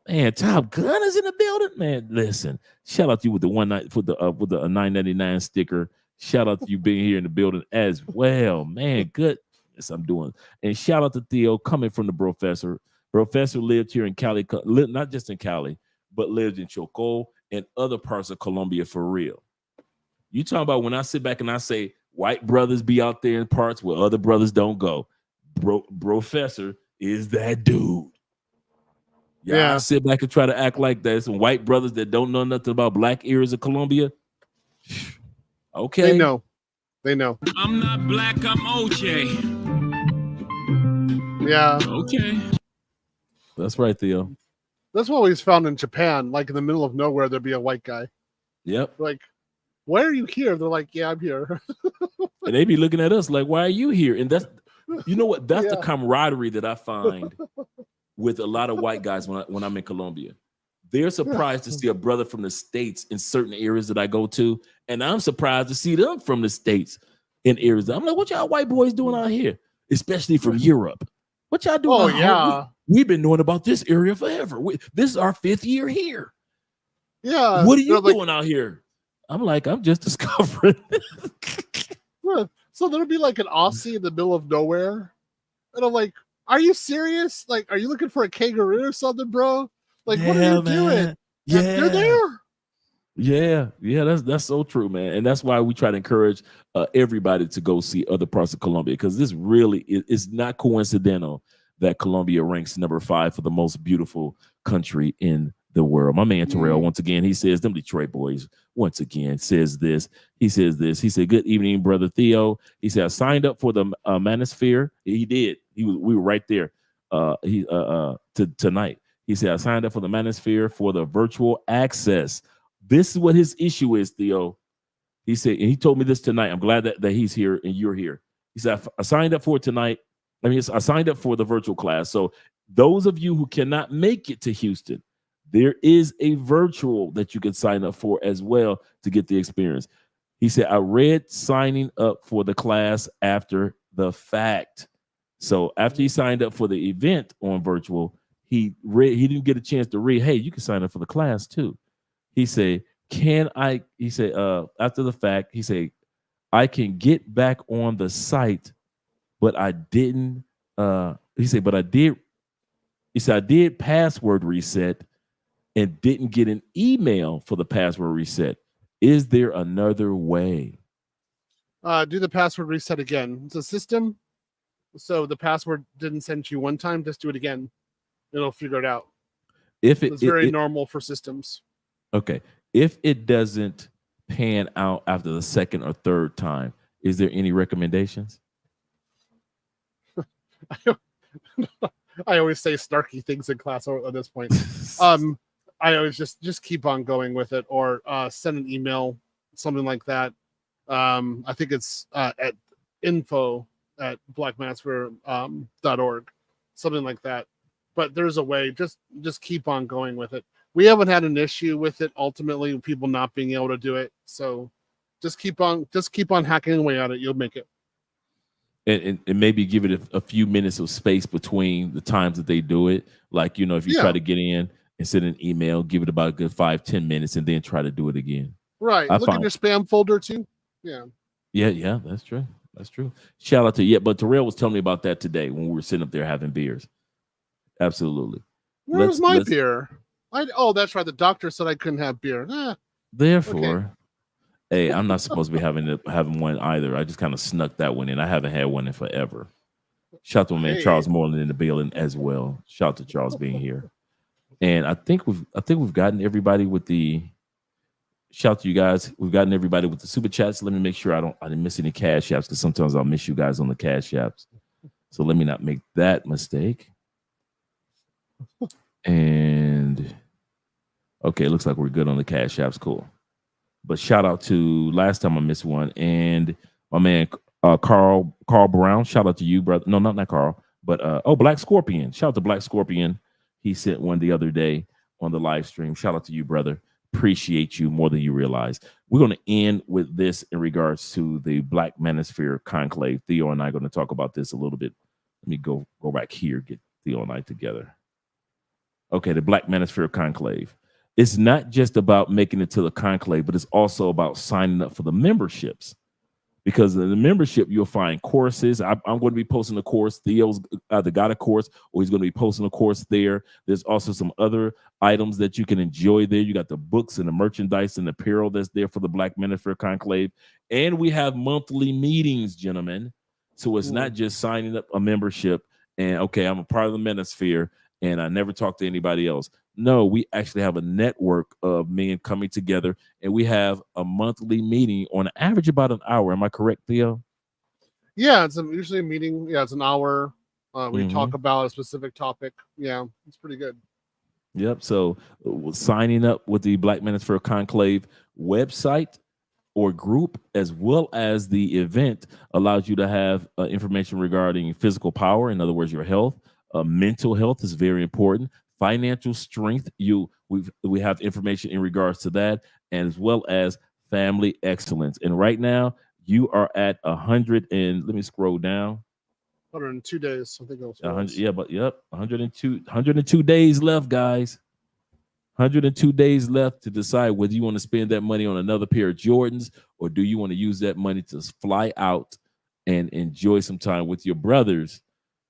Man, Top Gun is in the building. Man, listen, shout out to you with the one night with the $9.99 sticker. Shout out to you being here in the building as well. Man, good. Yes, I'm doing. And shout out to Theo coming from the professor. Professor lived here in Cali, not just in Cali, but lived in Chocó and other parts of Colombia for real. You talking about when I sit back and I say white brothers be out there in parts where other brothers don't go. Professor is that dude. Yeah, I sit back and try to act like that. Some white brothers that don't know nothing about black areas of Colombia. Okay. They know. I'm not black, I'm OJ. Yeah. Okay. That's right, Theo. That's what we found in Japan. Like in the middle of nowhere, there'd be a white guy. Yep. Like, why are you here? They're like, yeah, I'm here. And they be looking at us like, why are you here? And that's, you know what? That's the camaraderie that I find with a lot of white guys when I'm in Colombia. They're surprised to see a brother from the States in certain areas that I go to. And I'm surprised to see them from the States in areas. I'm like, what y'all white boys doing out here? Especially from Europe. What y'all doing? Oh, yeah. We've been knowing about this area forever. This is our 5th year here. Yeah. What are you doing out here? I'm like, I'm just discovering. So there'll be like an Aussie in the middle of nowhere. And I'm like, are you serious? Like, are you looking for a kangaroo or something, bro? Like, what are you doing? Yeah. They're there. Yeah, that's so true, man. And that's why we try to encourage everybody to go see other parts of Colombia, because this really is not coincidental that Colombia ranks number 5 for the most beautiful country in the world. My man Terrell, once again, he says, them Detroit boys, once again, says this. He said, good evening, brother Theo. He said, I signed up for the Manosphere. He did. We were right there tonight. He said, I signed up for the Manosphere for the virtual access. This is what his issue is, Theo. He said, and he told me this tonight. I'm glad that he's here and you're here. He said, I signed up for it tonight. I signed up for the virtual class. So those of you who cannot make it to Houston, there is a virtual that you can sign up for as well to get the experience. He said, I read signing up for the class after the fact. So after he signed up for the event on virtual, he didn't get a chance to read, hey, you can sign up for the class too. He said, after the fact, he said, I can get back on the site, but I didn't, I did password reset and didn't get an email for the password reset. Is there another way? Do the password reset again. It's a system. So the password didn't send you one time, just do it again. It'll figure it out. It's very normal for systems. Okay. If it doesn't pan out after the second or third time, is there any recommendations? I always say snarky things in class at this point. I always just keep on going with it, or send an email, something like that. I think it's at info@blackmanosphere.org, something like that. But there's a way. Just keep on going with it. We haven't had an issue with it ultimately, people not being able to do it. So just keep on hacking away at it. You'll make it. And maybe give it a few minutes of space between the times that they do it. Like, if you try to get in and send an email, give it about a good 5-10 minutes and then try to do it again. Right. Look at your spam folder too. Yeah. Yeah, that's true. That's true. Shout out to you. But Terrell was telling me about that today when we were sitting up there having beers. Absolutely. Where's my beer? That's right. The doctor said I couldn't have beer. Therefore, hey, I'm not supposed to be having one either. I just kind of snuck that one in. I haven't had one in forever. Shout out to my man Charles Moreland in the building as well. Shout out to Charles being here. And I think we've gotten everybody with the shout out to you guys. We've gotten everybody with the super chats. Let me make sure I didn't miss any cash apps, because sometimes I'll miss you guys on the cash apps. So let me not make that mistake. And okay, it looks like we're good on the cash apps. Cool. But shout out to last time I missed one, and my man Carl Brown. Shout out to you, brother. No, not Carl, but Black Scorpion. Shout out to Black Scorpion. He sent one the other day on the live stream. Shout out to you, brother. Appreciate you more than you realize. We're going to end with this in regards to the Black Manosphere Conclave. Theo and I are going to talk about this a little bit. Let me go back here, get Theo and I together. Okay, the Black Manosphere Conclave. It's not just about making it to the conclave, but it's also about signing up for the memberships. Because in the membership, you'll find courses. I'm going to be posting a course. Theo's either got a course or he's going to be posting a course there. There's also some other items that you can enjoy there. You got the books and the merchandise and apparel that's there for the Black Manosphere Conclave. And we have monthly meetings, gentlemen. So it's not just signing up a membership and, okay, I'm a part of the Manosphere and I never talk to anybody else. No, we actually have a network of men coming together, and we have a monthly meeting on average about an hour. Am I correct, Theo? Yeah, it's usually a meeting. Yeah, it's an hour. We talk about a specific topic. Yeah, it's pretty good. Yep. So signing up with the Black Manosphere Conclave website or group, as well as the event, allows you to have information regarding physical power, in other words, your health. Mental health is very important. Financial strength, we have information in regards to that, and as well as family excellence. And right now, you are at 100 and let me scroll down. 102 days. I think it was. 102 days left, guys. 102 days left to decide whether you want to spend that money on another pair of Jordans or do you want to use that money to fly out and enjoy some time with your brothers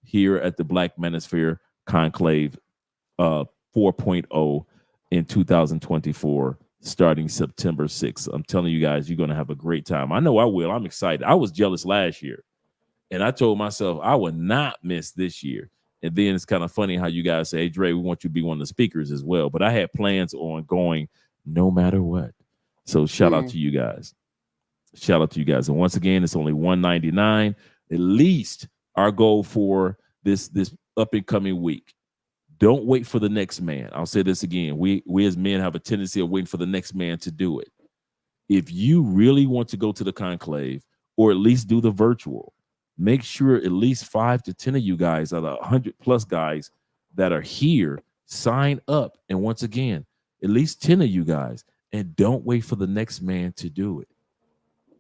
here at the Black Manosphere Conclave 4.0 in 2024, starting September 6th. I'm telling you guys, you're going to have a great time. I know I will. I'm excited. I was jealous last year, and I told myself I would not miss this year. And then it's kind of funny how you guys say, hey, Dre, we want you to be one of the speakers as well. But I had plans on going no matter what. So shout out to you guys. Shout out to you guys. And once again, it's only $199. At least our goal for this up and coming week. Don't wait for the next man. I'll say this again. We as men have a tendency of waiting for the next man to do it. If you really want to go to the conclave or at least do the virtual, make sure at least 5 to 10 of you guys out of 100 plus guys that are here sign up. And once again, at least 10 of you guys, and don't wait for the next man to do it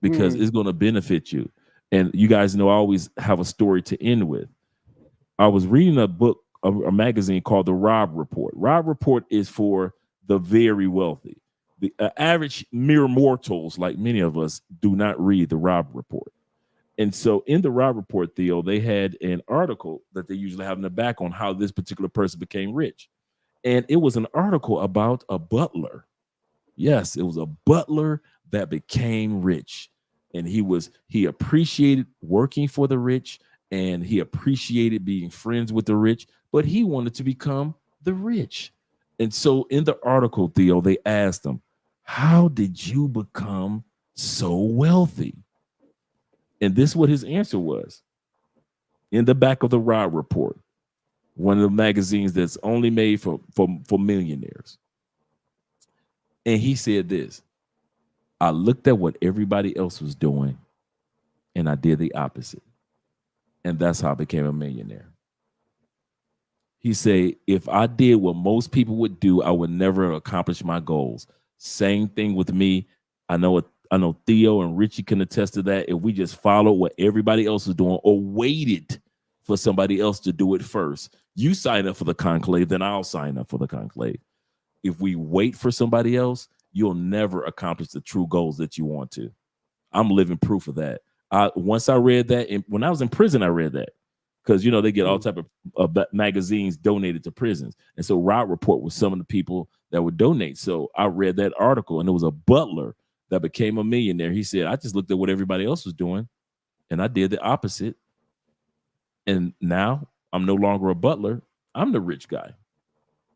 because it's going to benefit you. And you guys know I always have a story to end with. I was reading a book, a magazine called the Robb Report. Robb Report is for the very wealthy. The average mere mortals, like many of us, do not read the Robb Report. And so in the Robb Report, Theo, they had an article that they usually have in the back on how this particular person became rich. And it was an article about a butler. Yes, it was a butler that became rich. And he appreciated working for the rich, and he appreciated being friends with the rich, but he wanted to become the rich. And so in the article, Theo, they asked him, how did you become so wealthy? And this is what his answer was. In the back of the Robb Report, one of the magazines that's only made for millionaires. And he said this, I looked at what everybody else was doing, and I did the opposite. And that's how I became a millionaire. He said, if I did what most people would do, I would never accomplish my goals. Same thing with me. I know Theo and Richie can attest to that. If we just followed what everybody else was doing or waited for somebody else to do it first, you sign up for the conclave, then I'll sign up for the conclave. If we wait for somebody else, you'll never accomplish the true goals that you want to. I'm living proof of that. Once I read that, and when I was in prison, I read that because, you know, they get all type of magazines donated to prisons. And so Robb Report was some of the people that would donate. So I read that article, and there was a butler that became a millionaire. He said, I just looked at what everybody else was doing, and I did the opposite. And now I'm no longer a butler. I'm the rich guy.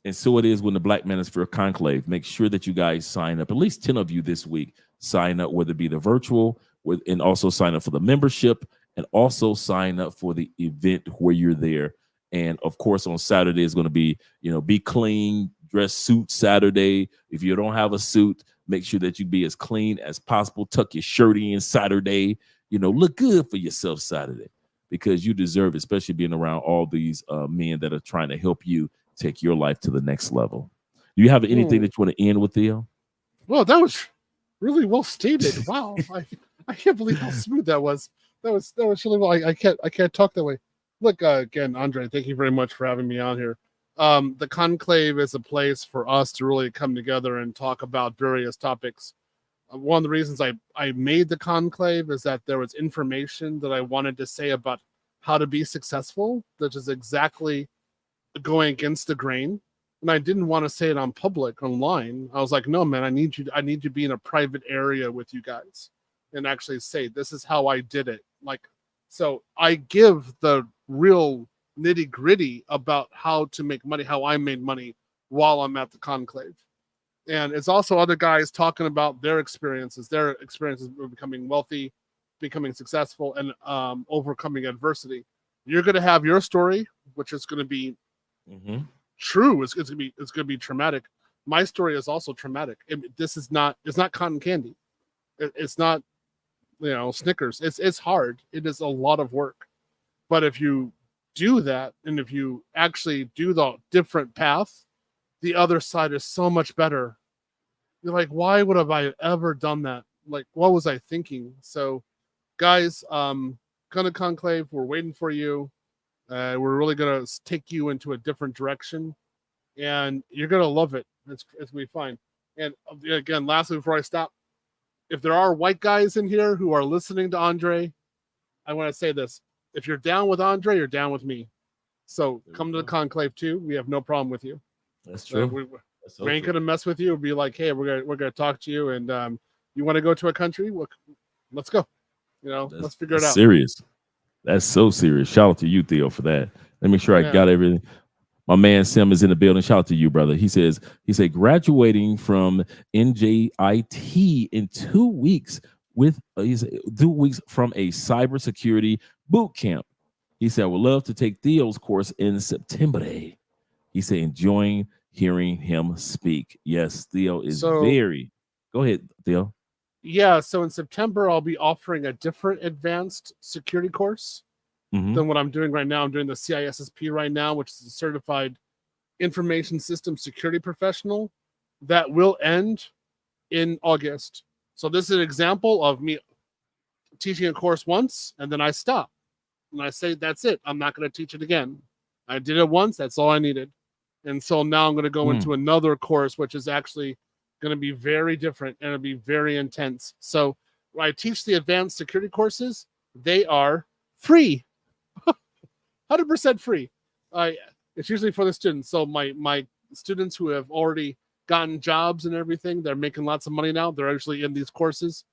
And so it is when the Black Manosphere Conclave. Make sure that you guys sign up. At least 10 of you this week sign up, whether it be the virtual, and also sign up for the membership, and also sign up for the event where you're there. And of course, on Saturday is going to be, be clean, dress suit Saturday. If you don't have a suit, make sure that you be as clean as possible. Tuck your shirt in Saturday. Look good for yourself Saturday, because you deserve it, especially being around all these men that are trying to help you take your life to the next level. Do you have anything that you want to end with, Theo? Well, that was really well stated. Wow, I can't believe how smooth that was. That was really well. I can't talk that way. Look, again, Andre, thank you very much for having me on here. The conclave is a place for us to really come together and talk about various topics. One of the reasons I made the conclave is that there was information that I wanted to say about how to be successful, that is exactly going against the grain. And I didn't want to say it on public online. I was like, no, man, I need you to be in a private area with you guys and actually say, this is how I did it. Like, so I give the real nitty gritty about how to make money, how I made money while I'm at the conclave. And it's also other guys talking about their experiences of becoming wealthy, becoming successful, and overcoming adversity. You're going to have your story, which is going to be true. It's going to be traumatic. My story is also traumatic. It's not cotton candy. It's not, Snickers. It's hard. It is a lot of work. But if you do that, and if you actually do the different path, the other side is so much better. You're like, why would have I ever done that? Like, what was I thinking? So, guys, come to Conclave. We're waiting for you. We're really gonna take you into a different direction, and you're gonna love it. It's gonna be fine. And again, lastly, before I stop, if there are white guys in here who are listening to Andre, I want to say this: if you're down with Andre, you're down with me. So come to the Conclave too. We have no problem with you. That's true. We ain't gonna mess with you. We'll be like, hey, we're gonna talk to you, and you want to go to a country? Well, let's go. Let's figure it out. Serious. That's so serious. Shout out to you, Theo, for that. Let me make sure I got everything. My man Sim is in the building. Shout out to you, brother. He said graduating from NJIT in 2 weeks with 2 weeks from a cybersecurity boot camp. He said, I would love to take Theo's course in September. He said, enjoying hearing him speak. Yes, Theo is very. Go ahead, Theo. Yeah, so in September, I'll be offering a different advanced security course than what I'm doing right now. I'm doing the CISSP right now, which is a certified information system security professional that will end in August. So this is an example of me teaching a course once, and then I stop. And I say, that's it. I'm not going to teach it again. I did it once. That's all I needed. And so now I'm going to go into another course, which is actually going to be very different and it'll be very intense. So when I teach the advanced security courses, they are free, 100% free. It's usually for the students. So my students who have already gotten jobs and everything, they're making lots of money now. They're actually in these courses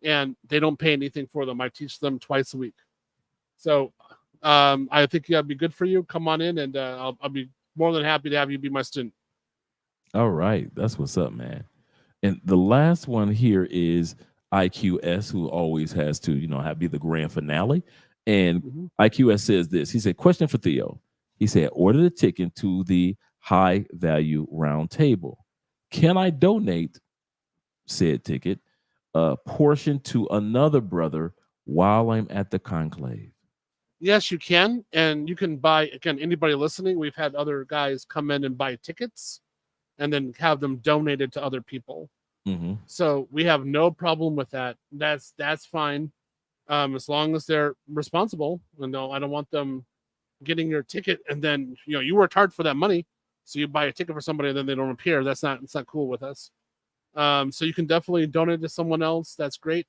and they don't pay anything for them. I teach them twice a week. So I think that'd be good for you. Come on in and I'll be more than happy to have you be my student. All right. That's what's up, man. And the last one here is IQS, who always has to, be the grand finale. And IQS says this. He said, question for Theo. He said, order the ticket to the high value round table. Can I donate said ticket, a portion to another brother while I'm at the conclave? Yes, you can. And you can buy, again, anybody listening, we've had other guys come in and buy tickets and then have them donated to other people. So we have no problem with that. That's fine. As long as they're responsible. And no, I don't want them getting your ticket and then, you worked hard for that money. So you buy a ticket for somebody and then they don't appear. It's not cool with us. So you can definitely donate to someone else. That's great.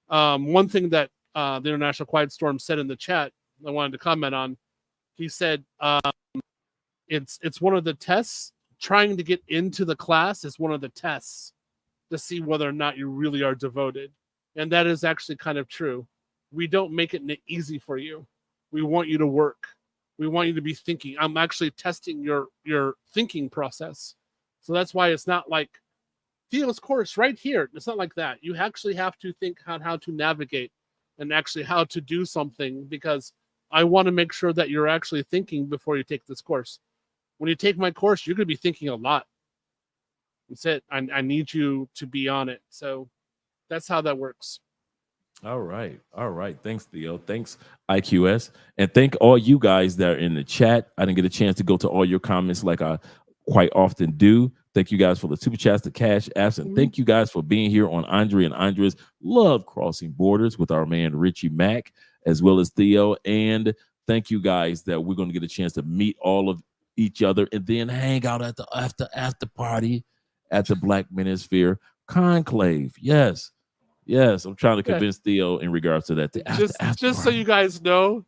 One thing that the International Quiet Storm said in the chat, I wanted to comment on, he said, it's one of the tests. Trying to get into the class is one of the tests to see whether or not you really are devoted. And that is actually kind of true. We don't make it easy for you. We want you to work. We want you to be thinking. I'm actually testing your thinking process. So that's why it's not like Theo's course right here. It's not like that. You actually have to think on how to navigate and actually how to do something, because I want to make sure that you're actually thinking before you take this course. When you take my course, you're going to be thinking a lot. That's it. I need you to be on it. So that's how that works. All right. Thanks, Theo. Thanks, IQS. And thank all you guys that are in the chat. I didn't get a chance to go to all your comments like I quite often do. Thank you guys for the super chats, the cash apps, and thank you guys for being here on Andre and Andre's Love Crossing Borders with our man Richie Mack, as well as Theo. And thank you guys that we're going to get a chance to meet all of each other, and then hang out at the after party at the Black Manosphere Conclave. Yes. I'm trying to convince Theo in regards to that. Just so you guys know,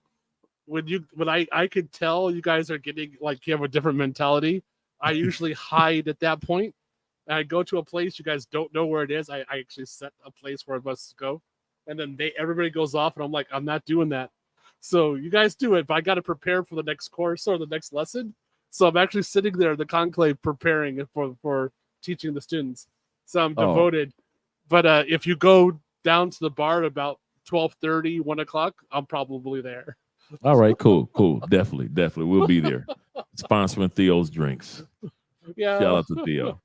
when I could tell you guys are getting like you have a different mentality, I usually hide at that point. And I go to a place you guys don't know where it is. I actually set a place where I must go, and then everybody goes off, and I'm like, I'm not doing that. So you guys do it, but I got to prepare for the next course or the next lesson. So I'm actually sitting there in the conclave preparing for teaching the students. So I'm devoted. But if you go down to the bar at about 12:30, 1 o'clock, I'm probably there. All right, cool. Definitely. We'll be there. Sponsoring Theo's drinks. Yeah. Shout out to Theo.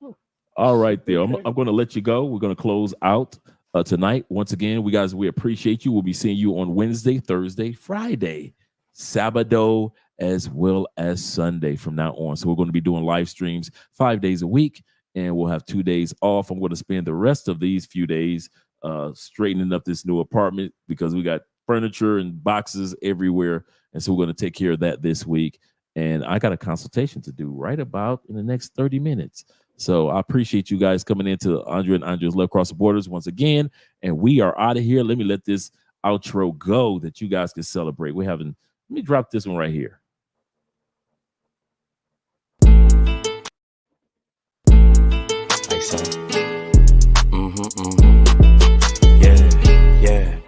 All right, Theo. I'm going to let you go. We're going to close out tonight. Once again, we appreciate you. We'll be seeing you on Wednesday, Thursday, Friday, Sabado, as well as Sunday from now on. So we're going to be doing live streams 5 days a week, and we'll have 2 days off. I'm going to spend the rest of these few days straightening up this new apartment because we got furniture and boxes everywhere. And so we're going to take care of that this week. And I got a consultation to do right about in the next 30 minutes. So I appreciate you guys coming into Andre and Andre's Love Across the Borders once again. And we are out of here. Let me let this outro go that you guys can celebrate. Let me drop this one right here. Like so. Yeah.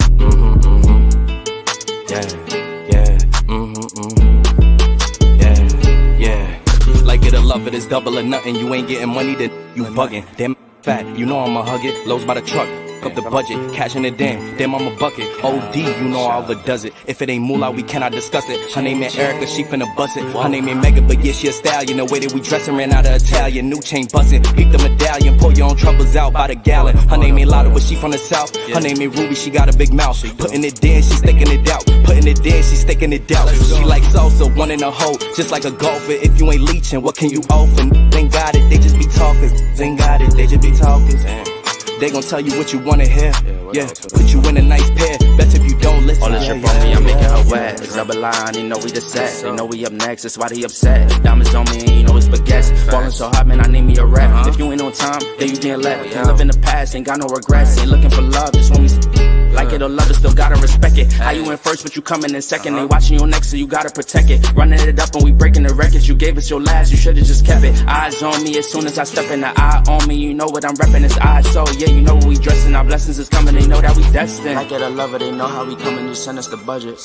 Yeah. Like it or love it, it's double or nothing. You ain't getting money, then you bugging. Damn fat, you know I'ma hug it. Lows by the truck. Up the budget, cashing it in, damn I'm a bucket. OD, you know I overdoes it. If it ain't moolah, we cannot discuss it. Her name ain't Erica, she finna bust it. Her name ain't Mega, but yeah, she a stallion. The way that we dressin' ran out of Italian. New chain bustin', peep the medallion. Pour your own troubles out by the gallon. Her name ain't Lotta, but she from the south. Her name ain't Ruby, she got a big mouth. Putting it in, she staking it out. Putting it in, she staking it out. She like salsa, one in a hole, just like a golfer. If you ain't leeching, what can you offer? They got it, they just be talkers. They got it, they just be talkers. They gon' tell you what you wanna hear. Yeah, put you in a nice pair. Best if you don't listen. All this shit from me, I'm making her wet. It's double line, they know we the set. They know we up next, that's why they upset. Diamonds on me, and you know it's baguettes. Falling so hot, man, I need me a rap. If you ain't on time, then you getting left. Can't live in the past, ain't got no regrets. Ain't looking for love, just want me. Like it or love it, still gotta respect it. How you in first, but you coming in second. They watching your next, so you gotta protect it. Running it up and we breaking the records. You gave us your last, you should've just kept it. Eyes on me as soon as I step in. The eye on me, you know what I'm reppin'. It's eyes, so yeah, you know what we dressing. Our blessings is coming, they know that we destined. Like it or love it, they know how we coming. Just send us the budget.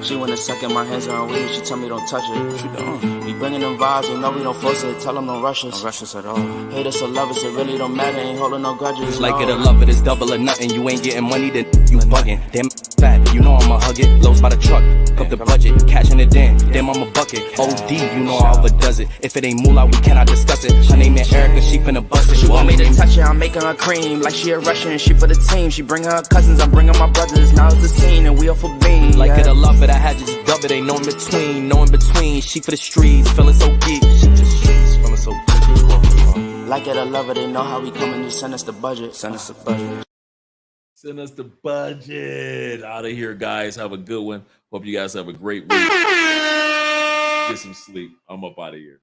She wanna suck in my hands on her weed, she tell me don't touch it. What you doing? We bringing them vibes, they know we don't force it. Tell them don't rush us. Don't rush us at all. Hate us or love us, it really don't matter. Ain't holding no grudges. Like it or love it, it's double or nothing. You ain't getting money, then you bugging. Damn fat, you know I'ma hug it. Lows by the truck, up the budget, cashing it in. Damn I'm a bucket. OD, you know I overdoes it. If it ain't moolah, we cannot discuss it. Her name ain't Erica, she finna bust it. She want me to touch it, I'm making her cream. Like she a Russian, she for the team. She bring her cousins, I'm bringing my brothers. Now it's the scene and we all for being. Like it or love it, I had to just dub it. Ain't no in between, no in between. She for the streets, feeling so geek. She for the streets, feeling so geek. Like it or love it, they know how we coming. Just send us the budget. Send us the budget. Send us the budget. Out of here, guys. Have a good one. Hope you guys have a great week. Get some sleep. I'm up out of here.